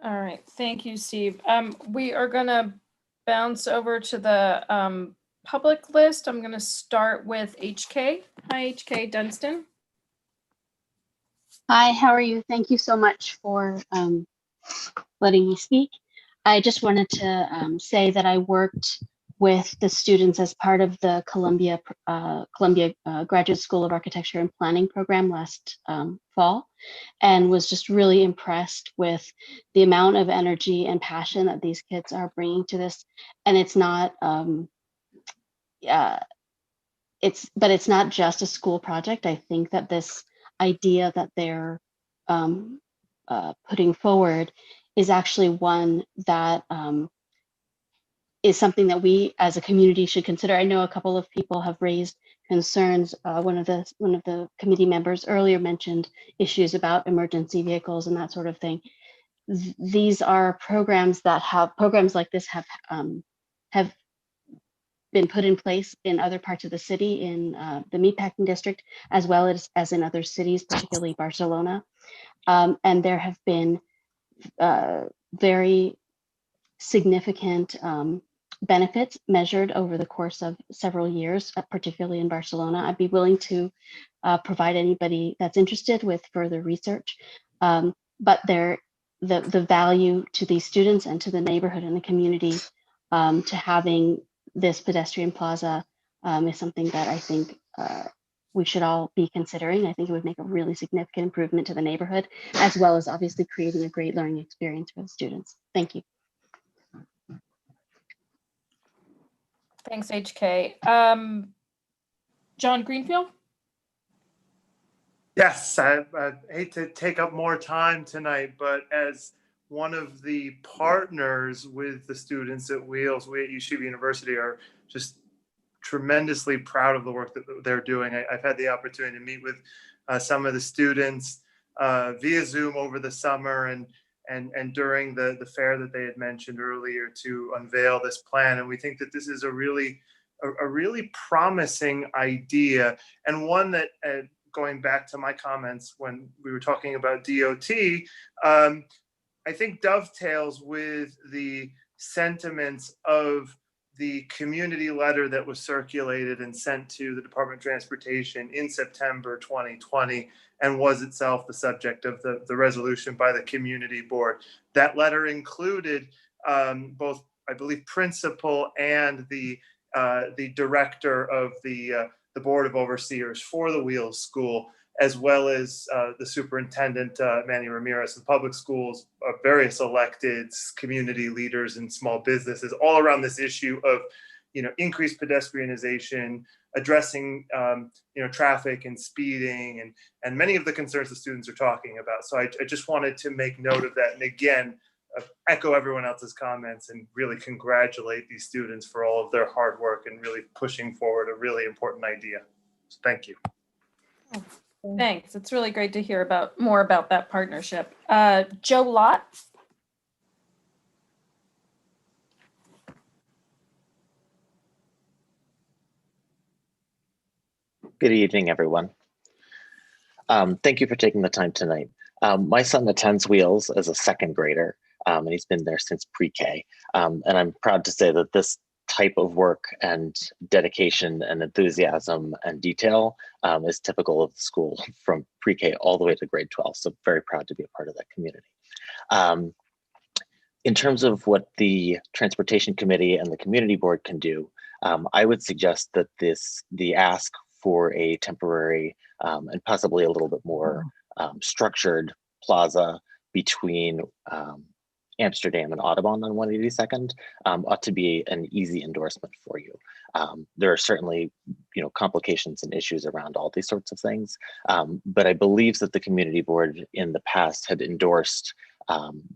Speaker 4: All right, thank you, Steve. We are gonna bounce over to the public list. I'm gonna start with HK. Hi, HK Dunstan.
Speaker 17: Hi, how are you? Thank you so much for letting me speak. I just wanted to say that I worked with the students as part of the Columbia Graduate School of Architecture and Planning program last fall, and was just really impressed with the amount of energy and passion that these kids are bringing to this. And it's not, it's not just a school project. I think that this idea that they're putting forward is actually one that is something that we as a community should consider. I know a couple of people have raised concerns. One of the committee members earlier mentioned issues about emergency vehicles and that sort of thing. These are programs like this have been put in place in other parts of the city, in the Meatpacking District, as well as in other cities, particularly Barcelona. And there have been very significant benefits measured over the course of several years, particularly in Barcelona. I'd be willing to provide anybody that's interested with further research. But the value to these students and to the neighborhood and the community to having this pedestrian plaza is something that I think we should all be considering. I think it would make a really significant improvement to the neighborhood, as well as obviously creating a great learning experience for the students. Thank you.
Speaker 4: Thanks, HK. John Greenfield?
Speaker 11: Yes, I hate to take up more time tonight, but as one of the partners with the students at Wheels, we at Yeshiva University are just tremendously proud of the work that they're doing. I've had the opportunity to meet with some of the students via Zoom over the summer, and during the fair that they had mentioned earlier to unveil this plan. And we think that this is a really promising idea, and one that, going back to my comments when we were talking about DOT, I think dovetails with the sentiments of the community letter that was circulated and sent to the Department of Transportation in September 2020 and was itself the subject of the resolution by the community board. That letter included both, I believe, principal and the director of the Board of Overseers for the Wheels School, as well as the superintendent, Manny Ramirez, of public schools, various electeds, community leaders, and small businesses, all around this issue of, increased pedestrianization, addressing, traffic and speeding, and many of the concerns the students are talking about. So I just wanted to make note of that. And again, echo everyone else's comments and really congratulate these students for all of their hard work and really pushing forward a really important idea. So thank you.
Speaker 4: Thanks. It's really great to hear more about that partnership. Joe Lott.
Speaker 18: Good evening, everyone. Thank you for taking the time tonight. My son attends Wheels as a second grader, and he's been there since pre-K. And I'm proud to say that this type of work and dedication and enthusiasm and detail is typical of the school from pre-K all the way to grade 12. So very proud to be a part of that community. In terms of what the Transportation Committee and the Community Board can do, I would suggest that the ask for a temporary and possibly a little bit more structured plaza between Amsterdam and Audubon on 182nd ought to be an easy endorsement for you. There are certainly, complications and issues around all these sorts of things, but I believe that the community board in the past had endorsed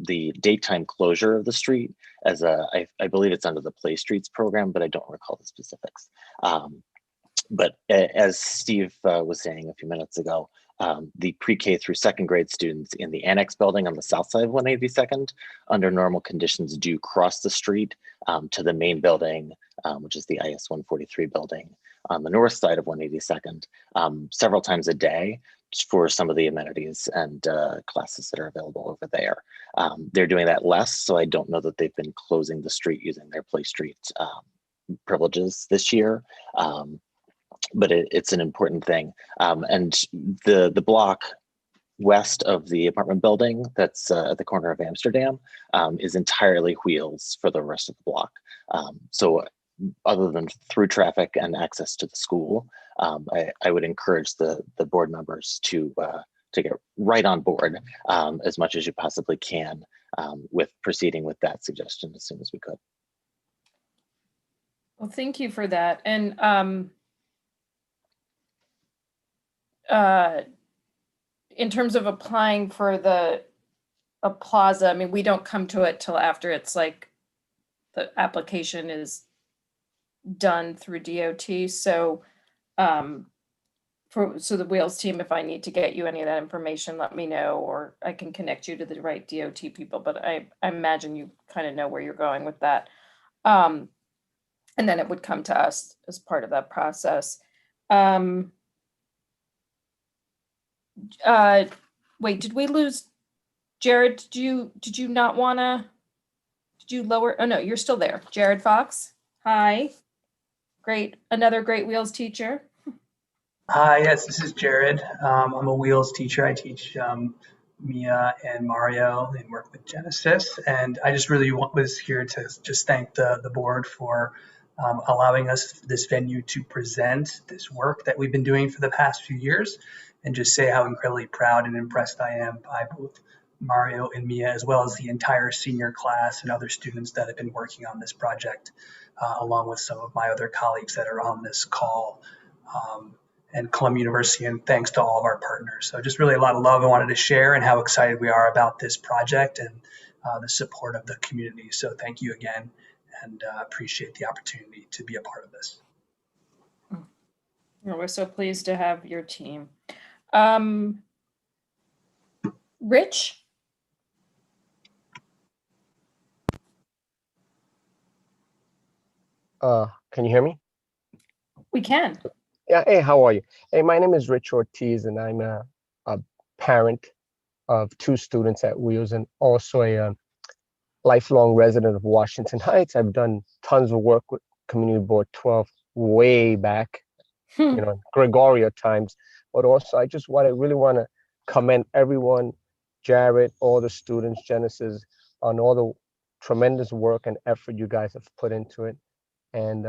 Speaker 18: the daytime closure of the street as I believe it's under the Play Streets program, but I don't recall the specifics. But as Steve was saying a few minutes ago, the pre-K through second grade students in the annex building on the south side of 182nd, under normal conditions, do cross the street to the main building, which is the IS 143 building on the north side of 182nd, several times a day for some of the amenities and classes that are available over there. They're doing that less, so I don't know that they've been closing the street using their Play Street privileges this year. But it's an important thing. And the block west of the apartment building that's at the corner of Amsterdam is entirely Wheels for the rest of the block. So other than through traffic and access to the school, I would encourage the board members to get right on board as much as you possibly can with proceeding with that suggestion as soon as we could.
Speaker 4: Well, thank you for that. And in terms of applying for a plaza, I mean, we don't come to it till after it's like the application is done through DOT. So so the Wheels team, if I need to get you any of that information, let me know, or I can connect you to the right DOT people, but I imagine you kind of know where you're going with that. And then it would come to us as part of that process. Wait, did we lose Jared? Did you not wanna, did you lower? Oh no, you're still there. Jared Fox. Hi. Great. Another great Wheels teacher.
Speaker 19: Hi, yes, this is Jared. I'm a Wheels teacher. I teach Mia and Mario and work with Genesis. And I just really was here to just thank the board for allowing us this venue to present this work that we've been doing for the past few years, and just say how incredibly proud and impressed I am by both Mario and Mia, as well as the entire senior class and other students that have been working on this project, along with some of my other colleagues that are on this call, and Columbia University, and thanks to all of our partners. So just really a lot of love I wanted to share, and how excited we are about this project and the support of the community. So thank you again, and appreciate the opportunity to be a part of this.
Speaker 4: We're so pleased to have your team. Rich?
Speaker 5: Can you hear me?
Speaker 4: We can.
Speaker 5: Yeah. Hey, how are you? Hey, my name is Rich Ortiz, and I'm a parent of 2 students at Wheels, and also a lifelong resident of Washington Heights. I've done tons of work with Community Board 12 way back, Gregoria times. But also, I just really want to commend everyone, Jared, all the students, Genesis, on all the tremendous work and effort you guys have put into it. And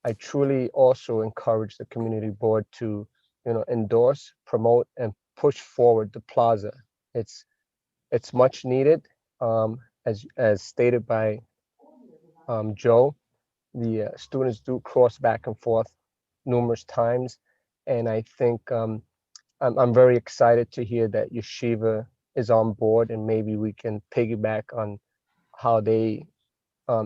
Speaker 5: I truly also encourage the community board to, endorse, promote, and push forward the plaza. It's much needed, as stated by Joe. The students do cross back and forth numerous times, and I think I'm very excited to hear that Yeshiva is on board, and maybe we can piggyback on how they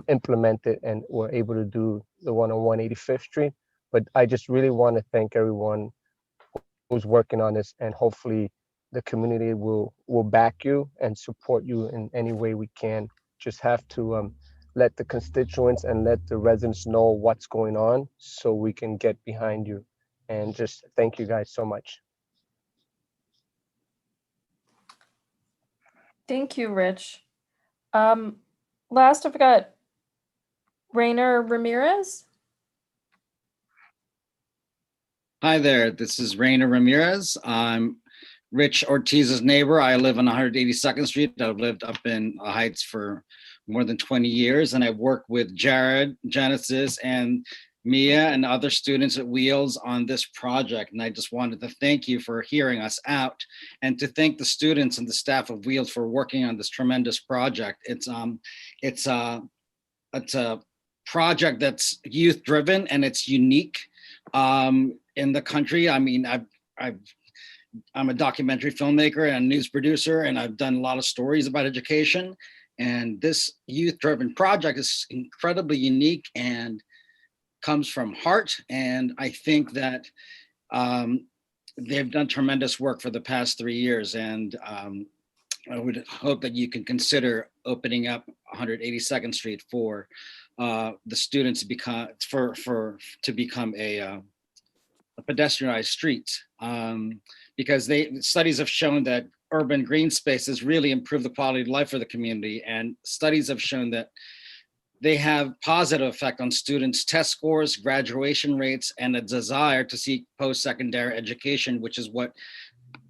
Speaker 5: implemented and were able to do the one on 185th Street. But I just really want to thank everyone who's working on this, and hopefully the community will back you and support you in any way we can. Just have to let the constituents and let the residents know what's going on so we can get behind you. And just thank you guys so much.
Speaker 4: Thank you, Rich. Last, I've got Rainer Ramirez.
Speaker 21: Hi there, this is Rainer Ramirez. I'm Rich Ortiz's neighbor. I live on 182nd Street. I've lived up in Heights for more than 20 years, and I've worked with Jared, Genesis, and Mia and other students at Wheels on this project. And I just wanted to thank you for hearing us out, and to thank the students and the staff of Wheels for working on this tremendous project. It's a project that's youth driven, and it's unique in the country. I mean, I'm a documentary filmmaker and news producer, and I've done a lot of stories about education. And this youth-driven project is incredibly unique and comes from heart. And I think that they've done tremendous work for the past 3 years. And I would hope that you can consider opening up 182nd Street for the students to become a pedestrianized street, because studies have shown that urban green spaces really improve the quality of life for the community, and studies have shown that they have positive effect on students' test scores, graduation rates, and a desire to seek post-secondary education, which is what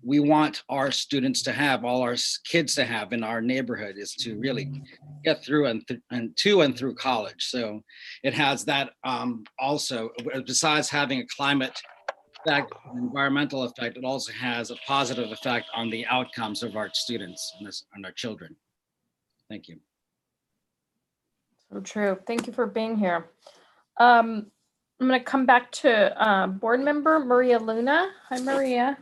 Speaker 21: we want our students to have, all our kids to have in our neighborhood, is to really get through and through college. So it has that also, besides having a climate effect, an environmental effect, it also has a positive effect on the outcomes of our students and our children. Thank you.
Speaker 4: So true. Thank you for being here. I'm going to come back to board member Maria Luna. Hi, Maria.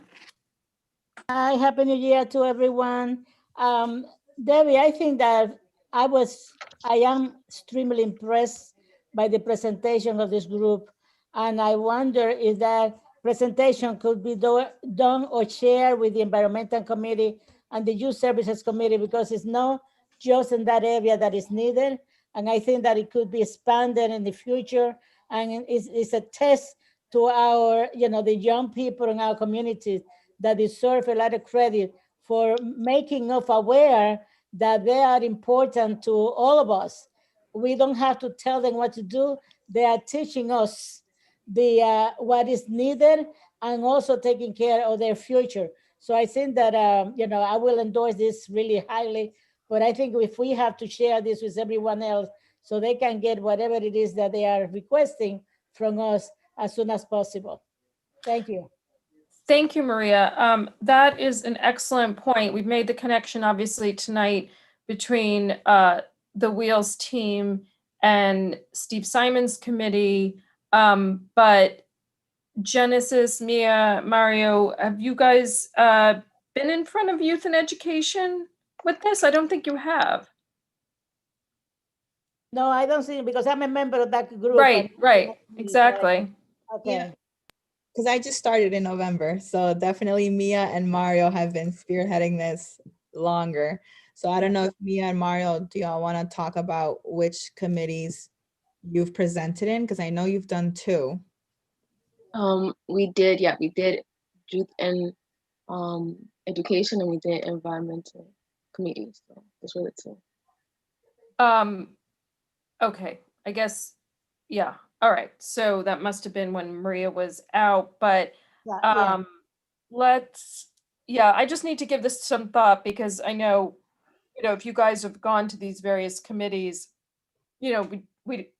Speaker 22: Hi, Happy New Year to everyone. Debbie, I think that I am extremely impressed by the presentation of this group. And I wonder if that presentation could be done or shared with the Environmental Committee and the Youth Services Committee, because it's not just in that area that is needed. And I think that it could be expanded in the future. And it's a test to our, the young people in our communities that deserve a lot of credit for making us aware that they are important to all of us. We don't have to tell them what to do. They are teaching us what is needed, and also taking care of their future. So I think that, I will endorse this really highly, but I think if we have to share this with everyone else so they can get whatever it is that they are requesting from us as soon as possible. Thank you.
Speaker 4: Thank you, Maria. That is an excellent point. We've made the connection, obviously, tonight between the Wheels team and Steve Simon's committee. But Genesis, Mia, Mario, have you guys been in front of Youth and Education with this? I don't think you have.
Speaker 22: No, I don't see it because I'm a member of that group.
Speaker 4: Right, exactly.
Speaker 22: Okay.
Speaker 8: Because I just started in November. So definitely Mia and Mario have been spearheading this longer. So I don't know if Mia and Mario, do y'all want to talk about which committees you've presented in? Because I know you've done 2.
Speaker 12: We did youth and education, and we did environmental committees. So those were the 2.
Speaker 4: Okay, I guess, yeah, all right. So that must have been when Maria was out, but
Speaker 22: Yeah.
Speaker 4: I just need to give this some thought because I know, if you guys have gone to these various committees, we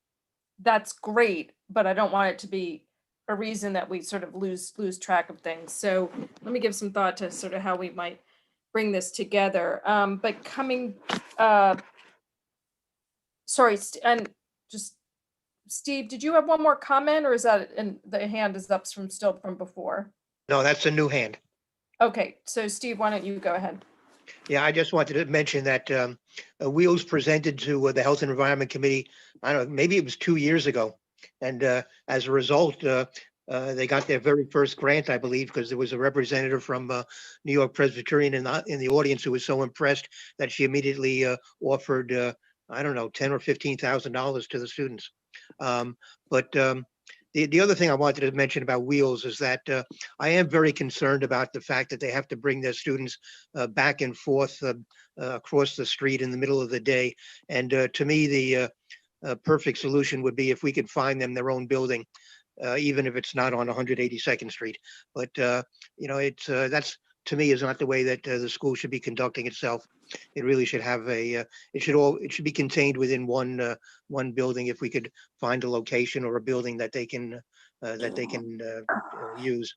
Speaker 4: that's great, but I don't want it to be a reason that we sort of lose track of things. So let me give some thought to sort of how we might bring this together. But coming, sorry, and just Steve, did you have one more comment, or is that, and the hand is up from before?
Speaker 20: No, that's a new hand.
Speaker 4: Okay, so Steve, why don't you go ahead?
Speaker 20: Yeah, I just wanted to mention that Wheels presented to the Health and Environment Committee, I don't know, maybe it was 2 years ago. And as a result, they got their very first grant, I believe, because there was a representative from New York Presbyterian in the audience who was so impressed that she immediately offered, I don't know, $10,000 or $15,000 to the students. The other thing I wanted to mention about Wheels is that I am very concerned about the fact that they have to bring their students back and forth across the street in the middle of the day. And to me, the perfect solution would be if we could find them their own building, even if it's not on 182nd Street. But it's that's, to me, is not the way that the school should be conducting itself. It really should have it should be contained within one building if we could find a location or a building that they can use.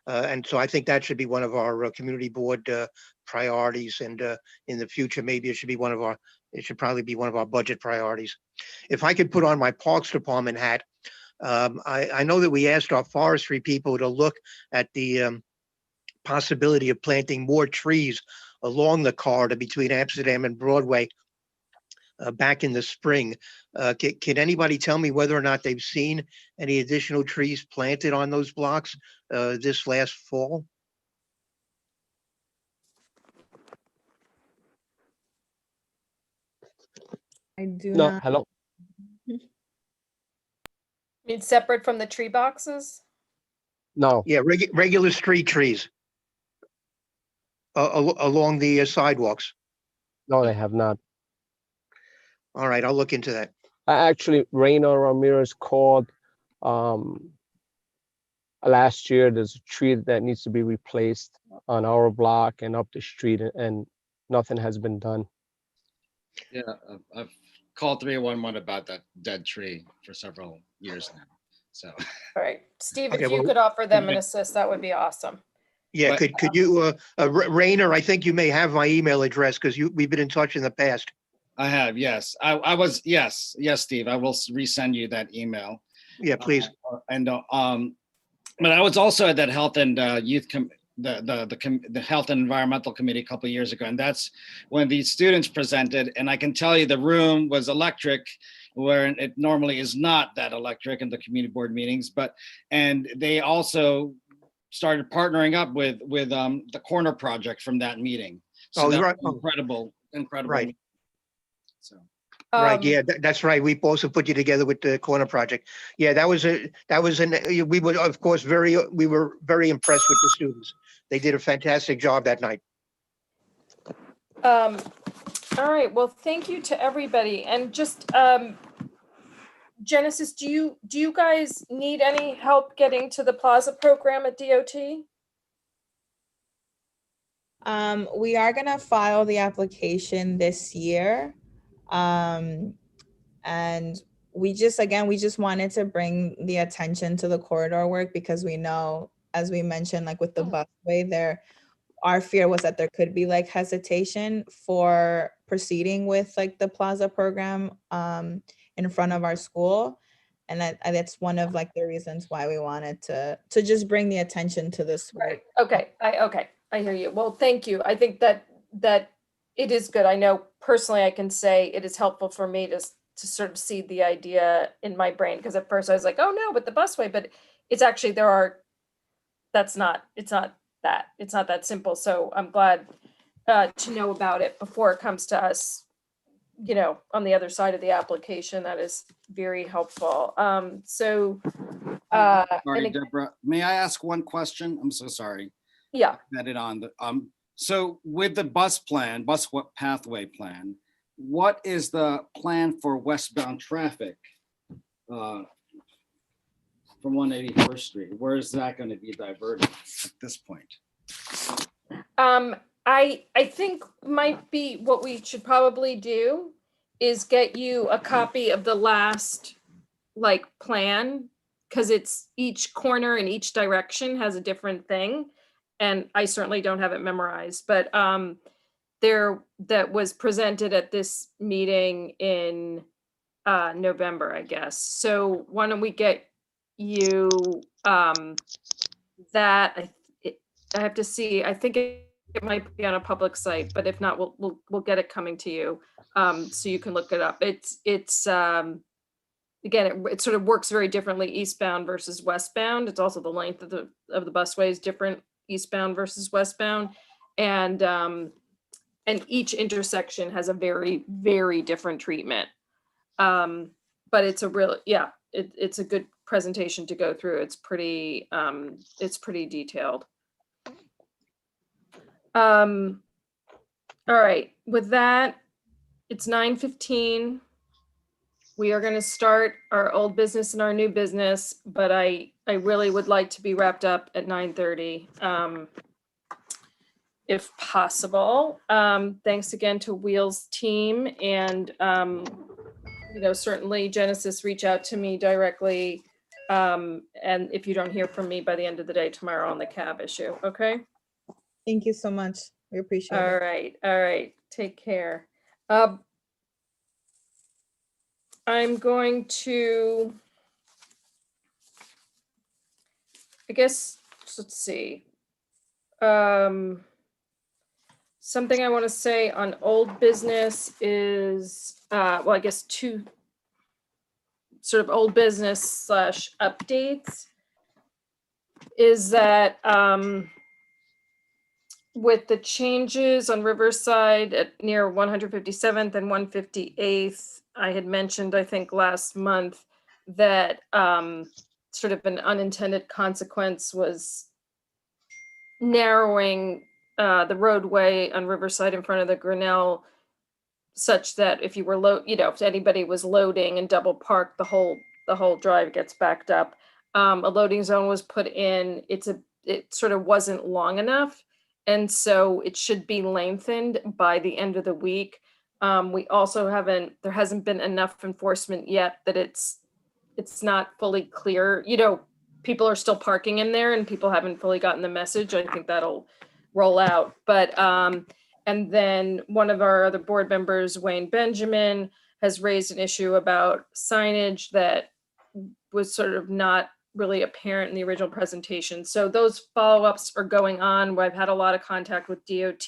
Speaker 20: And so I think that should be one of our community board priorities. And in the future, maybe it should probably be one of our budget priorities. If I could put on my Parks Department hat, I know that we asked our forestry people to look at the possibility of planting more trees along the corridor between Amsterdam and Broadway back in the spring. Can anybody tell me whether or not they've seen any additional trees planted on those blocks this last fall?
Speaker 8: I do
Speaker 5: No,
Speaker 8: not.
Speaker 5: hello.
Speaker 4: It's separate from the tree boxes?
Speaker 5: No,
Speaker 20: Yeah, regular street trees along the sidewalks.
Speaker 5: no, they have not.
Speaker 20: All right, I'll look into that.
Speaker 5: Actually, Reina Ramirez called last year. There's a tree that needs to be replaced on our block and up the street, and nothing has been done.
Speaker 21: Yeah, I've called 311 about that dead tree for several years now. So,
Speaker 4: All right, Steve,
Speaker 20: Okay,
Speaker 4: if you
Speaker 20: well,
Speaker 4: could offer them an assist, that would be awesome.
Speaker 20: Yeah,
Speaker 21: But,
Speaker 20: could you, Rainer, I think you may have my email address because we've been in touch in the past.
Speaker 21: I have, yes. I was, yes, Steve. I will resend you that email.
Speaker 20: Yeah, please.
Speaker 21: But I was also at that health and youth the health and environmental committee a couple of years ago, and that's when the students presented. And I can tell you, the room was electric, where it normally is not that electric in the community board meetings. And they also started partnering up with the Corner Project from that meeting. So that
Speaker 20: right.
Speaker 21: was incredible.
Speaker 20: Right.
Speaker 21: Meeting. So.
Speaker 20: Right. Yeah, that's right. We also put you together with the Corner Project. Yeah, we were, of course, very impressed with the students. They did a fantastic job that night.
Speaker 4: All right, well, thank you to everybody. And just, Genesis, do you guys need any help getting to the Plaza program at DOT?
Speaker 8: We are gonna file the application this year. And we just wanted to bring the attention to the corridor work because we know, as we mentioned, like with the busway, our fear was that there could be like hesitation for proceeding with like the Plaza program in front of our school. And that's one of like the reasons why we wanted to just bring the attention to this work.
Speaker 4: Okay, I hear you. Well, thank you. I think that it is good. I know personally I can say it is helpful for me to sort of see the idea in my brain, because at first I was like, oh no, but the busway, but it's actually it's not that simple. So I'm glad to know about it before it comes to us you know, on the other side of the application. That is very helpful. So,
Speaker 21: Sorry,
Speaker 4: and
Speaker 21: Deborah, may I ask one question? I'm so sorry.
Speaker 4: yeah,
Speaker 21: Had it on the, so with the bus plan, pathway plan, what is the plan for westbound traffic from 181st Street? Where is that going to be diverted at this point?
Speaker 4: I think might be what we should probably do is get you a copy of the last like plan, because it's each corner in each direction has a different thing. And I certainly don't have it memorized, but that was presented at this meeting in November, I guess. So why don't we get you that? I have to see. I think it might be on a public site, but if not, we'll get it coming to you so you can look it up. It's again, it sort of works very differently eastbound versus westbound. It's also the length of the busway is different eastbound versus westbound, and each intersection has a very, very different treatment. But it's a real, yeah, it's a good presentation to go through. It's pretty detailed. All right, with that, it's 9:15. We are going to start our old business and our new business, but I really would like to be wrapped up at 9:30, if possible. Thanks again to Wheels team, and you know, certainly Genesis, reach out to me directly, and if you don't hear from me by the end of the day tomorrow on the cab issue, okay?
Speaker 8: Thank you so much. We appreciate
Speaker 4: All
Speaker 8: it.
Speaker 4: right. Take care. I'm going to, I guess, let's see. Something I want to say on old business is, well, I guess two sort of old business / updates is that with the changes on Riverside at near 157th and 158th, I had mentioned, I think last month, that sort of an unintended consequence was narrowing the roadway on Riverside in front of the Grinnell, such that if you were if anybody was loading and double parked, the whole drive gets backed up. A loading zone was put in. It sort of wasn't long enough, and so it should be lengthened by the end of the week. We also there hasn't been enough enforcement yet that it's not fully clear. You know, people are still parking in there and people haven't fully gotten the message. I think that'll roll out. But, and then one of our other board members, Wayne Benjamin, has raised an issue about signage that was sort of not really apparent in the original presentation. So those follow-ups are going on. I've had a lot of contact with DOT.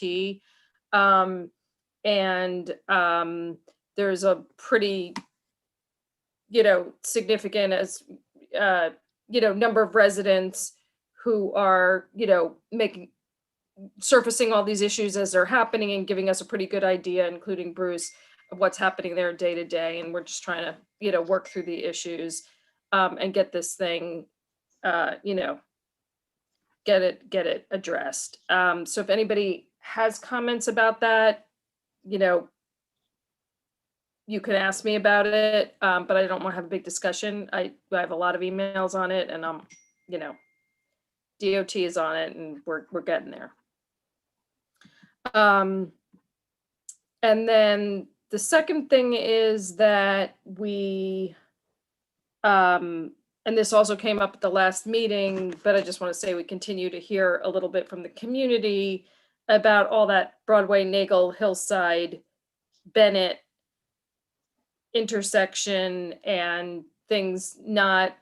Speaker 4: There's a pretty, significant number of residents who are, surfacing all these issues as they're happening and giving us a pretty good idea, including Bruce, of what's happening there day to day. And we're just trying to, work through the issues and get this thing, get it addressed. So if anybody has comments about that, you can ask me about it, but I don't want to have a big discussion. I have a lot of emails on it, and DOT is on it, and we're getting there. And then the second thing is that we, and this also came up at the last meeting, but I just want to say we continue to hear a little bit from the community about all that Broadway, Nagel, Hillside, Bennett intersection and things not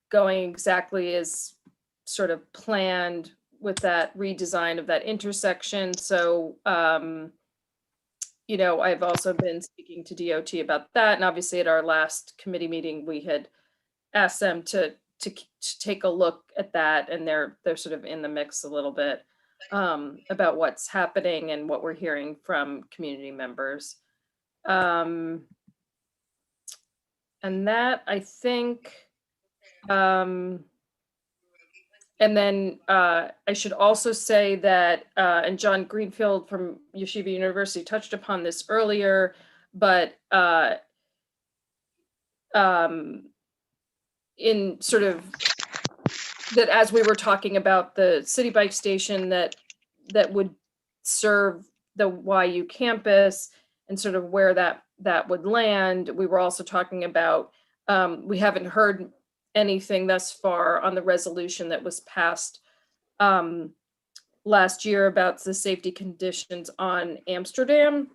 Speaker 4: going exactly as sort of planned with that redesign of that intersection. So, I've also been speaking to DOT about that. And obviously at our last committee meeting, we had asked them to take a look at that, and they're sort of in the mix a little bit about what's happening and what we're hearing from community members. And that, I think, and then I should also say that, and John Greenfield from Yeshiva University touched upon this earlier, but in sort of that, as we were talking about the city bike station that would serve the YU campus and sort of where that would land, we were also talking about, we haven't heard anything thus far on the resolution that was passed last year about the safety conditions on Amsterdam.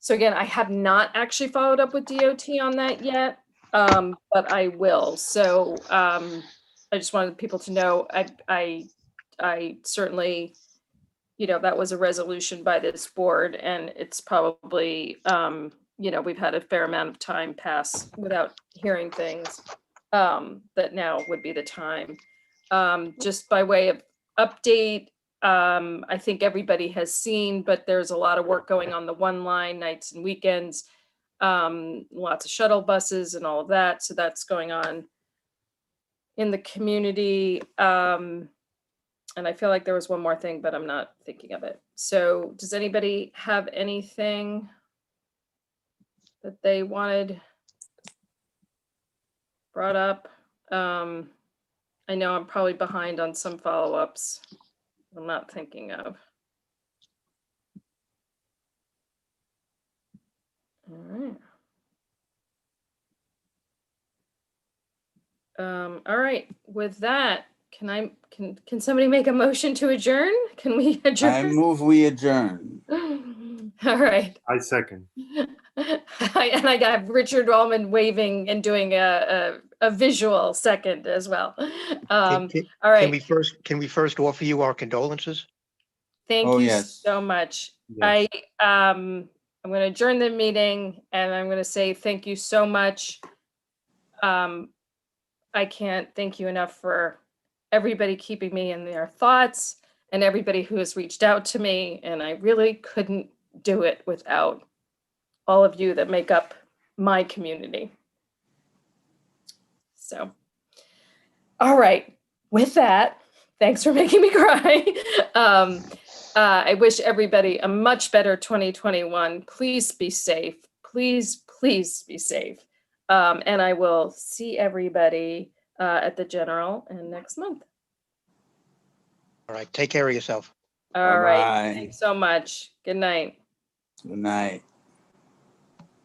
Speaker 4: So again, I have not actually followed up with DOT on that yet, but I will. So I just wanted people to know, I certainly, that was a resolution by this board, and it's probably, we've had a fair amount of time pass without hearing things, that now would be the time. Just by way of update, I think everybody has seen, but there's a lot of work going on the one line, nights and weekends, lots of shuttle buses and all of that. So that's going on in the community. And I feel like there was one more thing, but I'm not thinking of it. So does anybody have anything that they wanted brought up? I know I'm probably behind on some follow-ups I'm not thinking of. All right. All right, with that, can somebody make a motion to adjourn? Can we adjourn?
Speaker 3: I move we adjourn.
Speaker 4: All right.
Speaker 1: I second.
Speaker 4: And I got Richard Allman waving and doing a visual second as well. All right.
Speaker 20: Can we first offer you our condolences?
Speaker 4: Thank
Speaker 3: Oh,
Speaker 4: you
Speaker 3: yes.
Speaker 4: so much.
Speaker 20: Yes.
Speaker 4: I'm going to adjourn the meeting, and I'm going to say thank you so much. I can't thank you enough for everybody keeping me in their thoughts and everybody who has reached out to me. And I really couldn't do it without all of you that make up my community. So, all right, with that, thanks for making me cry. I wish everybody a much better 2021. Please be safe. Please, please be safe. And I will see everybody at the general and next month.
Speaker 20: All right, take care of yourself.
Speaker 4: All right.
Speaker 3: Bye-bye.
Speaker 4: Thanks so much. Good night.
Speaker 3: Good night.